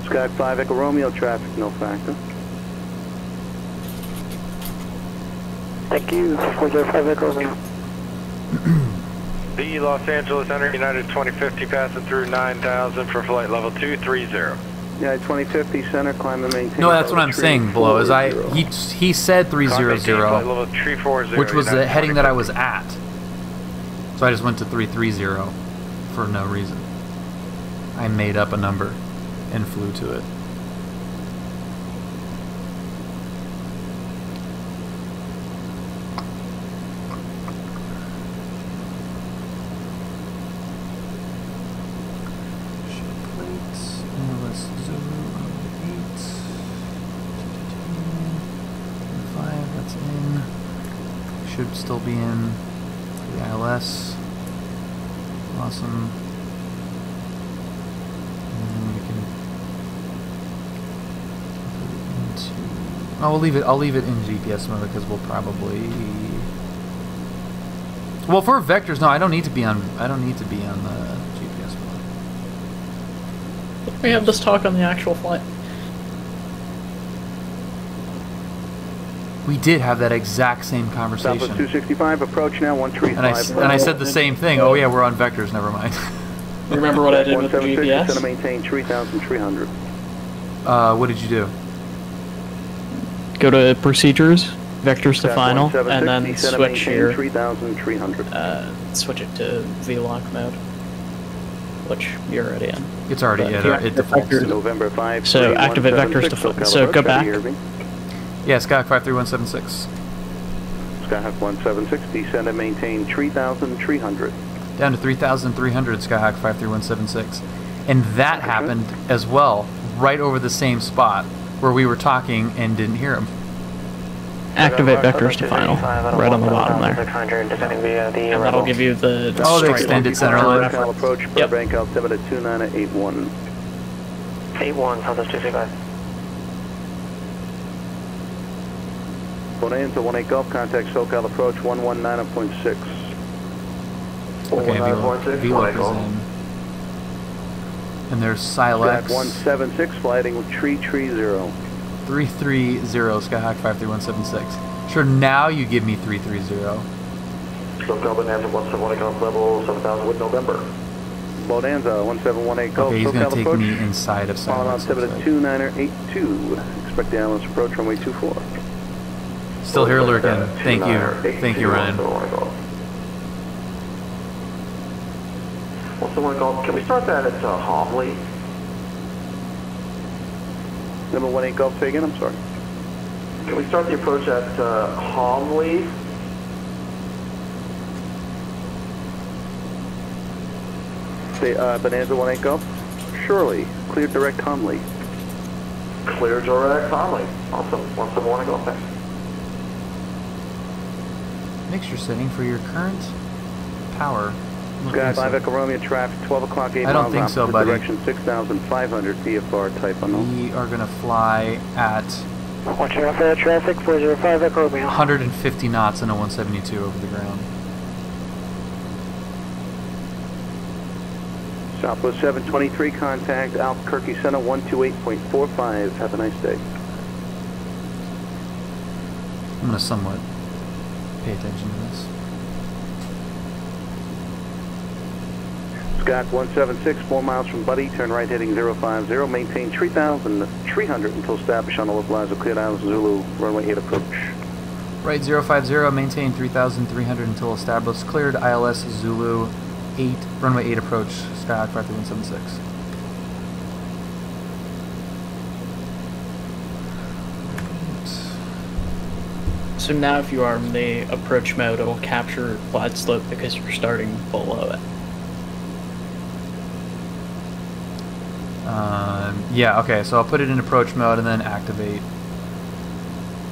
Q: Sky 5 Echo Romeo, traffic no factor.
J: Thank you, 405 Echo Romeo.
S: The Los Angeles Center, United 2050, passing through 9,000 for flight level 230.
Q: Yeah, 2050 center, climb and maintain.
C: No, that's what I'm saying, Below. Is he said 300, which was the heading that I was at. So I just went to 330 for no reason. I made up a number and flew to it. Should still be in the ILS. Awesome. And then we can put it into. Oh, we'll leave it. I'll leave it in GPS mode because we'll probably. Well, for vectors, no, I don't need to be on. I don't need to be on the GPS mode.
B: We have this talk on the actual flight.
C: We did have that exact same conversation.
Q: Southwest 265, approach now 135.
C: And I said the same thing. Oh yeah, we're on vectors. Never mind.
B: Remember what I did with the GPS?
Q: Going to maintain 3,300.
C: What did you do?
B: Go to procedures, vectors to final, and then switch here.
Q: 3,300.
B: Switch it to VLOC mode, which you're already in.
C: It's already it defaults.
Q: November 5.
B: So activate vectors to final. So go back.
C: Yeah, Skyhawk 53176.
Q: Skyhawk 176, descend and maintain 3,300.
C: Down to 3,300, Skyhawk 53176. And that happened as well, right over the same spot where we were talking and didn't hear him.
B: Activate vectors to final, right on the bottom there. And that'll give you the
C: the extended center line.
Q: Approach, Burbank altimeter 2981.
J: 81, Southwest 235.
Q: Bonanza 18 Gulf, contact SoCal approach 119.6.
C: Okay, VLOC is in. And there's Silex.
Q: 176, flighting with 330.
C: 330, Skyhawk 53176. Sure, now you give me 330.
L: SoCal Bonanza 171 Gulf level 7,000 with November.
Q: Bonanza 1718 Gulf,
C: okay, he's going to take
Q: approach.
C: me inside of Silex.
Q: On altimeter 2982. Expect the ILS approach runway 24.
C: Still here lurking. Thank you. Thank you, Ryan.
L: What's the one called? Can we start that at Homley?
Q: Number 18 Gulf, say again, I'm sorry.
L: Can we start the approach at Homley?
Q: Say Bonanza 18 Gulf? Surely. Clear direct Homley.
L: Clear direct Homley. Awesome. 171 Gulf, thanks.
C: Mixture setting for your current power.
Q: Sky 5 Echo Romeo traffic 12 o'clock 8
C: I don't
Q: miles
C: think so, buddy.
Q: Direction 6,500 VFR type unknown.
C: We are going to fly at
J: Watch out for that traffic, 405 Echo Romeo.
C: 150 knots in a 172 over the ground.
Q: Southwest 723 contact Albuquerque Center 128.45. Have a nice day.
C: I'm going to somewhat pay attention to this.
Q: Scott 176, 4 miles from Buddy, turn right heading 050, maintain 3,300 until established on the localizer cleared Islands Zulu, runway 8 approach.
C: Right 050, maintain 3,300 until established, cleared ILS Zulu 8, runway 8 approach, Skyhawk 53176.
B: So now if you are in the approach mode, it'll capture glide slope because you're starting below it.
C: Yeah, okay, so I'll put it in approach mode and then activate.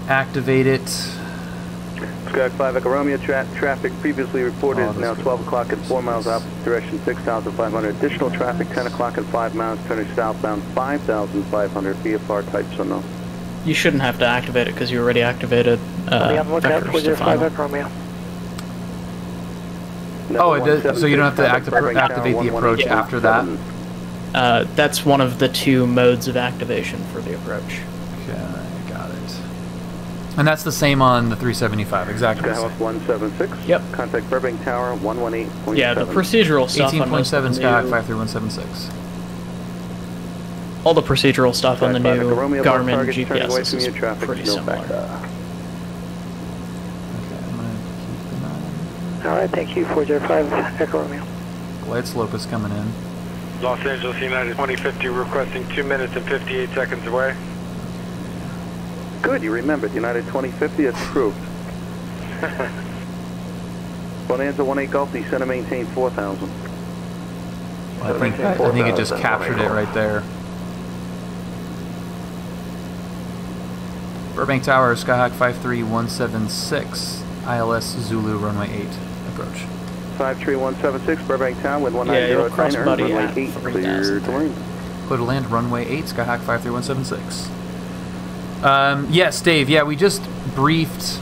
C: Activate it.
Q: Skyhawk 5 Echo Romeo, traffic previously reported is now 12 o'clock and 4 miles opposite direction, 6,500. Additional traffic, 10 o'clock and 5 miles, turning southbound, 5,500. VFR types unknown.
B: You shouldn't have to activate it because you already activated vectors to final.
C: Oh, it does, so you don't have to activate the approach after that?
B: That's one of the 2 modes of activation for the approach.
C: Okay, got it. And that's the same on the 375, exactly.
Q: Skyhawk 176.
B: Yep.
Q: Contact Burbank Tower 118.7.
B: Yeah, the procedural stuff.
C: 18.7 Skyhawk 53176.
B: All the procedural stuff on the new Garmin GPS is pretty similar.
J: Alright, thank you, 405 Echo Romeo.
C: Glide slope is coming in.
S: Los Angeles United 2050 requesting 2 minutes and 58 seconds away.
Q: Good, you remembered. United 2050, it's approved. Bonanza 18 Gulf, descend and maintain 4,000.
C: Well, I think it just captured it right there. Burbank Tower, Skyhawk 53176, ILS Zulu, runway 8, approach.
Q: 53176, Burbank Tower, with 190 trainer, runway 8, clear to land.
C: Clear to land, runway 8, Skyhawk 53176. Yes, Dave, yeah, we just debriefed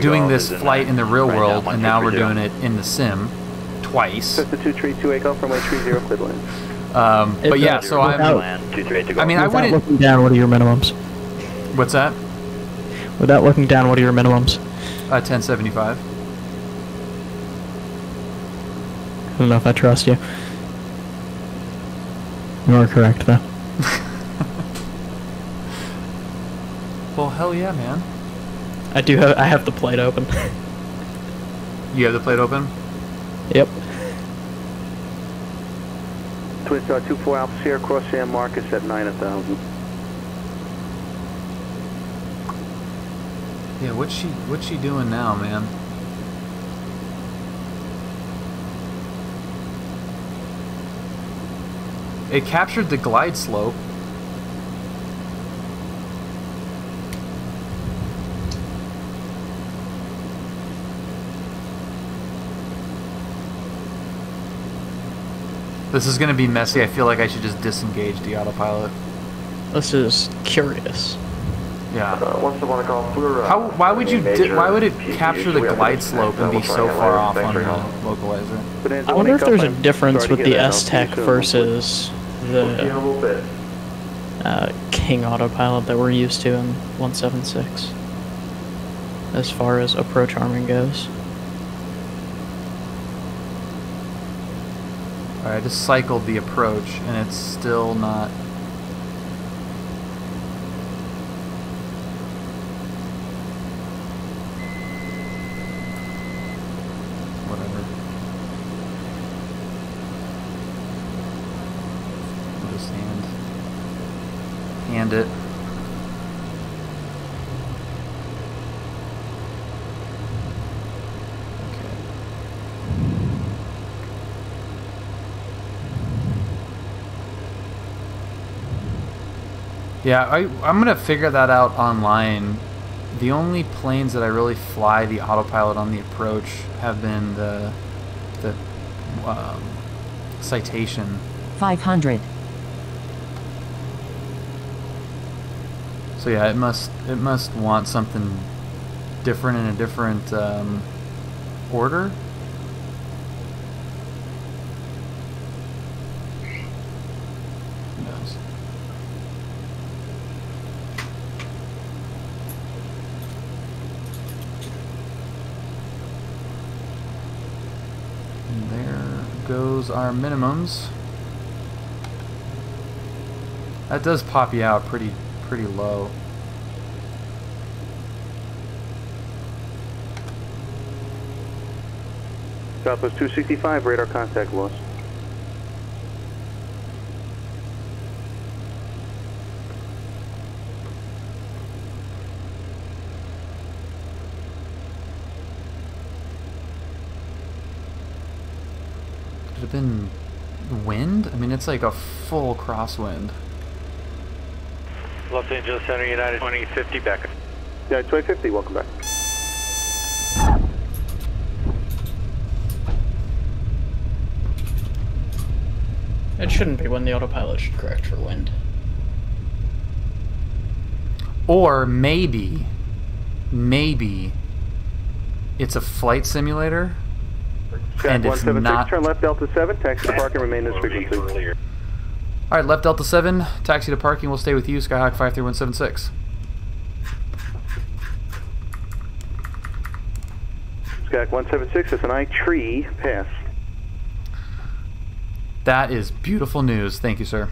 C: doing this flight in the real world, and now we're doing it in the sim twice.
Q: 232 Gulf, runway 30, clear to land.
C: But yeah, so I mean, I wouldn't...
B: looking down, what are your minimums?
C: What's that?
B: Without looking down, what are your minimums?
C: 1075.
B: I don't know if I trust you. You are correct, though.
C: Well, hell yeah, man.
B: I do have. I have the plate open.
C: You have the plate open?
B: Yep.
Q: Twin Star 24 Alpha Sierra, cross San Marcos at 9,000.
C: Yeah, what's she doing now, man? It captured the glide slope. This is gonna be messy. I feel like I should just disengage the autopilot.
B: This is curious.
C: Yeah.
L: What's the one call?
C: Why would you? Why would it capture the glide slope and be so far off on the localizer?
B: I wonder if there's a difference with the S-TEC versus the King autopilot that we're used to in 176, as far as approach arming goes.
C: Alright, I just cycled the approach and it's still not. Whatever. I'll just hand it. Yeah, I'm gonna figure that out online. The only planes that I really fly the autopilot on the approach have been the Citation
G: 500.
C: So yeah, it must want something different in a different order. Who knows? And there goes our minimums. That does pop you out pretty low.
Q: Southwest 265, radar contact loss.
C: Could it have been wind? I mean, it's like a full crosswind.
S: Los Angeles Center, United 2050 back.
Q: Yeah, 2050, welcome back.
B: It shouldn't be when the autopilot should correct for wind.
C: Or maybe it's a flight simulator and it's not.
Q: Turn left Delta 7, taxi to parking, remain this frequency.
C: Alright, left Delta 7, taxi to parking, we'll stay with you, Skyhawk 53176.
Q: Skyhawk 176, it's an I-3 pass.
C: That is beautiful news, thank you, sir.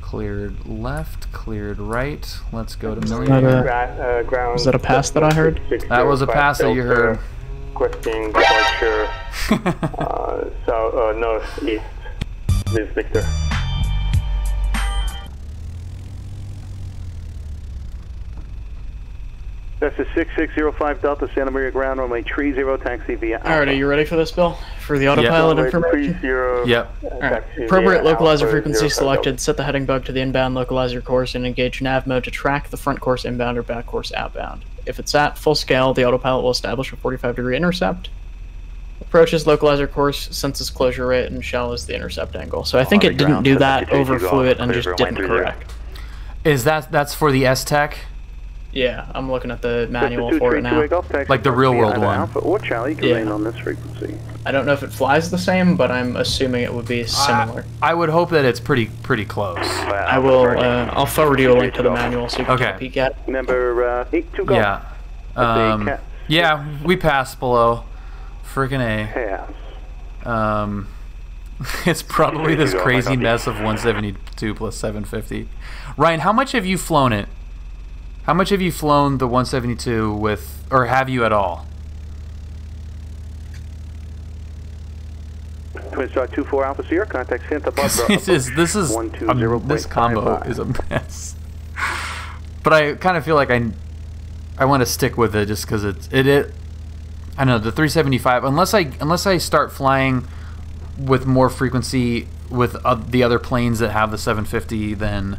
C: Cleared left, cleared right, let's go to million.
B: Was that a pass that I heard?
C: That was a pass that you heard.
L: Requesting departure northeast with Victor.
Q: That's a 6605 Delta Santa Maria ground runway 30 taxi via Alpha.
B: Alright, are you ready for this, Bill? For the autopilot information?
C: Yep.
B: Alright. Appropriate localizer frequency selected. Set the heading bug to the inbound localizer course and engage nav mode to track the front course inbound or back course outbound. If it's at full scale, the autopilot will establish a 45-degree intercept. Approaches localizer course, senses closure rate, and shell is the intercept angle. So I think it didn't do that, overflew it, and just didn't correct.
C: Is that's for the S-TEC?
B: Yeah, I'm looking at the manual for it now.
C: Like the real world one.
Q: Alpha or Charlie, you can remain on this frequency.
B: I don't know if it flies the same, but I'm assuming it would be similar.
C: I would hope that it's pretty close.
B: I will. I'll forward you a link to the manual so you can take a peek at it.
Q: Number 8 to go.
C: Yeah. Yeah, we passed below. Freaking A.
Q: Pass.
C: It's probably this crazy mess of 172 plus 750. Ryan, how much have you flown it? How much have you flown the 172 with, or have you at all?
Q: Twin Star 24 Alpha Sierra, contact Santa Barbara.
C: This combo is a mess. But I kind of feel like I want to stick with it just because it. I don't know, the 375. Unless I start flying with more frequency with the other planes that have the 750, then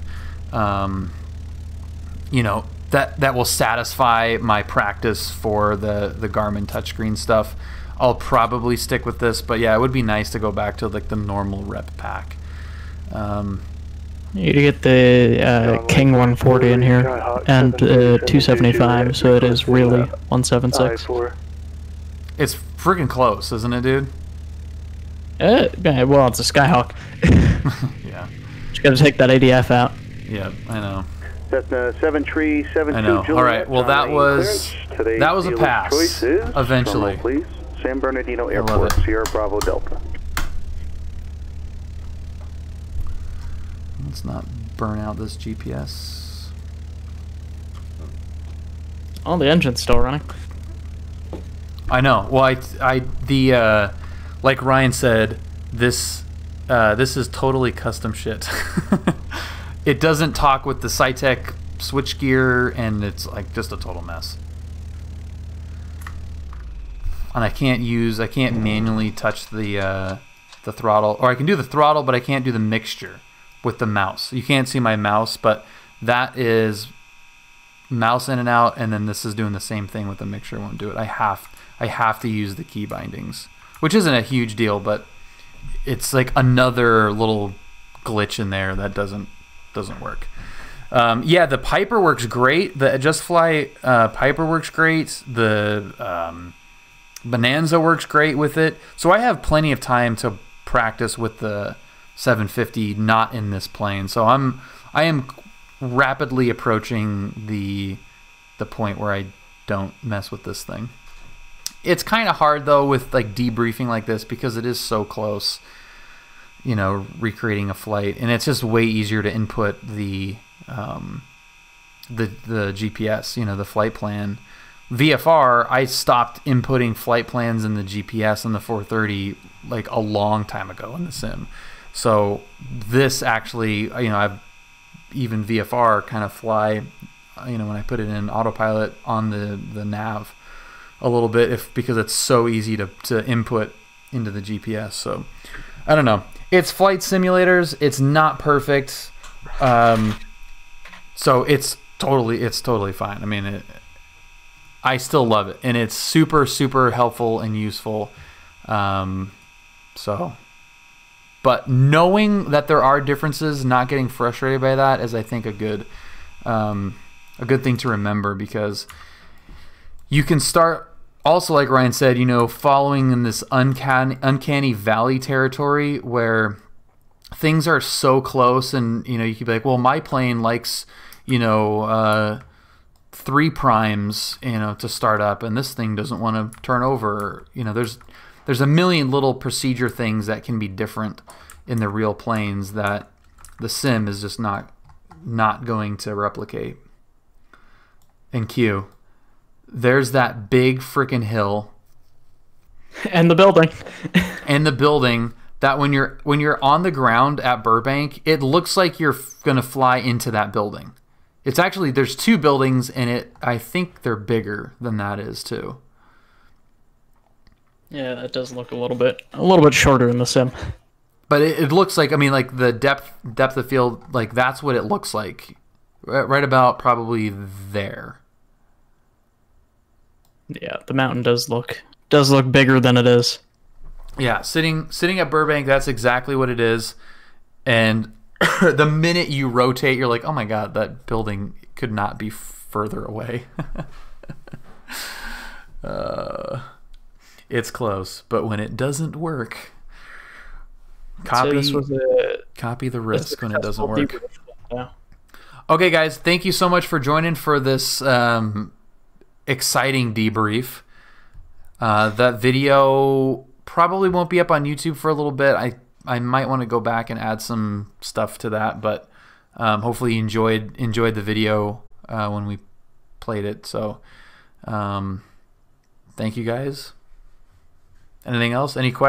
C: you know, that will satisfy my practice for the Garmin touchscreen stuff. I'll probably stick with this, but yeah, it would be nice to go back to like the normal rep pack.
B: You get the King 140 in here and 275, so it is really 176.
C: It's freaking close, isn't it, dude?
B: Well, it's a Skyhawk.
C: Yeah.
B: Just gotta take that ADF out.
C: Yeah, I know.
Q: Cessna 7372.
C: I know. All right. Well, that was a pass. Eventually.
Q: Please. San Bernardino Airport, Sierra Bravo Delta.
C: Let's not burn out this GPS.
B: Oh, the engine's still running.
C: I know. Well, like Ryan said, this is totally custom shit. It doesn't talk with the SciTech switchgear, and it's like just a total mess. And I can't manually touch the throttle, or I can do the throttle, but I can't do the mixture with the mouse. You can't see my mouse, but that is mouse in and out, and then this is doing the same thing with the mixture. It won't do it. I have to use the key bindings, which isn't a huge deal, but it's like another little glitch in there that doesn't work. Yeah, the Piper works great. The Just Fly Piper works great. The Bonanza works great with it. So I have plenty of time to practice with the 750 not in this plane. So I am rapidly approaching the point where I don't mess with this thing. It's kind of hard though with like debriefing like this because it is so close, you know, recreating a flight, and it's just way easier to input the GPS, you know, the flight plan. VFR, I stopped inputting flight plans in the GPS in the 430 like a long time ago in the sim. So this actually, you know, I've even VFR kind of fly, you know, when I put it in autopilot on the nav a little bit, because it's so easy to input into the GPS. So I don't know. It's flight simulators. It's not perfect. So it's totally fine. I mean, I still love it, and it's super, super helpful and useful. But knowing that there are differences, not getting frustrated by that is, I think, a good thing to remember, because you can start also, like Ryan said, you know, following in this uncanny valley territory where things are so close, and you know, you could be like, well, my plane likes, you know, 3 primes, you know, to start up, and this thing doesn't want to turn over. You know, there's a million little procedure things that can be different in the real planes that the sim is just not going to replicate. And Q, there's that big freaking hill
B: and the building
C: and the building that when you're on the ground at Burbank, it looks like you're gonna fly into that building. It's actually, there's 2 buildings, and I think they're bigger than that is too.
B: Yeah, that does look a little bit shorter in the sim.
C: But it looks like, I mean, like the depth of field, like that's what it looks like, right about probably there.
B: Yeah, the mountain does look bigger than it is.
C: Yeah, sitting at Burbank, that's exactly what it is. And the minute you rotate, you're like, oh my god, that building could not be further away. It's close, but when it doesn't work, copy the risk when it doesn't work.
B: Yeah.
C: Okay, guys, thank you so much for joining for this exciting debrief. That video probably won't be up on YouTube for a little bit. might want to go back and add some stuff to that, but hopefully you enjoyed the video when we played it. So thank you guys. Anything else? Any questions?